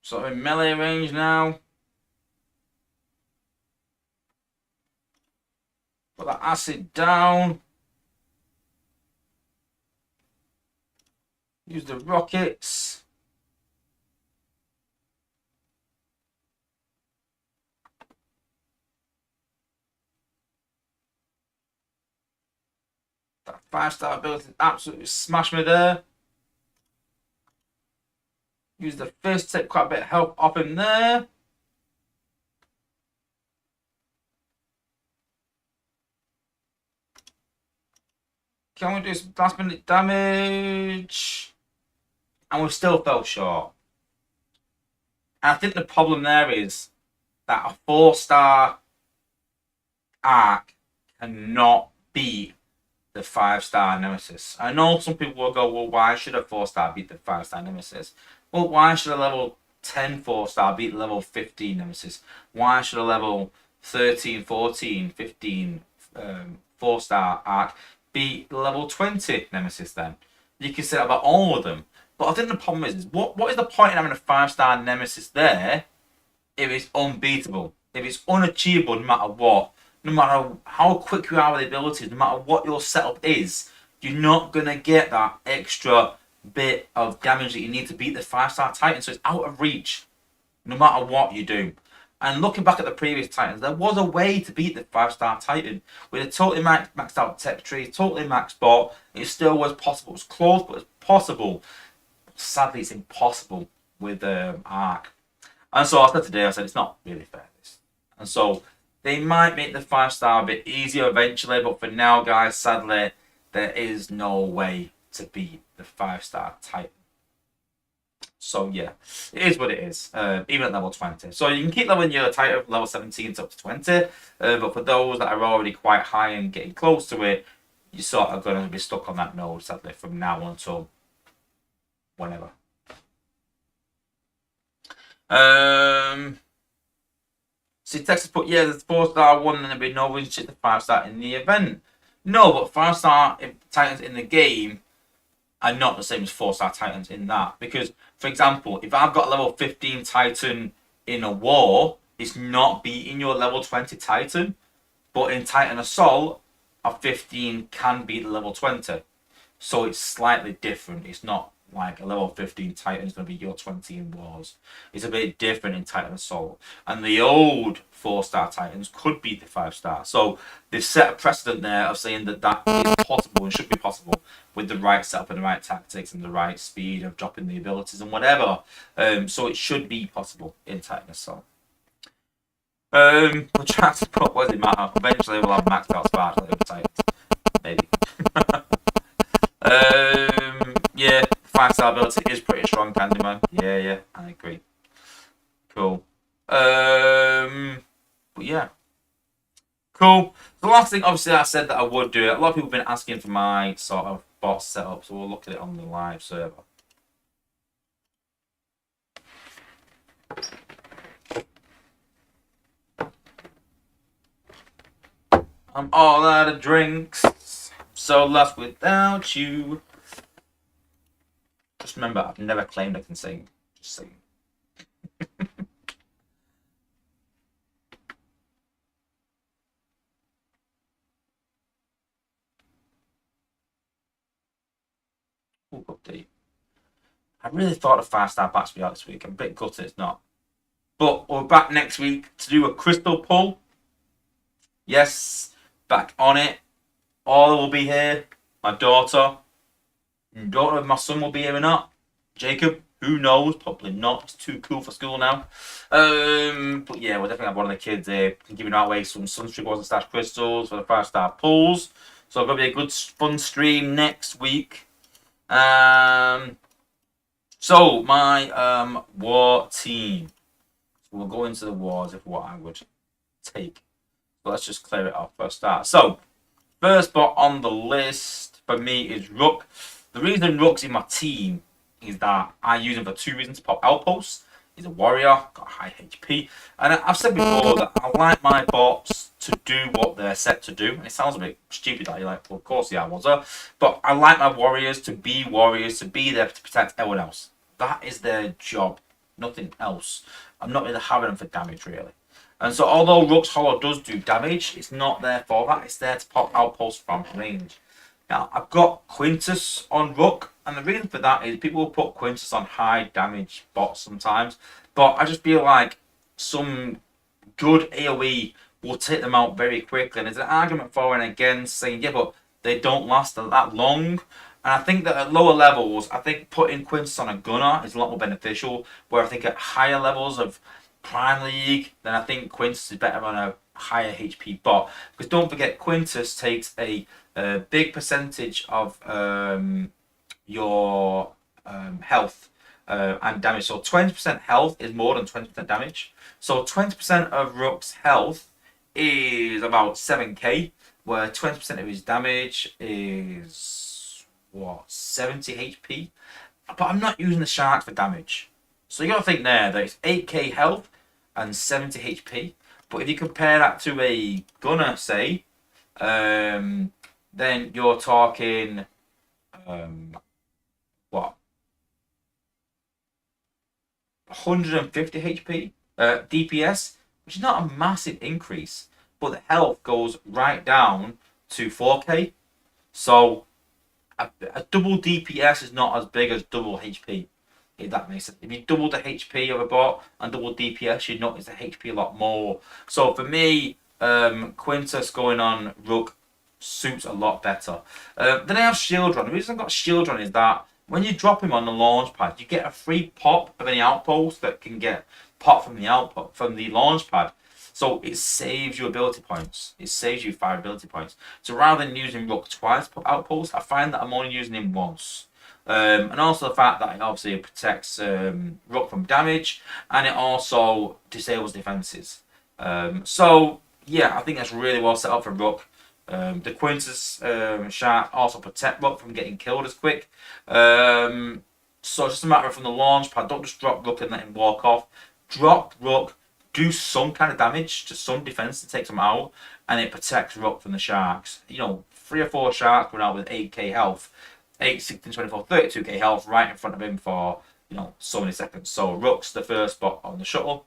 So I'm in melee range now. Put that acid down. Use the rockets. That 5-star ability absolutely smashed me there. Use the fist, take quite a bit of health off him there. Can we do some last minute damage? And we still fell short. And I think the problem there is that a 4-star arc cannot beat the 5-star Nemesis. I know some people will go, well, why should a 4-star beat the 5-star Nemesis? Well, why should a level 10 4-star beat level 15 Nemesis? Why should a level 13, 14, 15 4-star arc beat level 20 Nemesis then? You can say that about all of them. But I think the problem is what is the point in having a 5-star Nemesis there if it's unbeatable? If it's unachievable no matter what? No matter how quick you are with the abilities, no matter what your setup is, you're not going to get that extra bit of damage that you need to beat the 5-star Titan. So it's out of reach, no matter what you do. And looking back at the previous Titans, there was a way to beat the 5-star Titan with a totally maxed out tech tree, totally maxed bot. It still was possible. It was close, but it's possible. Sadly, it's impossible with Arc. And so I said today, it's not really fair, this. And so they might make the 5-star a bit easier eventually, but for now, guys, sadly, there is no way to beat the 5-star Titan. So yeah, it is what it is, even at level 20. So you can keep leveling your Titan from level 17 to up to 20, but for those that are already quite high and getting close to it, you're sort of going to be stuck on that node, sadly, from now until whenever. See, Texas put, yeah, there's 4-star one, and there'll be no reason to check the 5-star in the event. No, but 5-star Titans in the game are not the same as 4-star Titans in that. Because, for example, if I've got a level 15 Titan in a war, it's not beating your level 20 Titan. But in Titan Assault, a 15 can beat the level 20. So it's slightly different. It's not like a level 15 Titan is going to be your 20 in wars. It's a bit different in Titan Assault. And the old 4-star Titans could beat the 5-star. So they've set a precedent there of saying that that is possible and should be possible with the right setup and the right tactics and the right speed of dropping the abilities and whatever. So it should be possible in Titan Assault. We'll try to put, what does it matter? Eventually we'll have maxed out Spark over Titans. Maybe. Yeah, 5-star ability is pretty strong, Candyman. Yeah, I agree. Cool. But yeah. Cool. The last thing, obviously, I said that I would do it. A lot of people have been asking for my sort of bot setup, so we'll look at it on the live server. I'm all out of drinks, so lost without you. Just remember, I've never claimed I can sing. Just sing. Ooh, update. I really thought a 5-star batch would be out this week. I'm a bit gutted it's not. But we're back next week to do a crystal pull. Yes, back on it. Orla will be here. My daughter. Don't know if my son will be here or not. Jacob, who knows? Probably not. It's too cool for school now. But yeah, we'll definitely have one of the kids here giving away some Sunstreaker Wozza crystals for the 5-star pulls. So it's going to be a good fun stream next week. So my war team. So we'll go into the wars of what I would take. So let's just clear it off first start. So first bot on the list for me is Rook. The reason Rook's in my team is that I use him for 2 reasons. Pop outposts. He's a warrior, got high HP. And I've said before that I like my bots to do what they're set to do. And it sounds a bit stupid that you're like, well, of course, yeah, Wozza. But I like my warriors, to be there to protect everyone else. That is their job, nothing else. I'm not really having them for damage, really. And so although Rook's Hollow does do damage, it's not there for that. It's there to pop outposts from range. Now, I've got Quintus on Rook, and the reason for that is people will put Quintus on high damage bots sometimes, but I just feel like some good AoE will take them out very quickly, and there's an argument for and against saying, yeah, but they don't last that long, and I think that at lower levels, I think putting Quintus on a gunner is a lot more beneficial, where I think at higher levels of Prime League, then I think Quintus is better on a higher HP bot, because don't forget Quintus takes a big percentage of your health and damage. So 20% health is more than 20% damage. So 20% of Rook's health is about 7k, where 20% of his damage is what, 70 HP. But I'm not using the shark for damage. So you got to think there that it's 8k health and 70 HP. But if you compare that to a gunner, say, then you're talking what, 150 HP DPS, which is not a massive increase, but the health goes right down to 4k. So a double DPS is not as big as double HP, if that makes sense. If you double the HP of a bot and double DPS, you notice the HP a lot more. So for me, Quintus going on Rook suits a lot better. Then I have Shield Run. The reason I've got Shield Run is that when you drop him on the launch pad, you get a free pop of any outpost that can get pop from the launch pad. So it saves you ability points. It saves you 5 ability points. So rather than using Rook twice per outpost, I find that I'm only using him once. And also the fact that it obviously protects Rook from damage, and it also disables defenses. So yeah, I think that's really well set up for Rook. The Quintus Shark also protect Rook from getting killed as quick. So it's just a matter of from the launch pad, don't just drop Rook and let him walk off. Drop Rook, do some kind of damage to some defense to take them out, and it protects Rook from the sharks. You know, 3 or 4 sharks run out with 8k health, 8, 16, 24, 32k health right in front of him for, you know, so many seconds. So Rook's the first spot on the shuttle.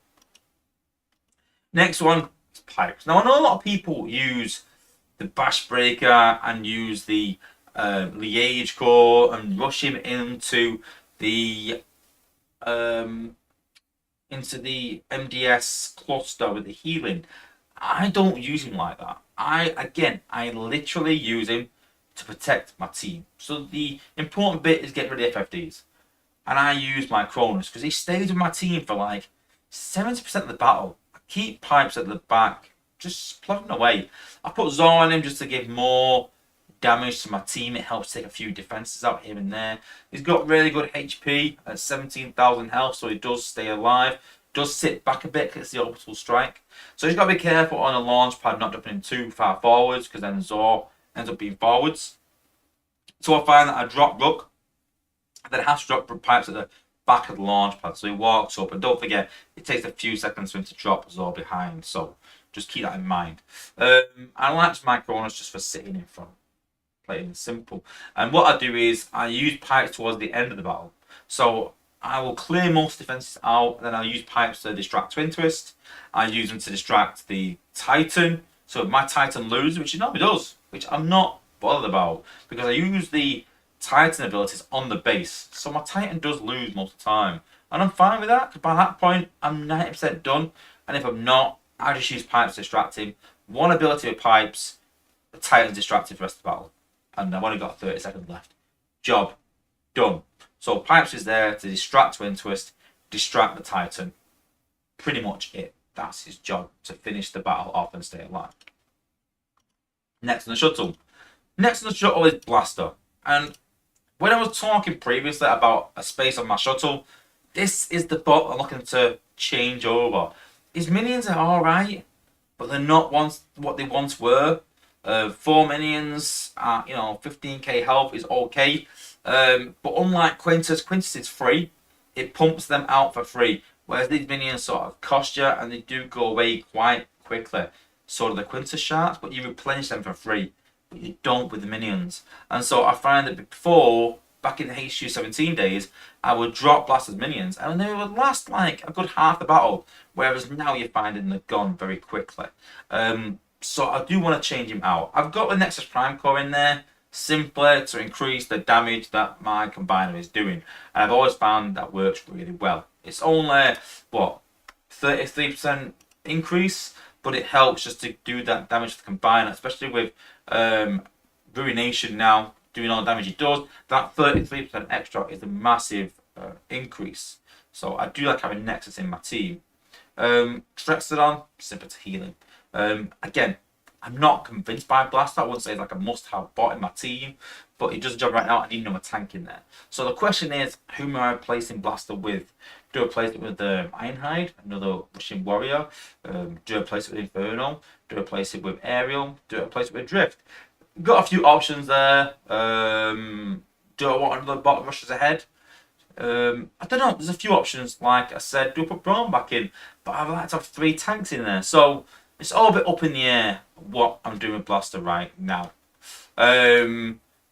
Next one is pipes. Now I know a lot of people use the bash breaker and use the liage core and rush him into the MDS cluster with the healing. I don't use him like that. I literally use him to protect my team. So the important bit is getting rid of FFDs. And I use my Cronus because he stays with my team for like 70% of the battle. I keep pipes at the back, just plugging away. I put Zor on him just to give more damage to my team. It helps take a few defenses out here and there. He's got really good HP at 17,000 health, so he does stay alive. Does sit back a bit because it's the orbital strike. So he's got to be careful on a launch pad, not jumping him too far forwards, because then Zor ends up being forwards. So I find that I drop Rook, and then I have to drop pipes at the back of the launch pad. So he walks up, and don't forget, it takes a few seconds for him to drop Zor behind. So just keep that in mind. I like my Cronus just for sitting in front, plain and simple. And what I do is I use pipes towards the end of the battle. So I will clear most defenses out, then I'll use pipes to distract Twin Twist. I use them to distract the Titan. So if my Titan loses, which it normally does, which I'm not bothered about, because I use the Titan abilities on the base. So my Titan does lose most of the time. And I'm fine with that, because by that point, I'm 90% done. And if I'm not, I just use pipes to distract him. One ability with pipes, the Titan's distracted for the rest of the battle. And I've only got 30 seconds left. Job done. So pipes is there to distract Twin Twist, distract the Titan. Pretty much it. That's his job, to finish the battle off and stay alive. Next on the shuttle. Next on the shuttle is Blaster. And when I was talking previously about a space on my shuttle, this is the bot I'm looking to change over. His minions are alright, but they're not what they once were. 4 minions at 15k health is okay. But unlike Quintus is free. It pumps them out for free. Whereas these minions sort of cost you and they do go away quite quickly. So do the Quintus sharks, but you replenish them for free. But you don't with the minions. And so I find that before, back in the HU17 days, I would drop Blaster's minions and they would last like a good half the battle. Whereas now you're finding they're gone very quickly. So I do want to change him out. I've got the Nexus Prime Core in there, simply to increase the damage that my combiner is doing. And I've always found that works really well. It's only, what, 33% increase, but it helps just to do that damage to the combiner, especially with Ruination now doing all the damage it does. That 33% extra is a massive increase. So I do like having Nexus in my team. Trexodon, simple to healing. Again, I'm not convinced by Blaster. I wouldn't say it's like a must-have bot in my team, but it does a job right now. I need another tank in there. So the question is, who am I replacing Blaster with? Do I replace it with Ironhide, another Russian warrior? Do I replace it with Inferno? Do I replace it with Aerial? Do I replace it with Drift? Got a few options there. Do I want another bot rushes ahead? I don't know. There's a few options. Like I said, do I put Brawn back in? But I'd like to have 3 tanks in there. So it's all a bit up in the air what I'm doing with Blaster right now.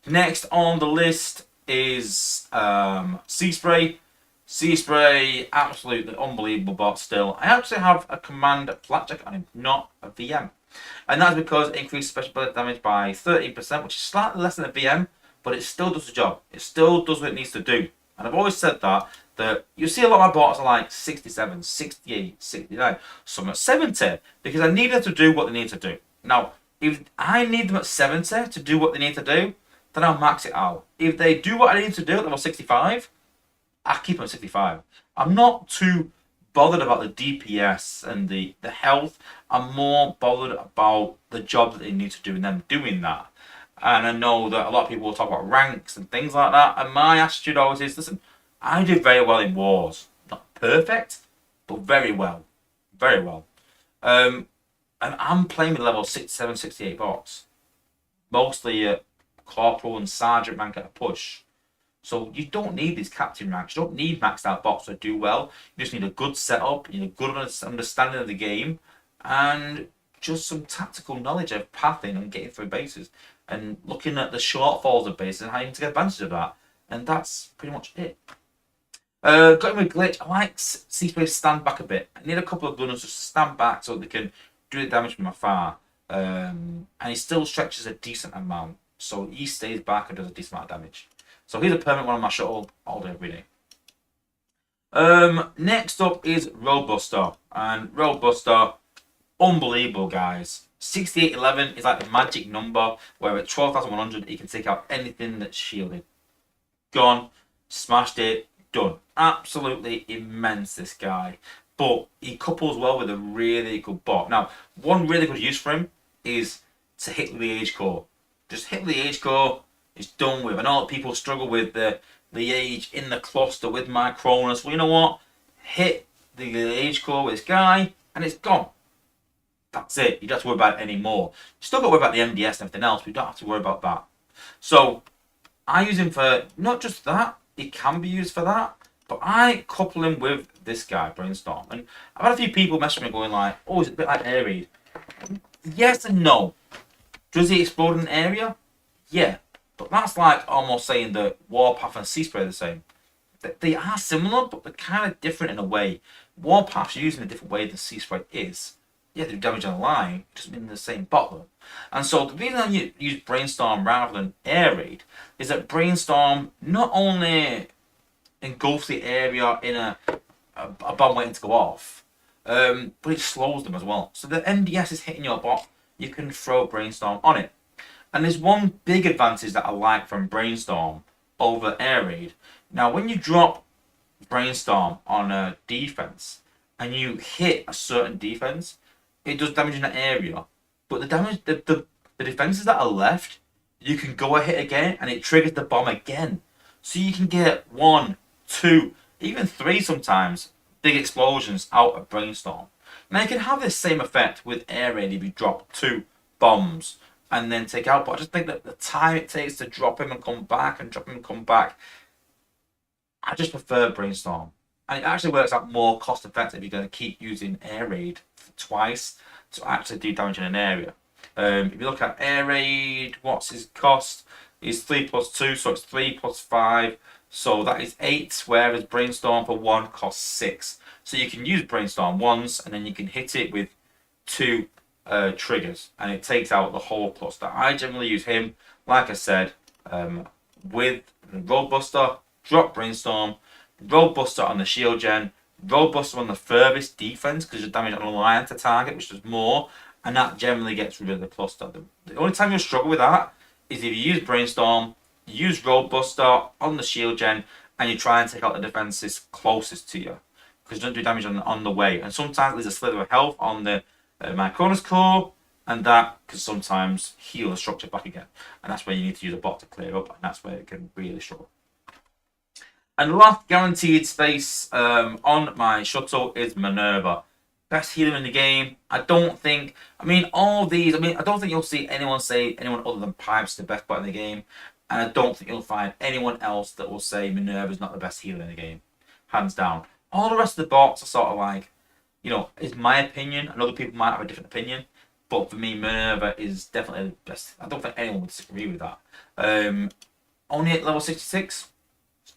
Next on the list is Sea Spray. Sea Spray, absolutely unbelievable bot still. I actually have a command Blackjack on him, not a VM. And that's because it increases special bullet damage by 13%, which is slightly less than a VM, but it still does the job. It still does what it needs to do. And I've always said that you see a lot of my bots are like 67, 68, 69, some at 70, because I need them to do what they need to do. Now, if I need them at 70 to do what they need to do, then I'll max it out. If they do what I need to do at level 65, I keep them at 65. I'm not too bothered about the DPS and the health. I'm more bothered about the job that they need to do and them doing that. And I know that a lot of people will talk about ranks and things like that. And my attitude always is, listen, I do very well in wars. Not perfect, but very well. Very well. And I'm playing with level 67, 68 bots. Mostly at corporal and sergeant rank at a push. So you don't need these captain ranks. You don't need maxed out bots to do well. You just need a good setup, you need a good understanding of the game, and just some tactical knowledge of pathing and getting through bases, and looking at the shortfalls of bases and how you can take advantage of that. And that's pretty much it. Going with glitch, I like Sea Spray stand back a bit. I need a couple of gunners just to stand back so they can do the damage from afar. And he still stretches a decent amount, so he stays back and does a decent amount of damage. So he's a permanent one on my shuttle all day, every day. Next up is Roadbuster. And Roadbuster, unbelievable, guys. 6811 is like the magic number where at 12,100 he can take out anything that's shielded. Gone, smashed it, done. Absolutely immense, this guy. But he couples well with a really good bot. Now, one really good use for him is to hit the age core. Just hit the age core. It's done with. I know that people struggle with the age in the cluster with my Cronus. Well, you know what? Hit the age core with this guy, and it's gone. That's it. You don't have to worry about it anymore. You still got to worry about the MDS and everything else, but you don't have to worry about that. So, I use him for not just that. It can be used for that, but I couple him with this guy, Brainstorm. And I've had a few people message me going like, oh, is it a bit like Air Raid? Yes and no. Does he explode in an area? Yeah. But that's like almost saying that Warpath and Sea Spray are the same. They are similar, but they're kind of different in a way. Warpath's used in a different way than Sea Spray is. Yeah, they do damage on the line, it doesn't mean the same bottle. And so the reason I use Brainstorm rather than Air Raid is that Brainstorm not only engulfs the area in a bomb waiting to go off, but it slows them as well. So the MDS is hitting your bot, you can throw Brainstorm on it. And there's one big advantage that I like from Brainstorm over Air Raid. Now, when you drop Brainstorm on a defense and you hit a certain defense, it does damage in that area. But the damage, the defenses that are left, you can go ahead again and it triggers the bomb again. So you can get 1, 2, even 3 sometimes big explosions out of Brainstorm. Now you can have this same effect with Air Raid if you drop 2 bombs and then take out. But I just think that the time it takes to drop him and come back and drop him and come back, I just prefer Brainstorm. And it actually works out more cost effective if you're going to keep using Air Raid twice to actually do damage in an area. If you look at Air Raid, what's his cost? Is 3 plus 2, so it's 3 plus 5. So that is 8, whereas Brainstorm for 1 costs 6. So you can use Brainstorm once and then you can hit it with 2 triggers and it takes out the whole cluster. I generally use him, like I said, with Roadbuster, drop Brainstorm, Roadbuster on the shield gen, Roadbuster on the furthest defense because you're damage on a line to target, which does more, and that generally gets rid of the cluster. The only time you'll struggle with that is if you use Brainstorm, you use Roadbuster on the shield gen, and you try and take out the defenses closest to you because you don't do damage on the way. And sometimes there's a slither of health on the my Cronus core, and that can sometimes heal the structure back again. And that's where you need to use a bot to clear up, and that's where it can really struggle. And the last guaranteed space on my shuttle is Minerva. Best healer in the game. I don't think, all these, I don't think you'll see anyone say anyone other than Pipes the best bot in the game. And I don't think you'll find anyone else that will say Minerva's not the best healer in the game. Hands down. All the rest of the bots are sort of like, is my opinion, and other people might have a different opinion. But for me, Minerva is definitely the best. I don't think anyone would disagree with that. Only at level 66.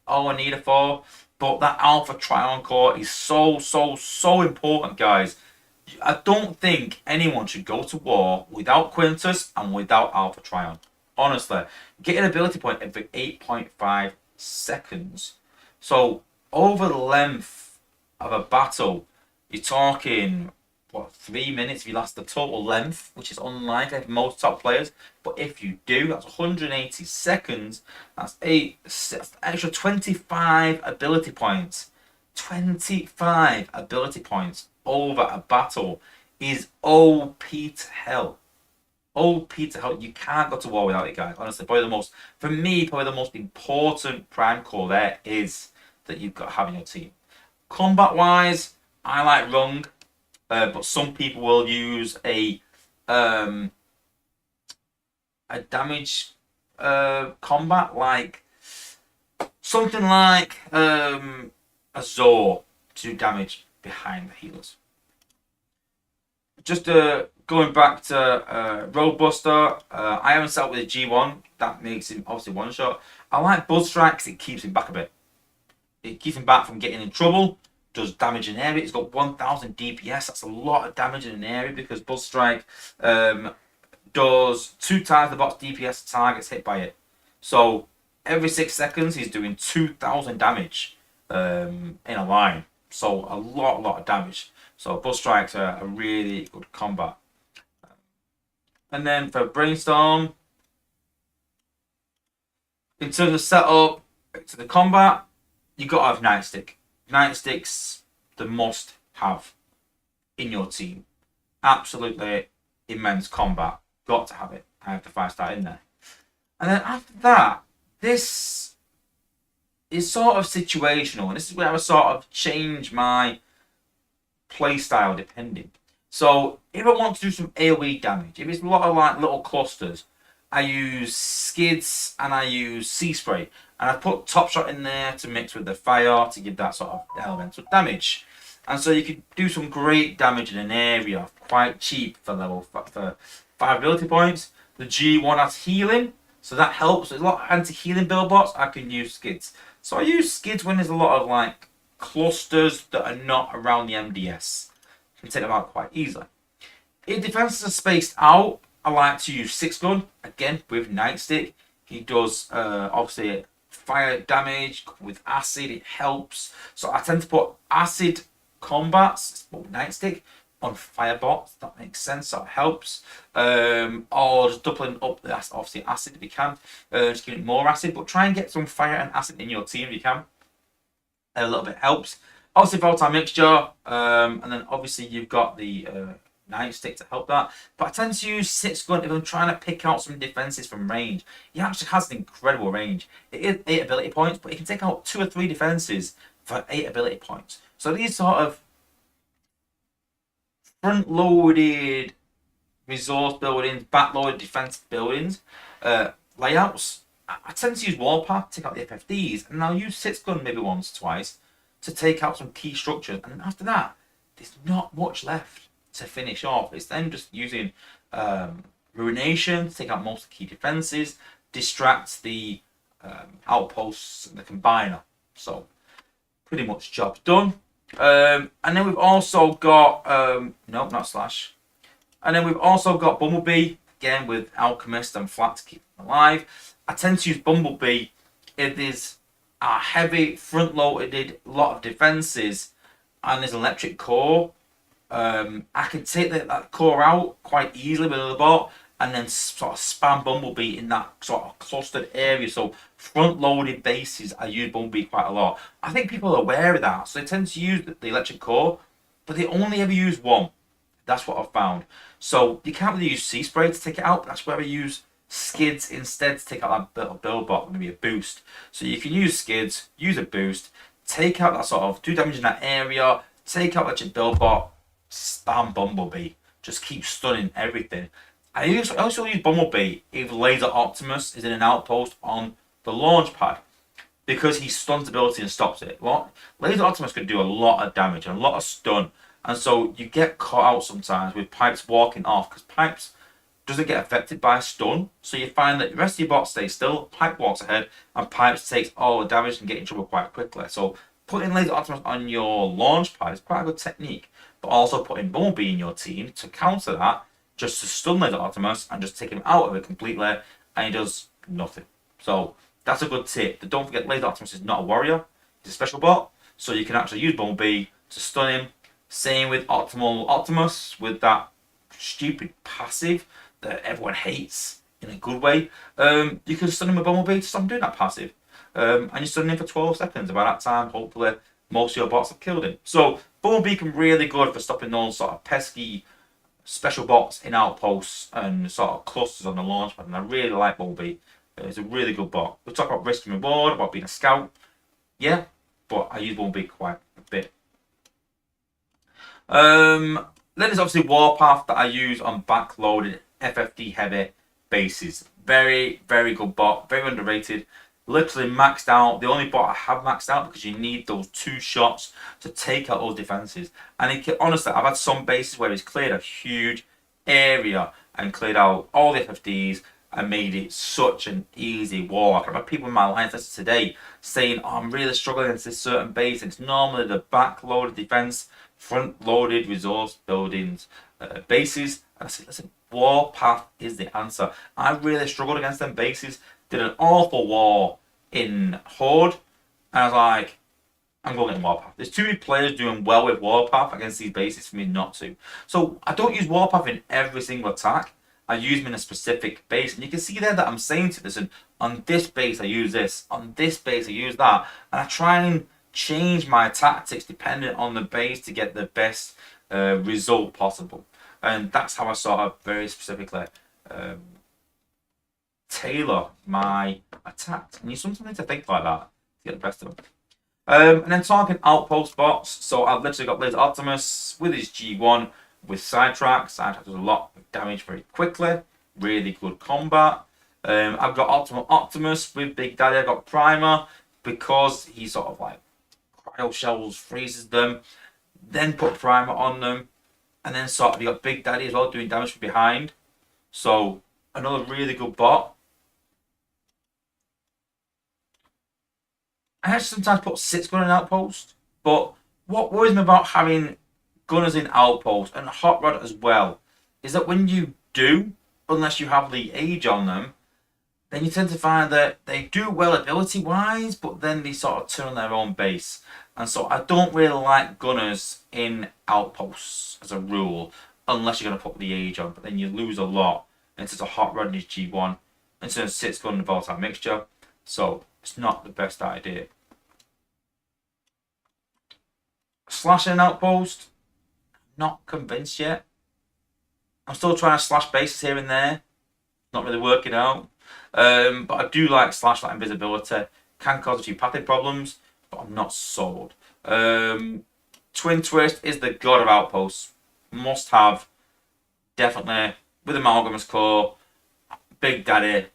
All I need it for. But that Alpha Trion core is so important, guys. I don't think anyone should go to war without Quintus and without Alpha Trion. Honestly, get an ability point every 8.5 seconds. So over the length of a battle, you're talking 3 minutes if you last the total length, which is unlikely for most top players. But if you do, that's 180 seconds. That's extra 25 ability points. 25 ability points over a battle is OP to hell. OP to hell. You can't go to war without it, guys. Honestly, probably the most important prime core there is that you've got to have in your team. Combat wise, I like Rung. But some people will use a damage combat, like something like a Zor to do damage behind the healers. Just going back to Roadbuster, I haven't set up with a G1. That makes him obviously one shot. I like Buzz Strike because it keeps him back a bit. It keeps him back from getting in trouble. Does damage in area. It's got 1000 DPS. That's a lot of damage in an area because Buzz Strike does 2 times the bot's DPS targets hit by it. So every 6 seconds he's doing 2000 damage in a line. So a lot of damage. So Buzz Strikes are a really good combat. And then for Brainstorm, in terms of setup to the combat, you got to have Nightstick. Nightstick's the must have in your team. Absolutely immense combat. Got to have it. I have the 5-star in there. And then after that, this is sort of situational. And this is where I sort of change my playstyle depending. So if I want to do some AoE damage, if it's a lot of like little clusters, I use Skids and I use Sea Spray. And I put Top Shot in there to mix with the fire to give that sort of elemental damage. And so you can do some great damage in an area, quite cheap for level for 5 ability points. The G1 has healing, so that helps. There's a lot of anti-healing build bots. I can use Skids. So I use Skids when there's a lot of like clusters that are not around the MDS. You can take them out quite easily. If defenses are spaced out, I like to use 6-gun, again with Nightstick. He does obviously fire damage with acid, it helps. So I tend to put acid combats, Nightstick, on fire bots. That makes sense, that helps. Or just doubling up the obviously acid if you can. Just giving it more acid, but try and get some fire and acid in your team if you can. A little bit helps. Obviously volatile mixture, and then obviously you've got the Nightstick to help that. But I tend to use 6-gun if I'm trying to pick out some defenses from range. He actually has an incredible range. It is 8 ability points, but he can take out 2 or 3 defenses for 8 ability points. So these sort of front-loaded resource buildings, back-loaded defense buildings, layouts, I tend to use Warpath to take out the FFDs, and I'll use 6-gun maybe once, twice, to take out some key structures. And then after that, there's not much left to finish off. It's then just using Ruination to take out most of the key defenses, distract the outposts and the combiner. So pretty much job done. And then we've also got no, not Slash. And then we've also got Bumblebee, again with Alchemist and Flat to keep them alive. I tend to use Bumblebee if there's a heavy front-loaded lot of defenses and there's electric core. I can take that core out quite easily with the bot and then sort of spam Bumblebee in that sort of clustered area. So front-loaded bases, I use Bumblebee quite a lot. I think people are aware of that, so they tend to use the electric core, but they only ever use one. That's what I've found. So you can't really use sea spray to take it out. But that's where I use skids instead to take out that little build bot, maybe a boost. So you can use skids, use a boost, take out that sort of do damage in that area, take out that build bot, spam Bumblebee, just keep stunning everything. I also use Bumblebee if Laser Optimus is in an outpost on the launch pad, because he stuns ability and stops it. Laser Optimus can do a lot of damage and a lot of stun, and so you get caught out sometimes with Pipes walking off, because Pipes doesn't get affected by stun, so you find that the rest of your bot stays still, Pipe walks ahead, and Pipes takes all the damage and get in trouble quite quickly. So putting Laser Optimus on your launch pad is quite a good technique, but also putting Bumblebee in your team to counter that, just to stun Laser Optimus and just take him out of it completely, and he does nothing. So that's a good tip. But don't forget, Laser Optimus is not a warrior, he's a special bot, so you can actually use Bumblebee to stun him. Same with Optimal Optimus, with that stupid passive that everyone hates in a good way. You can stun him with Bumblebee to stop him doing that passive. And you stun him for 12 seconds. By that time, hopefully, most of your bots have killed him. So Bumblebee can really good for stopping those sort of pesky special bots in outposts and sort of clusters on the launch pad. And I really like Bumblebee. It's a really good bot. We talk about risk and reward, about being a scout. Yeah, but I use Bumblebee quite a bit. Then there's obviously Warpath that I use on backloaded FFD heavy bases. Very, very good bot. Very underrated. Literally maxed out. The only bot I have maxed out because you need those 2 shots to take out those defenses. And it can, honestly, I've had some bases where he's cleared a huge area and cleared out all the FFDs and made it such an easy walk. I've had people in my alliance list today saying, oh, I'm really struggling against this certain base. It's normally the back-loaded defense, front-loaded resource buildings, bases. And I said, listen, Warpath is the answer. I really struggled against them bases. Did an awful war in Horde. And I was like, I'm going to get Warpath. There's too many players doing well with Warpath against these bases for me not to. So I don't use Warpath in every single attack. I use them in a specific base. And you can see there that I'm saying to this, and on this base I use this, on this base I use that. And I try and change my tactics depending on the base to get the best result possible. And that's how I sort of very specifically tailor my attacks. And you sometimes need to think like that to get the best of them. And then talking outpost bots, so I've literally got Laser Optimus with his G1 with Sidetrack. Sidetrack does a lot of damage very quickly, really good combat. I've got Optimal Optimus with Big Daddy. I've got Primer because he sort of like cryo shells, freezes them, then put Primer on them, and then sort of you got Big Daddy as well doing damage from behind. So another really good bot. I actually sometimes put 6 gun in outpost, but what worries me about having gunners in outpost and hot rod as well is that when you do, unless you have the age on them, then you tend to find that they do well ability wise, but then they sort of turn on their own base. And so I don't really like gunners in outposts as a rule, unless you're going to put the age on, but then you lose a lot into a hot rod in his G1, into a 6 gun volatile mixture. So it's not the best idea. Slashing an outpost, not convinced yet. I'm still trying to slash bases here and there. Not really working out. But I do like slash that invisibility. Can cause a few pathing problems, but I'm not sold. Twin Twist is the god of outposts. Must have. Definitely. With Amalgamous Core, Big Daddy,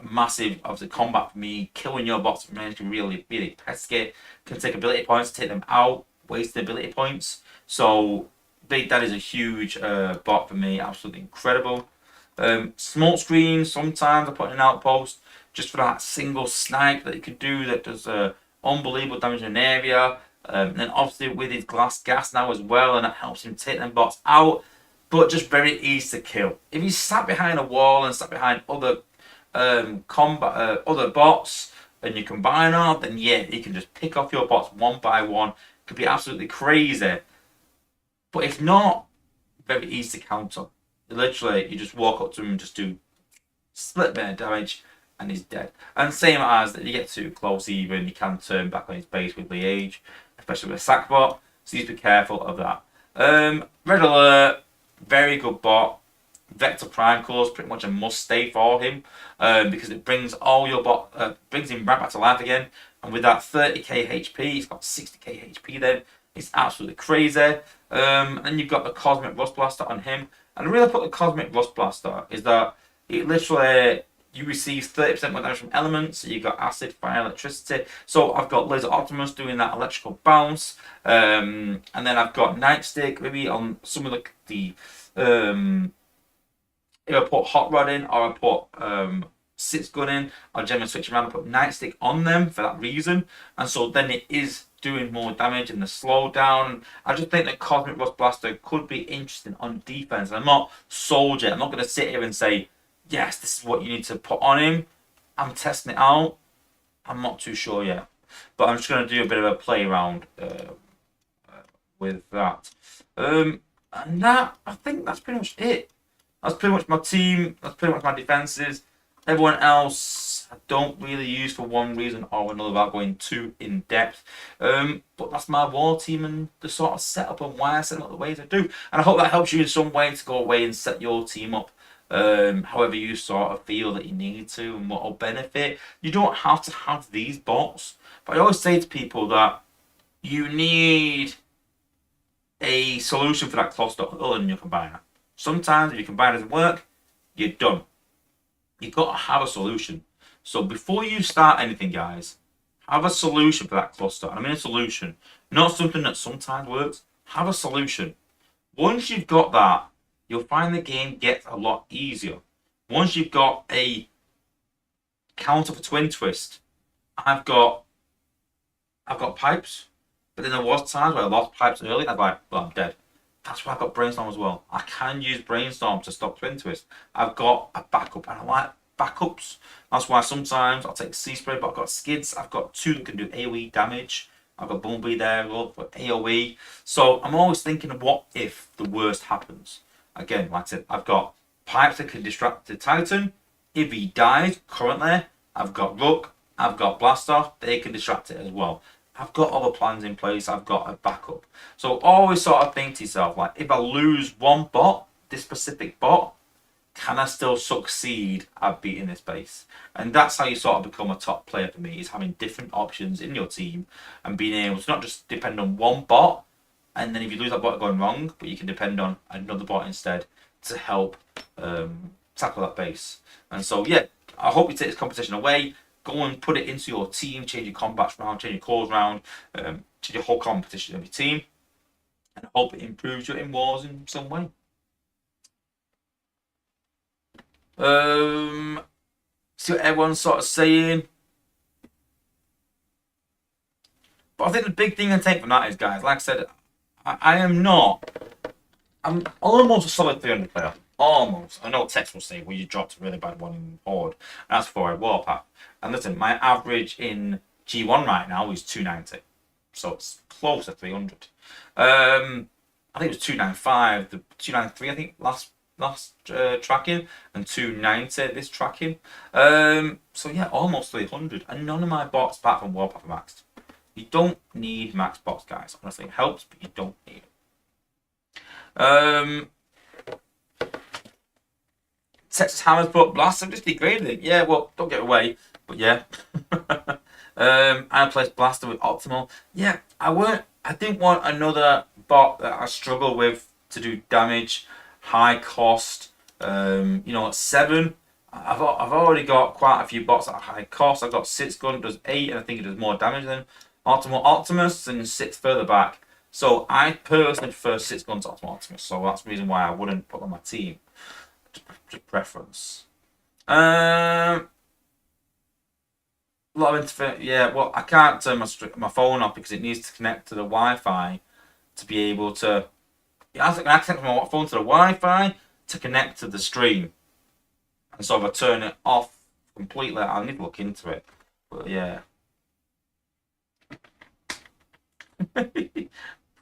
massive obviously combat for me. Killing your bots from range can really, really pesky. Can take ability points to take them out. Wasted ability points. So Big Daddy is a huge bot for me. Absolutely incredible. Smoke screen, sometimes I put in an outpost just for that single snipe that he could do that does unbelievable damage in an area. And then obviously with his glass gas now as well, and that helps him take them bots out. But just very easy to kill. If he's sat behind a wall and sat behind other other bots, and you combine them, then yeah, he can just pick off your bots one by one. It could be absolutely crazy. But if not, very easy to counter. Literally, you just walk up to him and just do split bit of damage, and he's dead. And same as that, you get too close even, you can turn back on his base with Liege, especially with a sack bot. So you need to be careful of that. Red alert. very good bot. Vector Prime Core is pretty much a must stay for him because it brings all your bot, brings him right back to life again. And with that 30k HP, he's got 60k HP then. It's absolutely crazy. And you've got the Cosmic Rust Blaster on him. And the reason I put the Cosmic Rust Blaster is that it literally, you receive 30% more damage from elements. So you've got acid, fire, electricity. So I've got Laser Optimus doing that electrical bounce. And then I've got Nightstick maybe on some of the if I put Hot Rod in or I put Six Gun in, I'll generally switch around and put Nightstick on them for that reason. And so then it is doing more damage in the slowdown. I just think that Cosmic Rust Blaster could be interesting on defense. I'm not sold yet. I'm not going to sit here and say, yes, this is what you need to put on him. I'm testing it out. I'm not too sure yet. But I'm just going to do a bit of a play around with that. And that, I think that's pretty much it. That's pretty much my team. That's pretty much my defenses. Everyone else I don't really use for one reason or another without going too in depth. But that's my war team and the sort of setup and why I set up the ways I do. And I hope that helps you in some way to go away and set your team up however you sort of feel that you need to and what will benefit. You don't have to have these bots. But I always say to people that you need a solution for that cluster other than your combiner. Sometimes if your combiner doesn't work, you're done. You've got to have a solution. So before you start anything, guys, have a solution for that cluster. And I mean a solution, not something that sometimes works. Have a solution. Once you've got that, you'll find the game gets a lot easier. Once you've got a counter for Twin Twist, I've got pipes, but then there was times where I lost pipes early. I'm like, well, I'm dead. That's why I've got Brainstorm as well. I can use Brainstorm to stop Twin Twist. I've got a backup, and I like backups. That's why sometimes I'll take Sea Spray, but I've got Skids. I've got two that can do AoE damage. I've got Bumblebee there for AoE. So I'm always thinking, what if the worst happens? Again, like I said, I've got pipes that can distract the Titan. If he dies, currently, I've got Rook, I've got Blaster. They can distract it as well. I've got other plans in place. I've got a backup. So always sort of think to yourself, like, if I lose one bot, this specific bot, can I still succeed at beating this base? And that's how you sort of become a top player for me, is having different options in your team and being able to not just depend on one bot, and then if you lose that bot going wrong, but you can depend on another bot instead to help tackle that base. And so, yeah, I hope you take this competition away. Go and put it into your team, change your combats round, change your cores round, change your whole competition of your team, and I hope it improves your in wars in some way. See what everyone's sort of saying. But I think the big thing I take from that is, guys, like I said, I'm almost a solid 300 player. Almost. I know text will say, well, you dropped a really bad one in Horde. And that's for a Warpath. And listen, my average in G1 right now is 290. So it's close to 300. I think it was 295, the 293, I think, last tracking, and 290 this tracking. So yeah, almost 300. And none of my bots, apart from Warpath, are maxed. You don't need max bots, guys. Honestly, it helps, but you don't need it. Texas Hammers put Blast. I'm just degraded it. Yeah, well, don't get away. But yeah. I placed Blaster with Optimal. Yeah, I didn't want another bot that I struggle with to do damage, high cost. You know, at 7. I've already got quite a few bots at high cost. I've got 6 gun, does 8, and I think it does more damage than Optimal Optimus, and 6 further back. So I personally prefer 6 guns to Optimal Optimus. So that's the reason why I wouldn't put on my team. Just preference. A lot of interference. Yeah, well, I can't turn my phone off because it needs to connect to the Wi-Fi to be able to. I have to connect my phone to the Wi-Fi to connect to the stream. And so if I turn it off completely, I'll need to look into it. But yeah.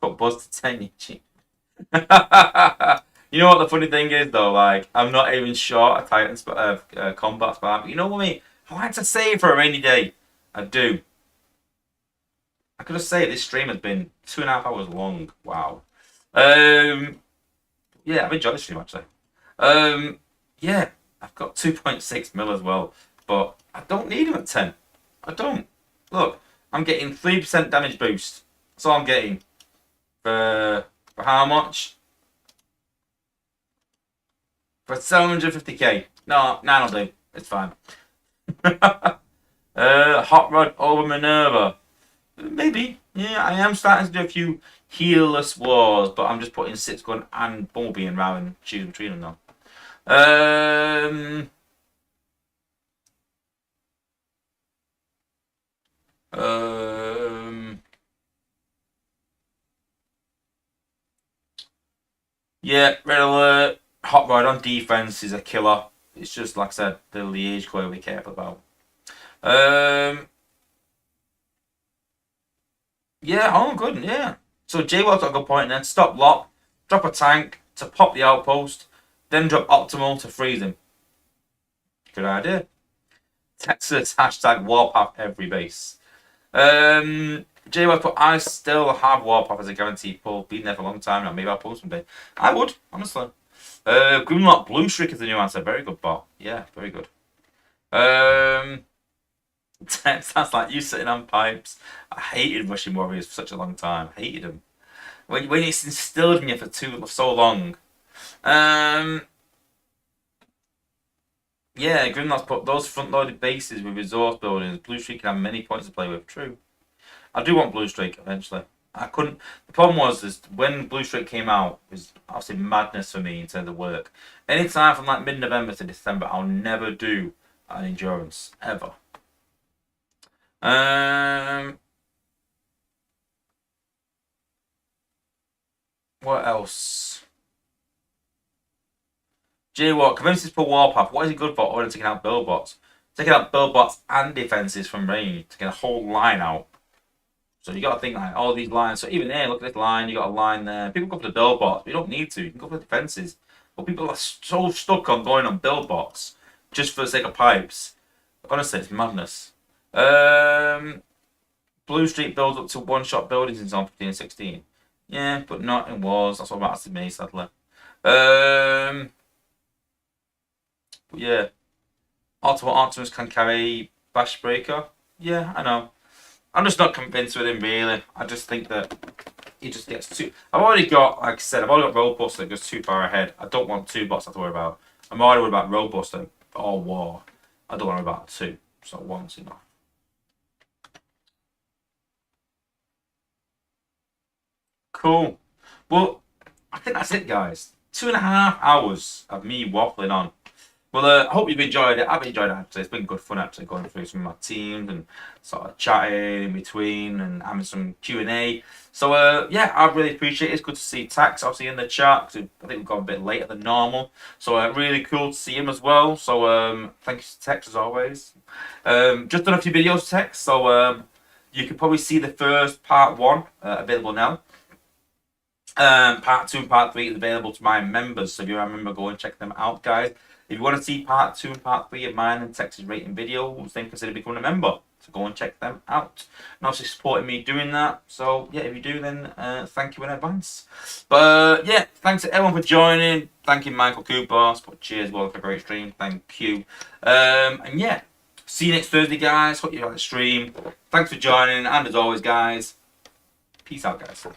Put Buzz to 10, you You know what the funny thing is though, like, I'm not even short a Titan combat spam, but you know what I mean? I like to save for a rainy day. I do. I could just say this stream has been 2.5 hours long. Wow. yeah, I've enjoyed the stream actually. Yeah, I've got 2.6 mil as well, but I don't need him at 10. I don't. Look, I'm getting 3% damage boost. That's all I'm getting. For how much? For 750k. No, nah, will do. It's fine. Hot Rod over Minerva. Maybe. Yeah, I am starting to do a few heelless wars, but I'm just putting 6 gun and Bumblebee in rather than choosing between them now. Yeah, Red Alert, Hot Rod on defense is a killer. It's just like I said, the liege core we care about. Yeah, oh good, yeah. So J-Well's got a good point then. Stop lock, drop a tank to pop the outpost, then drop optimal to freeze him. Good idea. Texas hashtag Warpath every base. J-Well's put, I still have Warpath as a guaranteed pull. Been there for a long time now. Maybe I'll pull someday. I would, honestly. Grimlock Blue Streak is the new answer. Very good bot. Yeah, very good. That's like you sitting on pipes. I hated Russian Warriors for such a long time. Hated them. When it's instilled in you for so long. Yeah, Grimlock's put those front-loaded bases with resource buildings. Blue Streak can have many points to play with. True. I do want Blue Streak eventually. I couldn't. The problem was when Blue Streak came out, it was obviously madness for me in terms of work. Anytime from like mid-November to December, I'll never do an endurance ever. What else? J-Walk convinces for Warpath. What is it good for? Or taking out build bots. Taking out build bots and defenses from range to get a whole line out. So you got to think like all these lines. So even there, look at this line. You got a line there. People go for the build bots. But you don't need to. You can go for the defenses. But people are so stuck on going on build bots just for the sake of pipes. Honestly, it's madness. Blue Streak builds up to one-shot buildings in Zone 15 and 16. Yeah, but not in wars. That's what matters to me, sadly. But yeah. Ultimate Optimus can carry Bash Breaker. Yeah, I know. I'm just not convinced with him, really. I just think that he just gets too... I've already got, like I said, I've already got Roadbuster that goes too far ahead. I don't want 2 bots I have to worry about. I'm already worried about Roadbuster or War. I don't worry about 2. So 1's enough. Cool. Well, I think that's it, guys. 2.5 hours of me waffling on. Well, I hope you've enjoyed it. I've enjoyed it, actually. It's been good fun, actually, going through some of my teams and sort of chatting in between and having some Q&A. So, yeah, I really appreciate it. It's good to see Tax, obviously, in the chat. I think we've gone a bit later than normal. So, really cool to see him as well. So, thank you to Tex, as always. Just done a few videos, Tex. So, you can probably see the first part 1 available now. Part 2 and part 3 is available to my members. So, if you're a member, go and check them out, guys. If you want to see part 2 and part 3 of mine and Texas rating videos, then consider becoming a member. So go and check them out. And obviously supporting me doing that. So yeah, if you do, then thank you in advance. But yeah, thanks to everyone for joining. Thank you, Michael Cooper. Cheers, well, for a great stream. Thank you. And yeah, see you next Thursday, guys. Hope you like the stream. Thanks for joining. And as always, guys, peace out, guys.